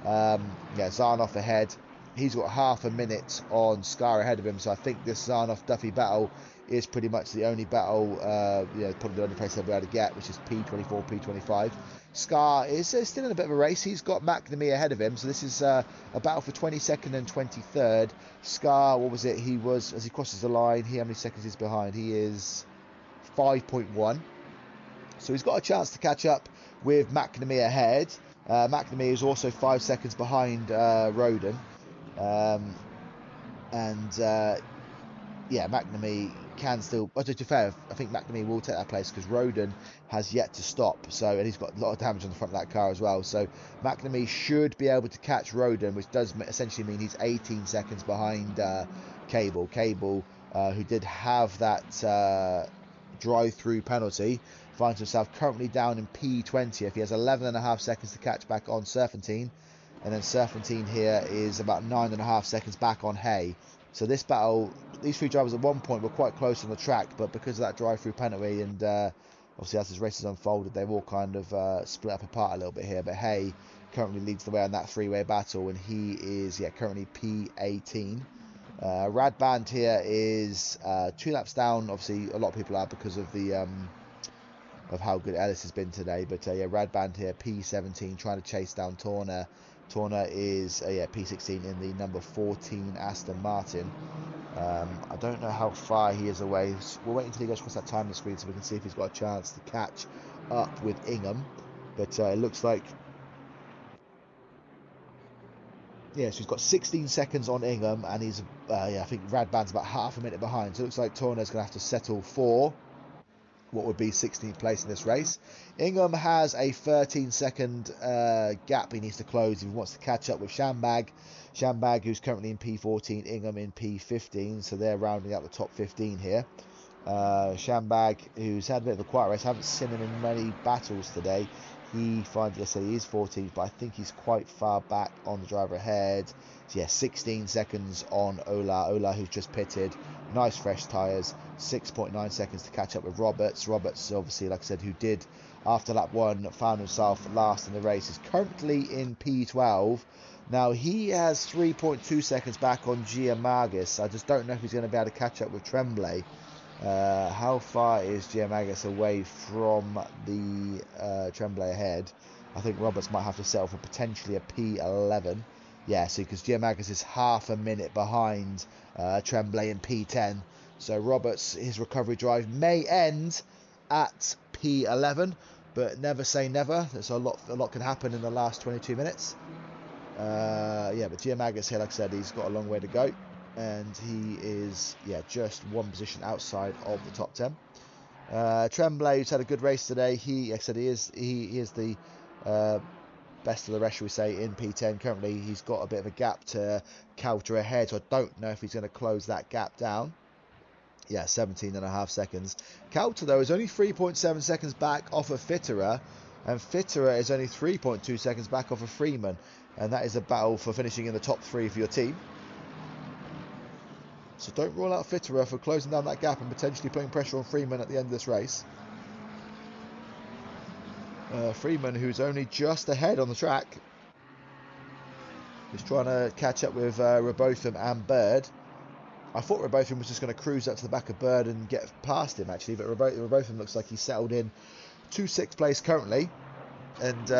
Yeah, Zarnoff ahead. He's got half a minute on Scar ahead of him, so I think this Zarnoff-Duffy battle is pretty much the only battle, probably the only place they'll be able to get, which is P24, P25. Scar is still in a bit of a race. He's got McNamee ahead of him, so this is a battle for 22nd and 23rd. Scar, what was it? He was, as he crosses the line, how many seconds is behind? He is 5.1. So he's got a chance to catch up with McNamee ahead. McNamee is also 5 seconds behind Roden. Yeah, McNamee can still... But to be fair, I think McNamee will take that place because Roden has yet to stop. And he's got a lot of damage on the front of that car as well. So McNamee should be able to catch Roden, which does essentially mean he's 18 seconds behind Cable. Cable, who did have that drive-through penalty, finds himself currently down in P20. If he has 11.5 seconds to catch back on Serpentine, and then Serpentine here is about 9.5 seconds back on Hay. So this battle, these three drivers at one point were quite close on the track, but because of that drive-through penalty and obviously as this race has unfolded, they've all kind of split up apart a little bit here. But Hay currently leads the way on that three-way battle, and he is currently P18. Rad Band here is 2 laps down. Obviously, a lot of people are because of the of how good Ellis has been today. But Rad Band here P17, trying to chase down Torner. Torner is P16 in the number 14 Aston Martin. I don't know how far he is away. We'll wait until he goes across that time on the screen so we can see if he's got a chance to catch up with Ingham. But it looks like, yeah, so he's got 16 seconds on Ingham, and he's, I think Radband's about half a minute behind. So it looks like Torner's going to have to settle for what would be 16th place in this race. Ingham has a 13-second gap he needs to close if he wants to catch up with Shambag. Shambag, who's currently in P14, Ingham in P15, so they're rounding out the top 15 here. Shambag, who's had a bit of a quiet race, haven't seen him in many battles today. He finds, yes, he is 14th, but I think he's quite far back on the driver ahead. So yeah, 16 seconds on Ola. Ola, who's just pitted. Nice fresh tyres. 6.9 seconds to catch up with Roberts. Roberts, obviously, like I said, who did, after lap 1, found himself last in the race, is currently in P12. Now, he has 3.2 seconds back on Giamagis. I just don't know if he's going to be able to catch up with Tremblay. How far is Giamagis away from the Tremblay ahead? I think Roberts might have to settle for potentially a P11. Yeah, see, because Giamagis is half a minute behind Tremblay in P10. So Roberts, his recovery drive may end at P11, but never say never. There's a lot can happen in the last 22 minutes. But Giamagis here, like I said, he's got a long way to go. And he is, just one position outside of the top 10. Tremblay, who's had a good race today, he is the best of the rest, shall we say, in P10. Currently, he's got a bit of a gap to Coulter ahead, so I don't know if he's going to close that gap down. 17.5 seconds. Coulter, though, is only 3.7 seconds back off of Fitterer, and Fitterer is only 3.2 seconds back off of Freeman, and that is a battle for finishing in the top 3 for your team. So don't rule out Fitterer for closing down that gap and potentially putting pressure on Freeman at the end of this race. Freeman, who's only just ahead on the track, is trying to catch up with Rebotham and Bird. I thought Rebotham was just going to cruise up to the back of Bird and get past him, actually, but Rebotham looks like he's settled in to 6th place currently. And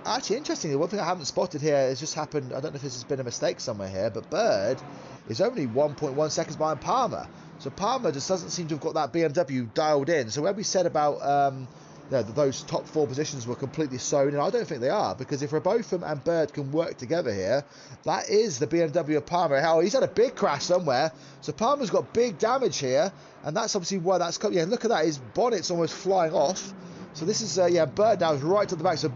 actually, interestingly, one thing I haven't spotted here has just happened. I don't know if this has been a mistake somewhere here, but Bird is only 1.1 seconds behind Palmer. So Palmer just doesn't seem to have got that BMW dialed in. So when we said about those top 4 positions were completely sewn in, I don't think they are, because if Rebotham and Bird can work together here, that is the BMW of Palmer. Hell, he's had a big crash somewhere, so Palmer's got big damage here, and that's obviously why that's come. Yeah, look at that, his bonnet's almost flying off. So this is, Bird now is right to the back. So,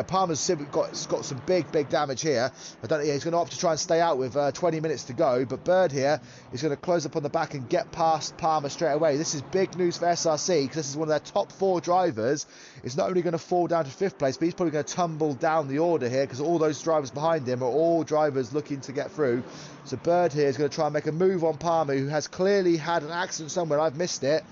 Palmer's got some big damage here. I don't know, he's going to opt to try and stay out with 20 minutes to go. But Bird here is going to close up on the back and get past Palmer straight away. This is big news for SRC, because this is one of their top 4 drivers. It's not only going to fall down to 5th place, but he's probably going to tumble down the order here, because all those drivers behind him are all drivers looking to get through. So Bird here is going to try and make a move on Palmer, who has clearly had an accident somewhere. I've missed it.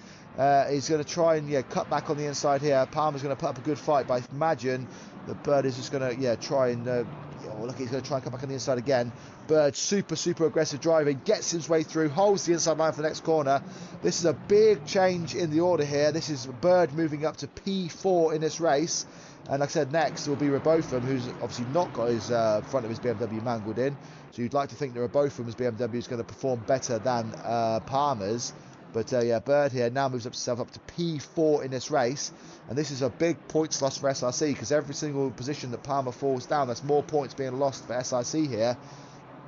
He's going to try and cut back on the inside here. Palmer's going to put up a good fight, but I imagine that Bird is just going to try and look, he's going to try and come back on the inside again. Bird, super aggressive driving, gets his way through, holds the inside line for the next corner. This is a big change in the order here. This is Bird moving up to P4 in this race. And like I said, next will be Rebotham, who's obviously not got his front of his BMW mangled in. So you'd like to think that Rebotham's BMW is going to perform better than Palmer's. But Bird here now moves himself up to P4 in this race. And this is a big points loss for SRC, because every single position that Palmer falls down, that's more points being lost for SRC here.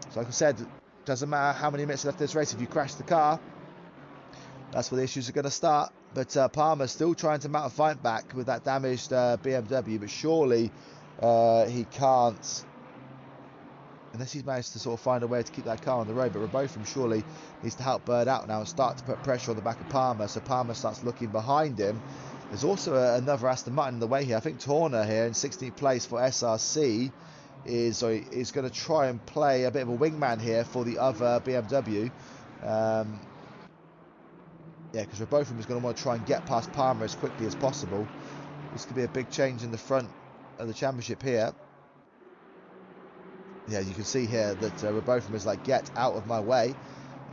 So like I said, doesn't matter how many minutes left in this race. If you crash the car, that's where the issues are going to start. But Palmer's still trying to mount a fight back with that damaged BMW. But surely he can't, unless he's managed to sort of find a way to keep that car on the road. But Rebotham surely needs to help Bird out now and start to put pressure on the back of Palmer. So Palmer starts looking behind him. There's also another Aston Martin in the way here. I think Torner here in 16th place for SRC is going to try and play a bit of a wingman here for the other BMW. Yeah, because Robotham is going to want to try and get past Palmer as quickly as possible. This could be a big change in the front of the championship here. Yeah, you can see here that Robotham is like, get out of my way.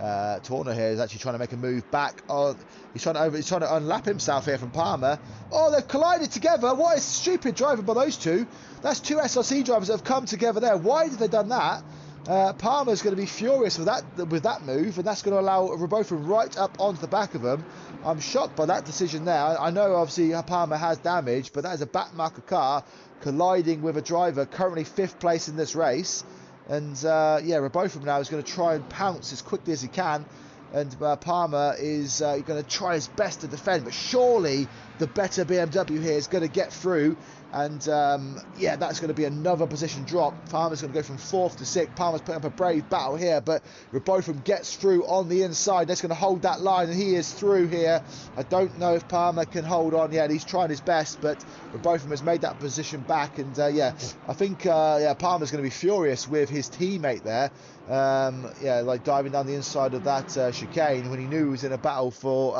Torner here is actually trying to make a move back. Oh, he's trying to unlap himself here from Palmer. Oh, they've collided together. What is stupid driving by those two? That's two SRC drivers that have come together there. Why did they done that? Palmer's going to be furious with that move, and that's going to allow Robotham right up onto the back of him. I'm shocked by that decision there. I know obviously Palmer has damage, but that is a back marker car colliding with a driver currently 5th place in this race. And yeah, Robotham now is going to try and pounce as quickly as he can, and Palmer is going to try his best to defend, but surely the better BMW here is going to get through. And yeah, that's going to be another position drop. Palmer's going to go from 4th to 6th. Palmer's putting up a brave battle here, but Robotham gets through on the inside. That's going to hold that line, and he is through here. I don't know if Palmer can hold on yet. He's trying his best, but Robotham has made that position back. And yeah, I think yeah, Palmer's going to be furious with his teammate there. Yeah, like diving down the inside of that chicane when he knew he was in a battle for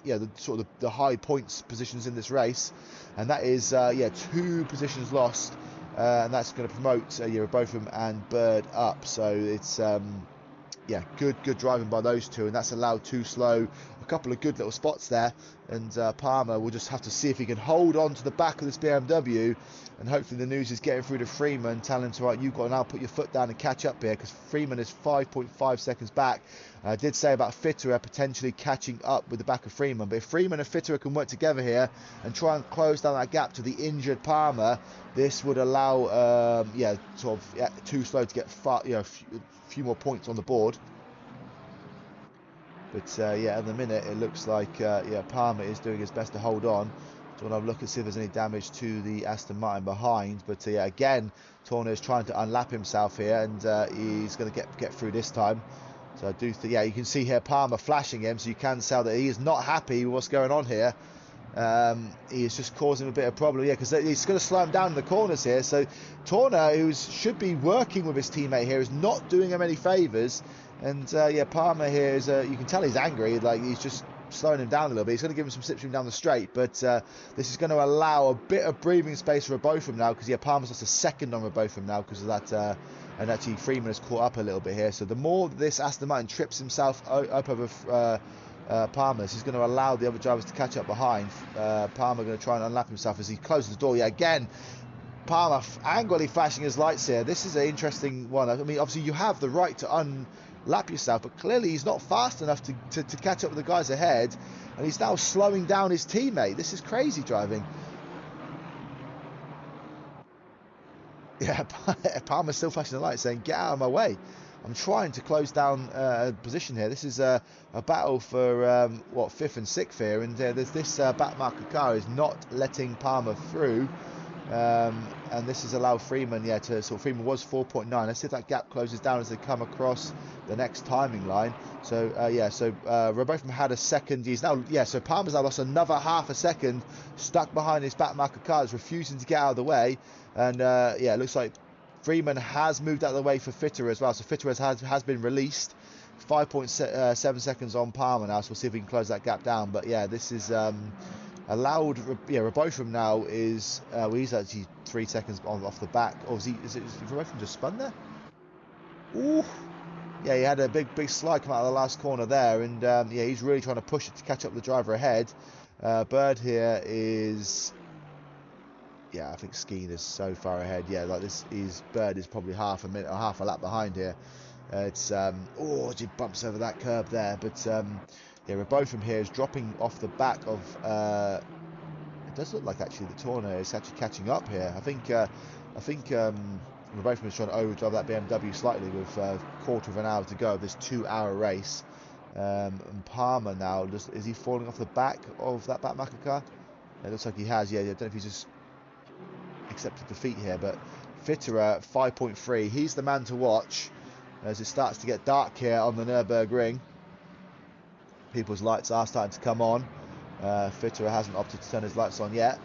yeah, the sort of the high points positions in this race. And that is, yeah, 2 positions lost, and that's going to promote yeah, Robotham and Bird up. So it's, yeah, good driving by those two, and that's allowed Too Slow a couple of good little spots there. And Palmer will just have to see if he can hold on to the back of this BMW, and hopefully the news is getting through to Freeman, telling him to, right, you've got to now put your foot down and catch up here, because Freeman is 5.5 seconds back. I did say about Fitterer potentially catching up with the back of Freeman, but if Freeman and Fitterer can work together here and try and close down that gap to the injured Palmer, this would allow yeah, sort of, yeah, Too Slow to get you know, a few more points on the board. But yeah, at the minute it looks like yeah, Palmer is doing his best to hold on. So we'll have a look and see if there's any damage to the Aston Martin behind. But yeah, again, Torner is trying to unlap himself here, and he's going to get through this time. So I do think, yeah, you can see here Palmer flashing him, so you can tell that he is not happy with what's going on here. He is just causing a bit of problem, yeah, because he's going to slow him down in the corners here. So Torner, who should be working with his teammate here, is not doing him any favours. And yeah, Palmer here is, you can tell he's angry, like he's just slowing him down a little bit. He's going to give him some slipstream down the straight, but this is going to allow a bit of breathing space for Robotham now, because yeah, Palmer's lost a second on Robotham now because of that, and actually Freeman has caught up a little bit here. So the more this Aston Martin trips himself up over Palmer, this is going to allow the other drivers to catch up behind. Palmer going to try and unlap himself as he closes the door. Yeah, again, Palmer angrily flashing his lights here. This is an interesting one. I mean, obviously you have the right to unlap yourself, but clearly he's not fast enough to catch up with the guys ahead, and he's now slowing down his teammate. This is crazy driving. Yeah, Palmer's still flashing the light saying, get out of my way. I'm trying to close down a position here. This is a battle for, what, 5th and 6th here, and there's this back marker car is not letting Palmer through. And this has allowed Freeman, yeah, to sort of, Freeman was 4.9. Let's see if that gap closes down as they come across the next timing line. So yeah, so Robotham had a second. He's now, yeah, so Palmer's now lost another half a second, stuck behind his back marker car, is refusing to get out of the way. And yeah, it looks like Freeman has moved out of the way for Fitterer as well. So Fitterer has been released. 5.7 seconds on Palmer now, so we'll see if we can close that gap down. But yeah, this is allowed. Yeah, Robotham now is well, he's actually 3 seconds off the back. Or is Robotham just spun there? Ooh, yeah, he had a big slide come out of the last corner there, and yeah, he's really trying to push it to catch up the driver ahead. Bird here is, yeah, I think Skeen is so far ahead. Yeah, like this is, Bird is probably half a lap behind here. It's oh, he bumps over that curb there, but yeah, Robotham here is dropping off the back of. It does look like actually the Torner is actually catching up here. I think Robotham is trying to overdrive that BMW slightly with a quarter of an hour to go of this 2-hour race. And Palmer now, is he falling off the back of that back marker car? It looks like he has. Yeah, I don't know if he's just accepted defeat here, but Fitterer 5.3. He's the man to watch as it starts to get dark here on the Nürburgring. People's lights are starting to come on. Fitterer hasn't opted to turn his lights on yet.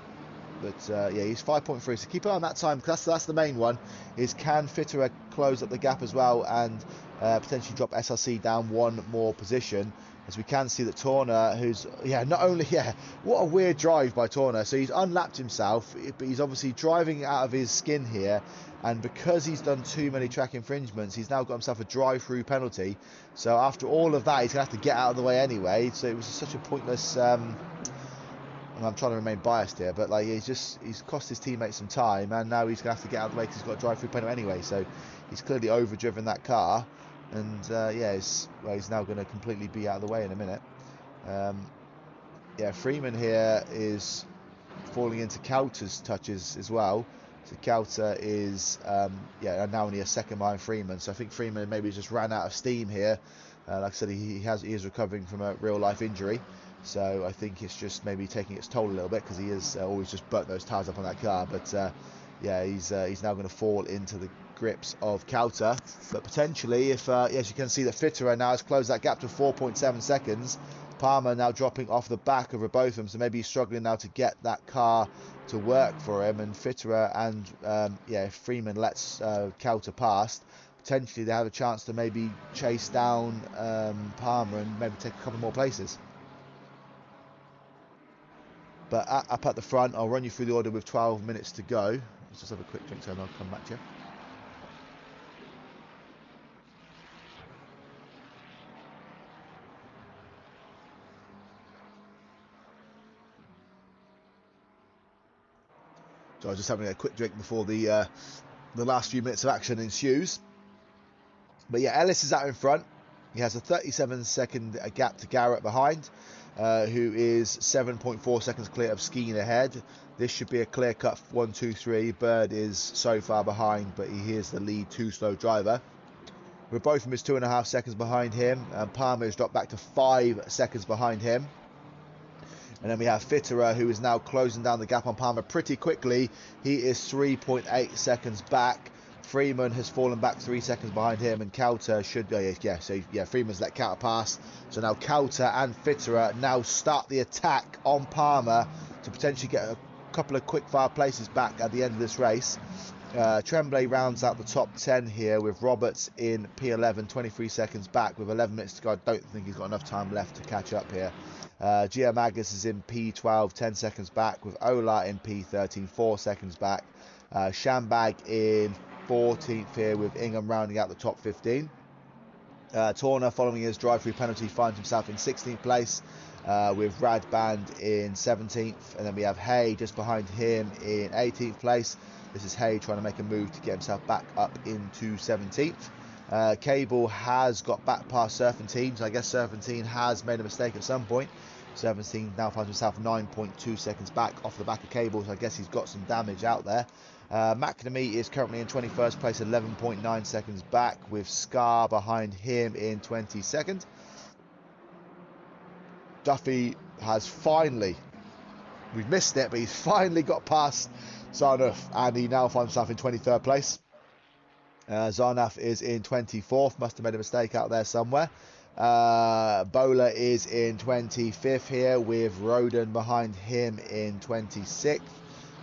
But yeah, he's 5.3. So keep an eye on that time, because that's the main one. Is can Fitterer close up the gap as well and potentially drop SRC down one more position? As we can see that Torner, who's not only what a weird drive by Torner. So he's unlapped himself, but he's obviously driving out of his skin here. And because he's done too many track infringements, he's now got himself a drive-through penalty. So after all of that, he's going to have to get out of the way anyway. So it was such a pointless... and I'm trying to remain biased here, but like he's cost his teammates some time, and now he's going to have to get out of the way because he's got a drive-through penalty anyway. So he's clearly overdriven that car. And he's now going to completely be out of the way in a minute. Freeman here is falling into Kauter's touches as well. So Kauter is now only a second behind Freeman. So I think Freeman maybe just ran out of steam here. Like I said, he is recovering from a real life injury. So I think it's just maybe taking its toll a little bit, because he has always just burnt those tyres up on that car. But he's now going to fall into the grips of Kauter. But potentially, if as you can see that Fitterer now has closed that gap to 4.7 seconds. Palmer now dropping off the back of Robotham, so maybe he's struggling now to get that car to work for him. And Fitterer and if Freeman lets Kauter past, potentially they have a chance to maybe chase down Palmer and maybe take a couple more places. But up at the front, I'll run you through the order with 12 minutes to go. Let's just have a quick drink, so I'll come back to you. So I was just having a quick drink before the last few minutes of action ensues. But yeah, Ellis is out in front. He has a 37-second gap to Garrett behind, who is 7.4 seconds clear of Skeen ahead. This should be a clear-cut 1, 2, 3. Bird is so far behind, but he is the lead too-slow driver. Robotham is 2.5 seconds behind him, and Palmer has dropped back to 5 seconds behind him. And then we have Fitterer, who is now closing down the gap on Palmer pretty quickly. He is 3.8 seconds back. Freeman has fallen back 3 seconds behind him, and Kauter should... Freeman's let Kauter pass. So now Kauter and Fitterer now start the attack on Palmer to potentially get a couple of quick-fire places back at the end of this race. Tremblay rounds out the top 10 here with Roberts in P11, 23 seconds back with 11 minutes to go. I don't think he's got enough time left to catch up here. Gia Magus is in P12, 10 seconds back with Ola in P13, 4 seconds back. Shambag in 14th here with Ingham rounding out the top 15. Torner, following his drive-through penalty, finds himself in 16th place with Radband in 17th. And then we have Hay just behind him in 18th place. This is Hay trying to make a move to get himself back up into 17th. Cable has got back past Serpentine, so I guess Serpentine has made a mistake at some point. Serpentine now finds himself 9.2 seconds back off the back of Cable, so I guess he's got some damage out there. McNamee is currently in 21st place, 11.9 seconds back, with Scar behind him in 22nd. Duffy has finally, we've missed it, but he's finally got past Zarnaf, and he now finds himself in 23rd place. Zarnaf is in 24th, must have made a mistake out there somewhere. Bowler is in 25th here, with Roden behind him in 26th.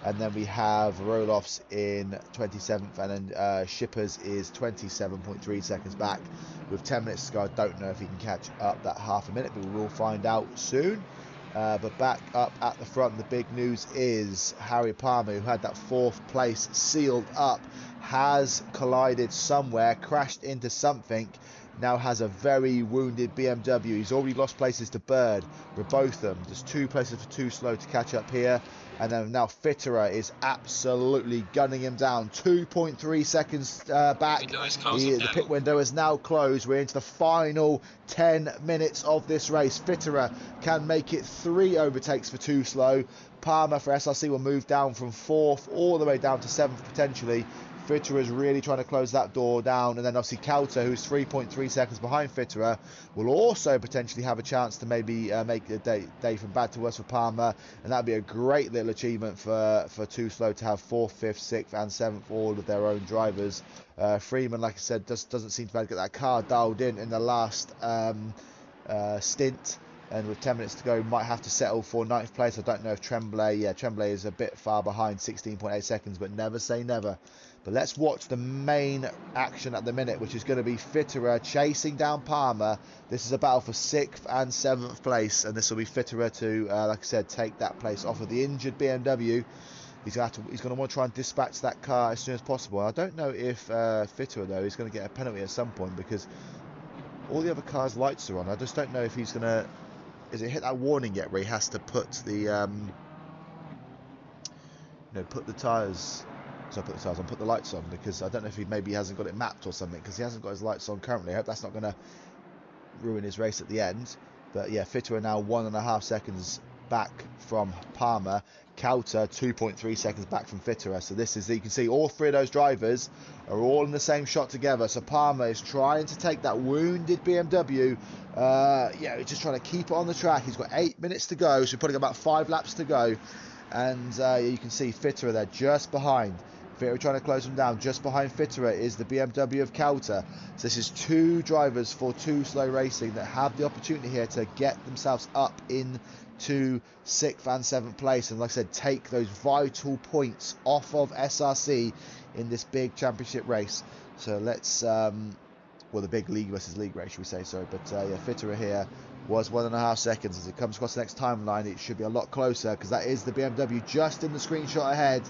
And then we have Roloffs in 27th, and then Shippers is 27.3 seconds back with 10 minutes to go. I don't know if he can catch up that half a minute, but we will find out soon. But back up at the front, the big news is Harry Palmer, who had that 4th place sealed up, has collided somewhere, crashed into something, now has a very wounded BMW. He's already lost places to Bird, Robotham. There's 2 places for too slow to catch up here. And then now Fitterer is absolutely gunning him down. 2.3 seconds back. The pit window is now closed. We're into the final 10 minutes of this race. Fitterer can make it 3 overtakes for too slow. Palmer for SRC will move down from 4th all the way down to 7th potentially. Fitterer is really trying to close that door down, and then obviously Kauter, who's 3.3 seconds behind Fitterer, will also potentially have a chance to maybe make the day from bad to worse for Palmer, and that'd be a great little achievement for Too Slow to have 4th, 5th, 6th and 7th all of their own drivers. Freeman, like I said, doesn't seem to be able to get that car dialed in the last stint. and with 10 minutes to go, might have to settle for 9th place. I don't know if Tremblay, yeah, Tremblay is a bit far behind, 16.8 seconds, but never say never. But let's watch the main action at the minute, which is going to be Fitterer chasing down Palmer. This is a battle for 6th and 7th place, and this will be Fitterer to, like I said, take that place off of the injured BMW. He's going to want to try and dispatch that car as soon as possible. I don't know if Fitterer, though, is going to get a penalty at some point, because all the other cars' lights are on. I just don't know if he's going to... Is it hit that warning yet where he has to put the... put the tyres... So put the tyres on, put the lights on, because I don't know if he maybe hasn't got it mapped or something, because he hasn't got his lights on currently. I hope that's not going to ruin his race at the end. But yeah, Fitterer now 1.5 seconds back from Palmer. Kauter 2.3 seconds back from Fitterer. So this is, you can see all three of those drivers are all in the same shot together. So Palmer is trying to take that wounded BMW. Yeah, he's just trying to keep it on the track. He's got 8 minutes to go, so we're putting about 5 laps to go. And you can see Fitterer there just behind. Fitterer trying to close them down. Just behind Fitterer is the BMW of Kauter. So this is 2 drivers for 2 Slow Racing that have the opportunity here to get themselves up into 6th and 7th place, and like I said, take those vital points off of SRC in this big championship race. So let's well, the big league versus league race, should we say. Sorry, but yeah, Fitterer here was 1.5 seconds. As it comes across the next timeline, it should be a lot closer, because that is the BMW just in the screenshot ahead.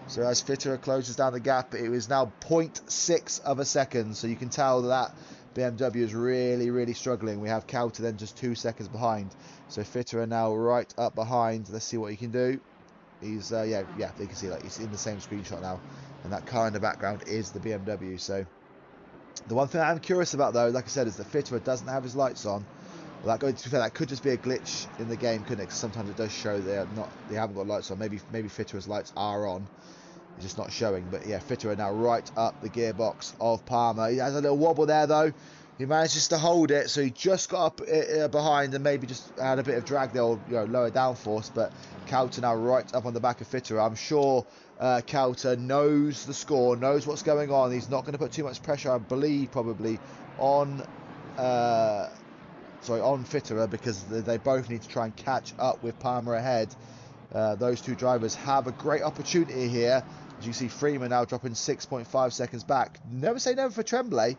So as Fitterer closes down the gap, it is now 0.6 of a second. So you can tell that BMW is really, really struggling. We have Kauter then just 2 seconds behind. So Fitterer now right up behind. Let's see what he can do. He's, yeah, you can see like he's in the same screenshot now. And that car in the background is the BMW. So the one thing I'm curious about, though, like I said, is that Fitterer doesn't have his lights on. Well, to be fair, that could just be a glitch in the game, couldn't it? Because sometimes it does show they haven't got lights on. Maybe Fitterer's lights are on. It's just not showing. But yeah, Fitterer now right up the gearbox of Palmer. He has a little wobble there, though. He manages to hold it, so he just got up behind and maybe just had a bit of drag there, or lower downforce. But Kauter now right up on the back of Fitterer. I'm sure Kauter knows the score, knows what's going on. He's not going to put too much pressure, I believe, probably on Fitterer, because they both need to try and catch up with Palmer ahead. Those 2 drivers have a great opportunity here. As you see, Freeman now dropping 6.5 seconds back. Never say never for Tremblay.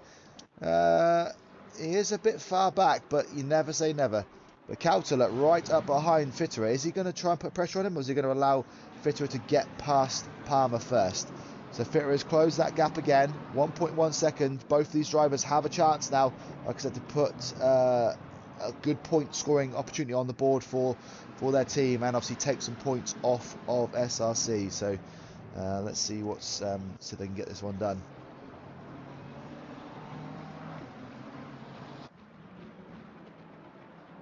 He is a bit far back, but you never say never. But Kauter right up behind Fitterer. Is he going to try and put pressure on him, or is he going to allow Fitterer to get past Palmer first? So Fitterer has closed that gap again. 1.1 second. Both these drivers have a chance now, like I said, to put a good point scoring opportunity on the board for their team, and obviously take some points off of SRC. So let's see so they can get this one done.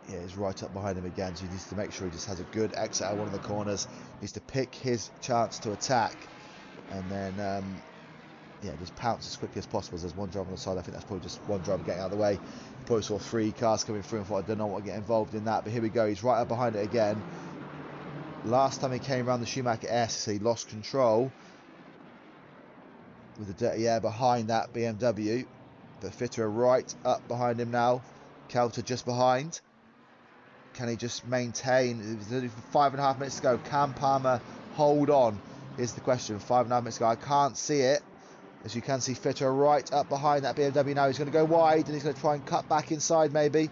Yeah, he's right up behind him again, so he needs to make sure he just has a good exit out of one of the corners. Needs to pick his chance to attack, and then yeah, just pounce as quickly as possible. As there's one driver on the side, I think that's probably just one driver getting out of the way. You probably saw 3 cars coming through and thought, I don't know what to get involved in that, but here we go. He's right up behind it again. Last time he came around the Schumacher S, he lost control with the dirty air behind that BMW. But Fitterer right up behind him now. Kauter just behind. Can he just maintain? There's 5.5 minutes to go. Can Palmer hold on? Is the question. 5.5 minutes to go. I can't see it. As you can see, Fitterer right up behind that BMW now. He's going to go wide, and he's going to try and cut back inside maybe.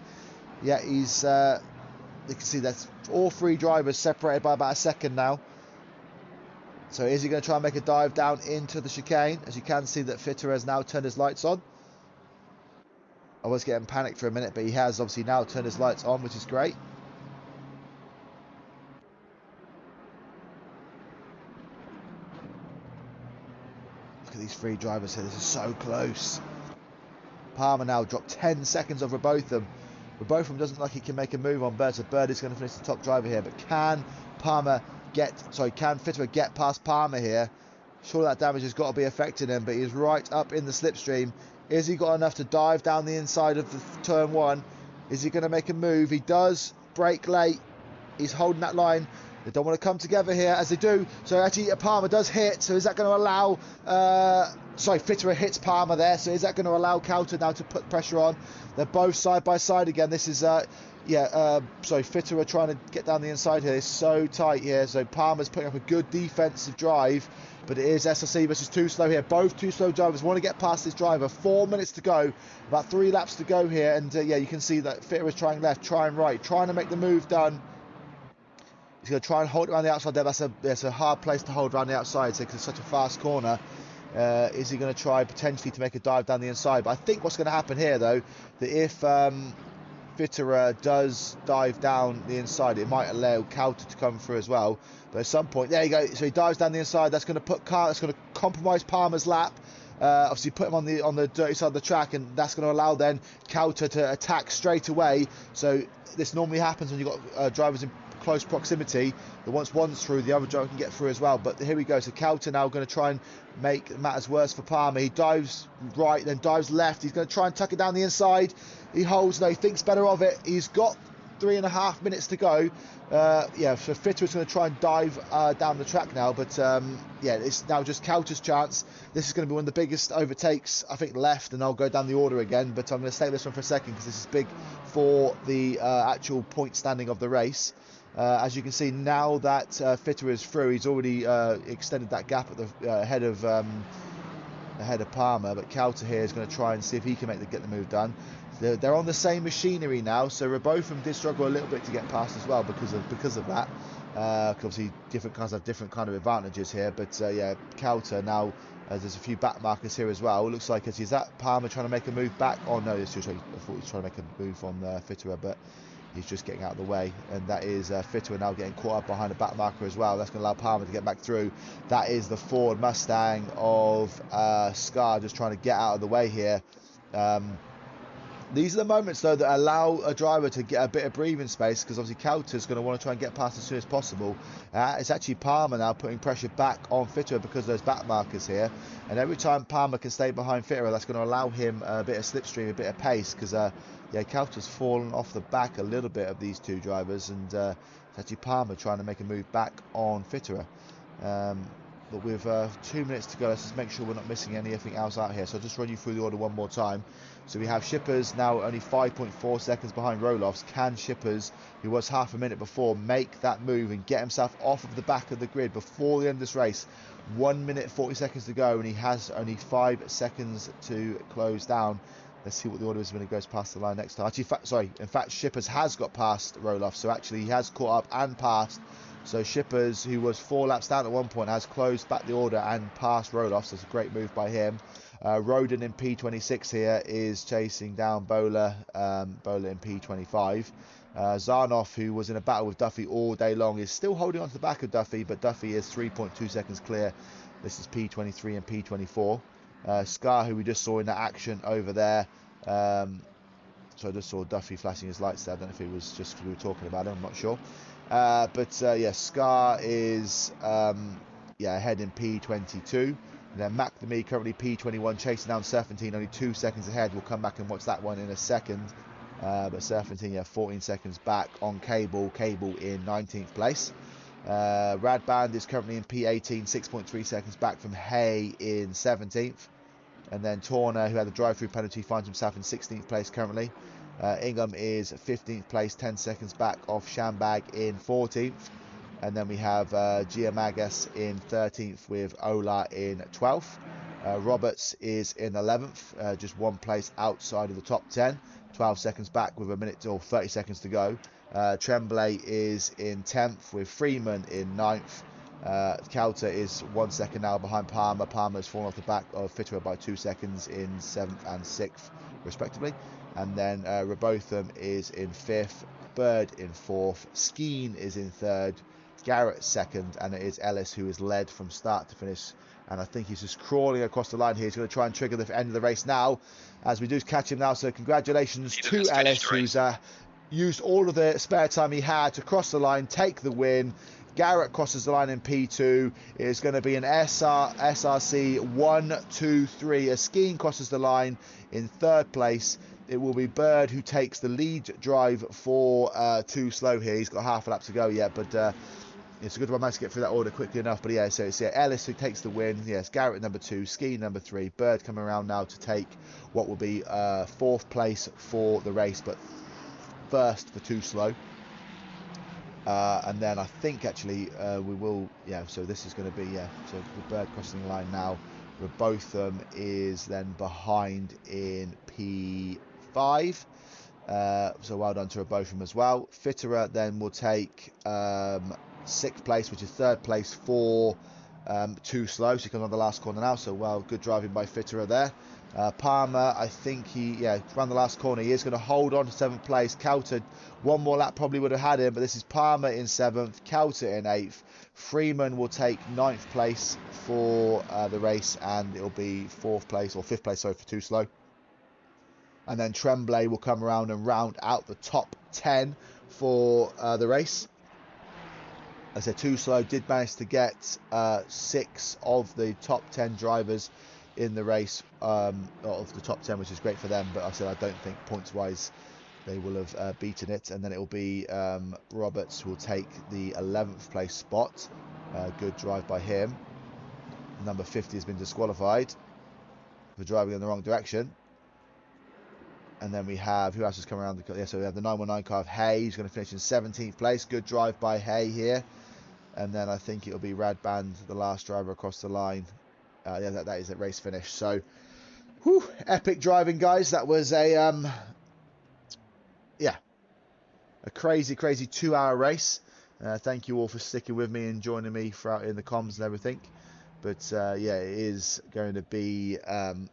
Yeah, he's... you can see that's all 3 drivers separated by about a second now. So is he going to try and make a dive down into the chicane? As you can see that Fitterer has now turned his lights on. I was getting panicked for a minute, but he has obviously now turned his lights on, which is great. Look at these 3 drivers here. This is so close. Palmer now dropped 10 seconds over both of them. But both of them doesn't look like he can make a move on Bird. So Bird is going to finish the top driver here. But can Fitterer get past Palmer here? Sure, that damage has got to be affecting him, but he's right up in the slipstream. Is he got enough to dive down the inside of the turn 1? Is he going to make a move? He does. Brake late. He's holding that line. They don't want to come together here, as they do. So actually, Palmer does hit. So is that going to allow sorry, Fitterer hits Palmer there, so is that going to allow Kauta now to put pressure on? They're both side by side again. This is, sorry, Fitterer trying to get down the inside here. It's so tight here, so Palmer's putting up a good defensive drive, but it is SRC versus Too Slow here. Both Too Slow drivers want to get past this driver. 4 minutes to go, about 3 laps to go here, and yeah, you can see that Fitterer's trying left, trying right, trying to make the move done. He's going to try and hold it around the outside there. That's a hard place to hold around the outside because it's such a fast corner. Is he going to try potentially to make a dive down the inside? But I think what's going to happen here, though, that if Fitterer does dive down the inside, it might allow Kauta to come through as well. But at some point, there you go. So he dives down the inside. That's going to that's going to compromise Palmer's lap. Obviously put him on the dirty side of the track, and that's going to allow then Kauta to attack straight away. So this normally happens when you've got drivers in close proximity, that once one's through, the other driver can get through as well. But here we go. So Kauta now going to try and make matters worse for Palmer. He dives right, then dives left. He's going to try and tuck it down the inside. He holds, no, he thinks better of it. He's got 3.5 minutes to go. Yeah, so Fitterer's going to try and dive down the track now, but yeah, it's now just Kauta's chance. This is going to be one of the biggest overtakes, I think, left, and I'll go down the order again, but I'm going to stay this one for a second because this is big for the actual point standing of the race. As you can see, now that Fitterer is through, he's already extended that gap at the ahead of Palmer, but Kauta here is going to try and see if he can get the move done. They're on the same machinery now, so both of them did struggle a little bit to get past as well because of that. Obviously, different cars have different kind of advantages here, but yeah, Kauta now. There's a few back markers here as well. It looks like is that Palmer trying to make a move back? Oh no, I thought he was trying to make a move on Fitterer, but he's just getting out of the way, and that is Fitterer now getting caught up behind a back marker as well. That's going to allow Palmer to get back through. That is the Ford Mustang of Scar just trying to get out of the way here. These are the moments, though, that allow a driver to get a bit of breathing space, because obviously Kauta's going to want to try and get past as soon as possible. It's actually Palmer now putting pressure back on Fitterer because of those back markers here. And every time Palmer can stay behind Fitterer, that's going to allow him a bit of slipstream, a bit of pace, because yeah, Kauta's fallen off the back a little bit of these two drivers, and it's actually Palmer trying to make a move back on Fitterer. But with 2 minutes to go, let's just make sure we're not missing anything else out here. So I'll just run you through the order one more time. So we have Shippers now only 5.4 seconds behind Roloffs. Can Shippers, who was half a minute before, make that move and get himself off of the back of the grid before the end of this race? 1 minute 40 seconds to go, and he has only 5 seconds to close down. Let's see what the order is when he goes past the line next time. Actually, in fact, Shippers has got past Roloff, so actually he has caught up and passed. So Shippers, who was 4 laps down at one point, has closed back the order and passed Roloff. So it's a great move by him. Roden in P26 here is chasing down Bowler in P25. Zarnoff, who was in a battle with Duffy all day long, is still holding on to the back of Duffy, but Duffy is 3.2 seconds clear. This is P23 and P24. Scar, who we just saw in that action over there. So I just saw Duffy flashing his lights there. I don't know if it was just because we were talking about him, I'm not sure. But yeah, Scar is ahead in P22. And then McNamee currently P21, chasing down Serpentine, only 2 seconds ahead. We'll come back and watch that one in a second. But Serpentine, yeah, 14 seconds back on Cable. Cable in 19th place. Radband is currently in P18, 6.3 seconds back from Hay in 17th. And then Torner, who had the drive-through penalty, finds himself in 16th place currently. Ingham is 15th place, 10 seconds back off Shambag in 14th. And then we have Giamagas in 13th with Ola in 12th. Roberts is in 11th, just 1 place outside of the top 10. 12 seconds back with a minute or 30 seconds to go. Tremblay is in 10th with Freeman in 9th. Kauta is 1 second now behind Palmer. Palmer's fallen off the back of Fitterer by 2 seconds in 7th and 6th respectively. And then Rebotham is in 5th. Bird in 4th. Skeen is in 3rd. Garrett 2nd, and it is Ellis who is led from start to finish, and I think he's just crawling across the line here. He's going to try and trigger the end of the race now, as we do catch him now. So congratulations to Ellis, who's used all of the spare time he had to cross the line, take the win. Garrett crosses the line in P2. It is going to be an SRC 1, 2, 3. As Skeen crosses the line in 3rd place, it will be Bird who takes the lead drive for Too Slow here. He's got half a lap to go yet, but it's a good one. I managed to get through that order quickly enough. But yeah, so it's Ellis who takes the win. Yes, Garrett number 2, Ski number 3, Bird coming around now to take what will be 4th place for the race, but first for Too Slow. And then I think actually we will, yeah, so this is going to be, yeah, so the Bird crossing the line now. Botham is then behind in P5. So well done to Botham as well. Fitterer then will take 6th place, which is 3rd place for Too Slow. So he comes on the last corner now. So well, good driving by Fitterer there. Palmer, I think he, around the last corner, he is going to hold on to 7th place. Cowter, one more lap probably would have had him, but this is Palmer in 7th, Cowter in 8th. Freeman will take 9th place for the race, and it'll be 4th place, or 5th place, sorry, for Too Slow. And then Tremblay will come around and round out the top 10 for the race. As I said, Too Slow did manage to get 6 of the top 10 drivers in the race, of the top 10, which is great for them. But I said I don't think points-wise they will have beaten it. And then it will be Roberts who will take the 11th place spot. Good drive by him. Number 50 has been disqualified for driving in the wrong direction. And then we have, who else has come around? Yeah, so we have the 919 car of Hay. He's going to finish in 17th place. Good drive by Hay here. And then I think it'll be Radband, the last driver across the line. Yeah, that is a race finish. So, whew, epic driving, guys. That was a, yeah, a crazy 2-hour race. Thank you all for sticking with me and joining me throughout in the comms and everything. But yeah, it is going to be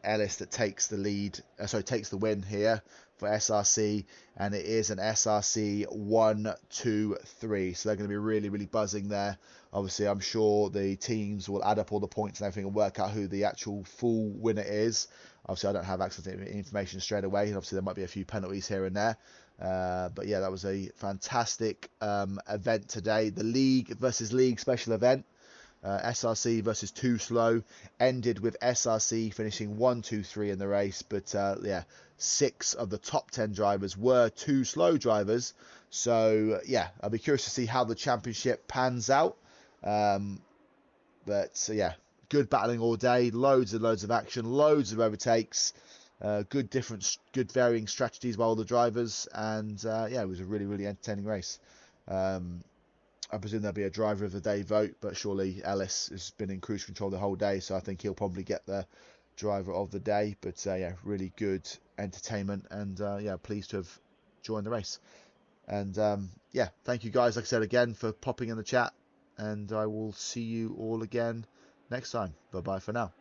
Ellis that takes the lead, takes the win here for SRC, and it is an SRC 1, 2, 3. So they're going to be really buzzing there. Obviously, I'm sure the teams will add up all the points and everything and work out who the actual full winner is. Obviously, I don't have access to information straight away, and obviously there might be a few penalties here and there. But yeah, that was a fantastic event today. The league versus league special event. SRC versus Too Slow ended with SRC finishing 1, 2, 3 in the race, but yeah, 6 of the top 10 drivers were Too Slow drivers. So yeah, I'll be curious to see how the championship pans out. But yeah, good battling all day, loads and loads of action, loads of overtakes, good varying strategies by all the drivers, and yeah, it was a really entertaining race. I presume there'll be a driver of the day vote, but surely Ellis has been in cruise control the whole day, so I think he'll probably get the driver of the day. But yeah, really good entertainment, and yeah, pleased to have joined the race. And yeah, thank you guys, like I said again, for popping in the chat, and I will see you all again next time. Bye bye for now.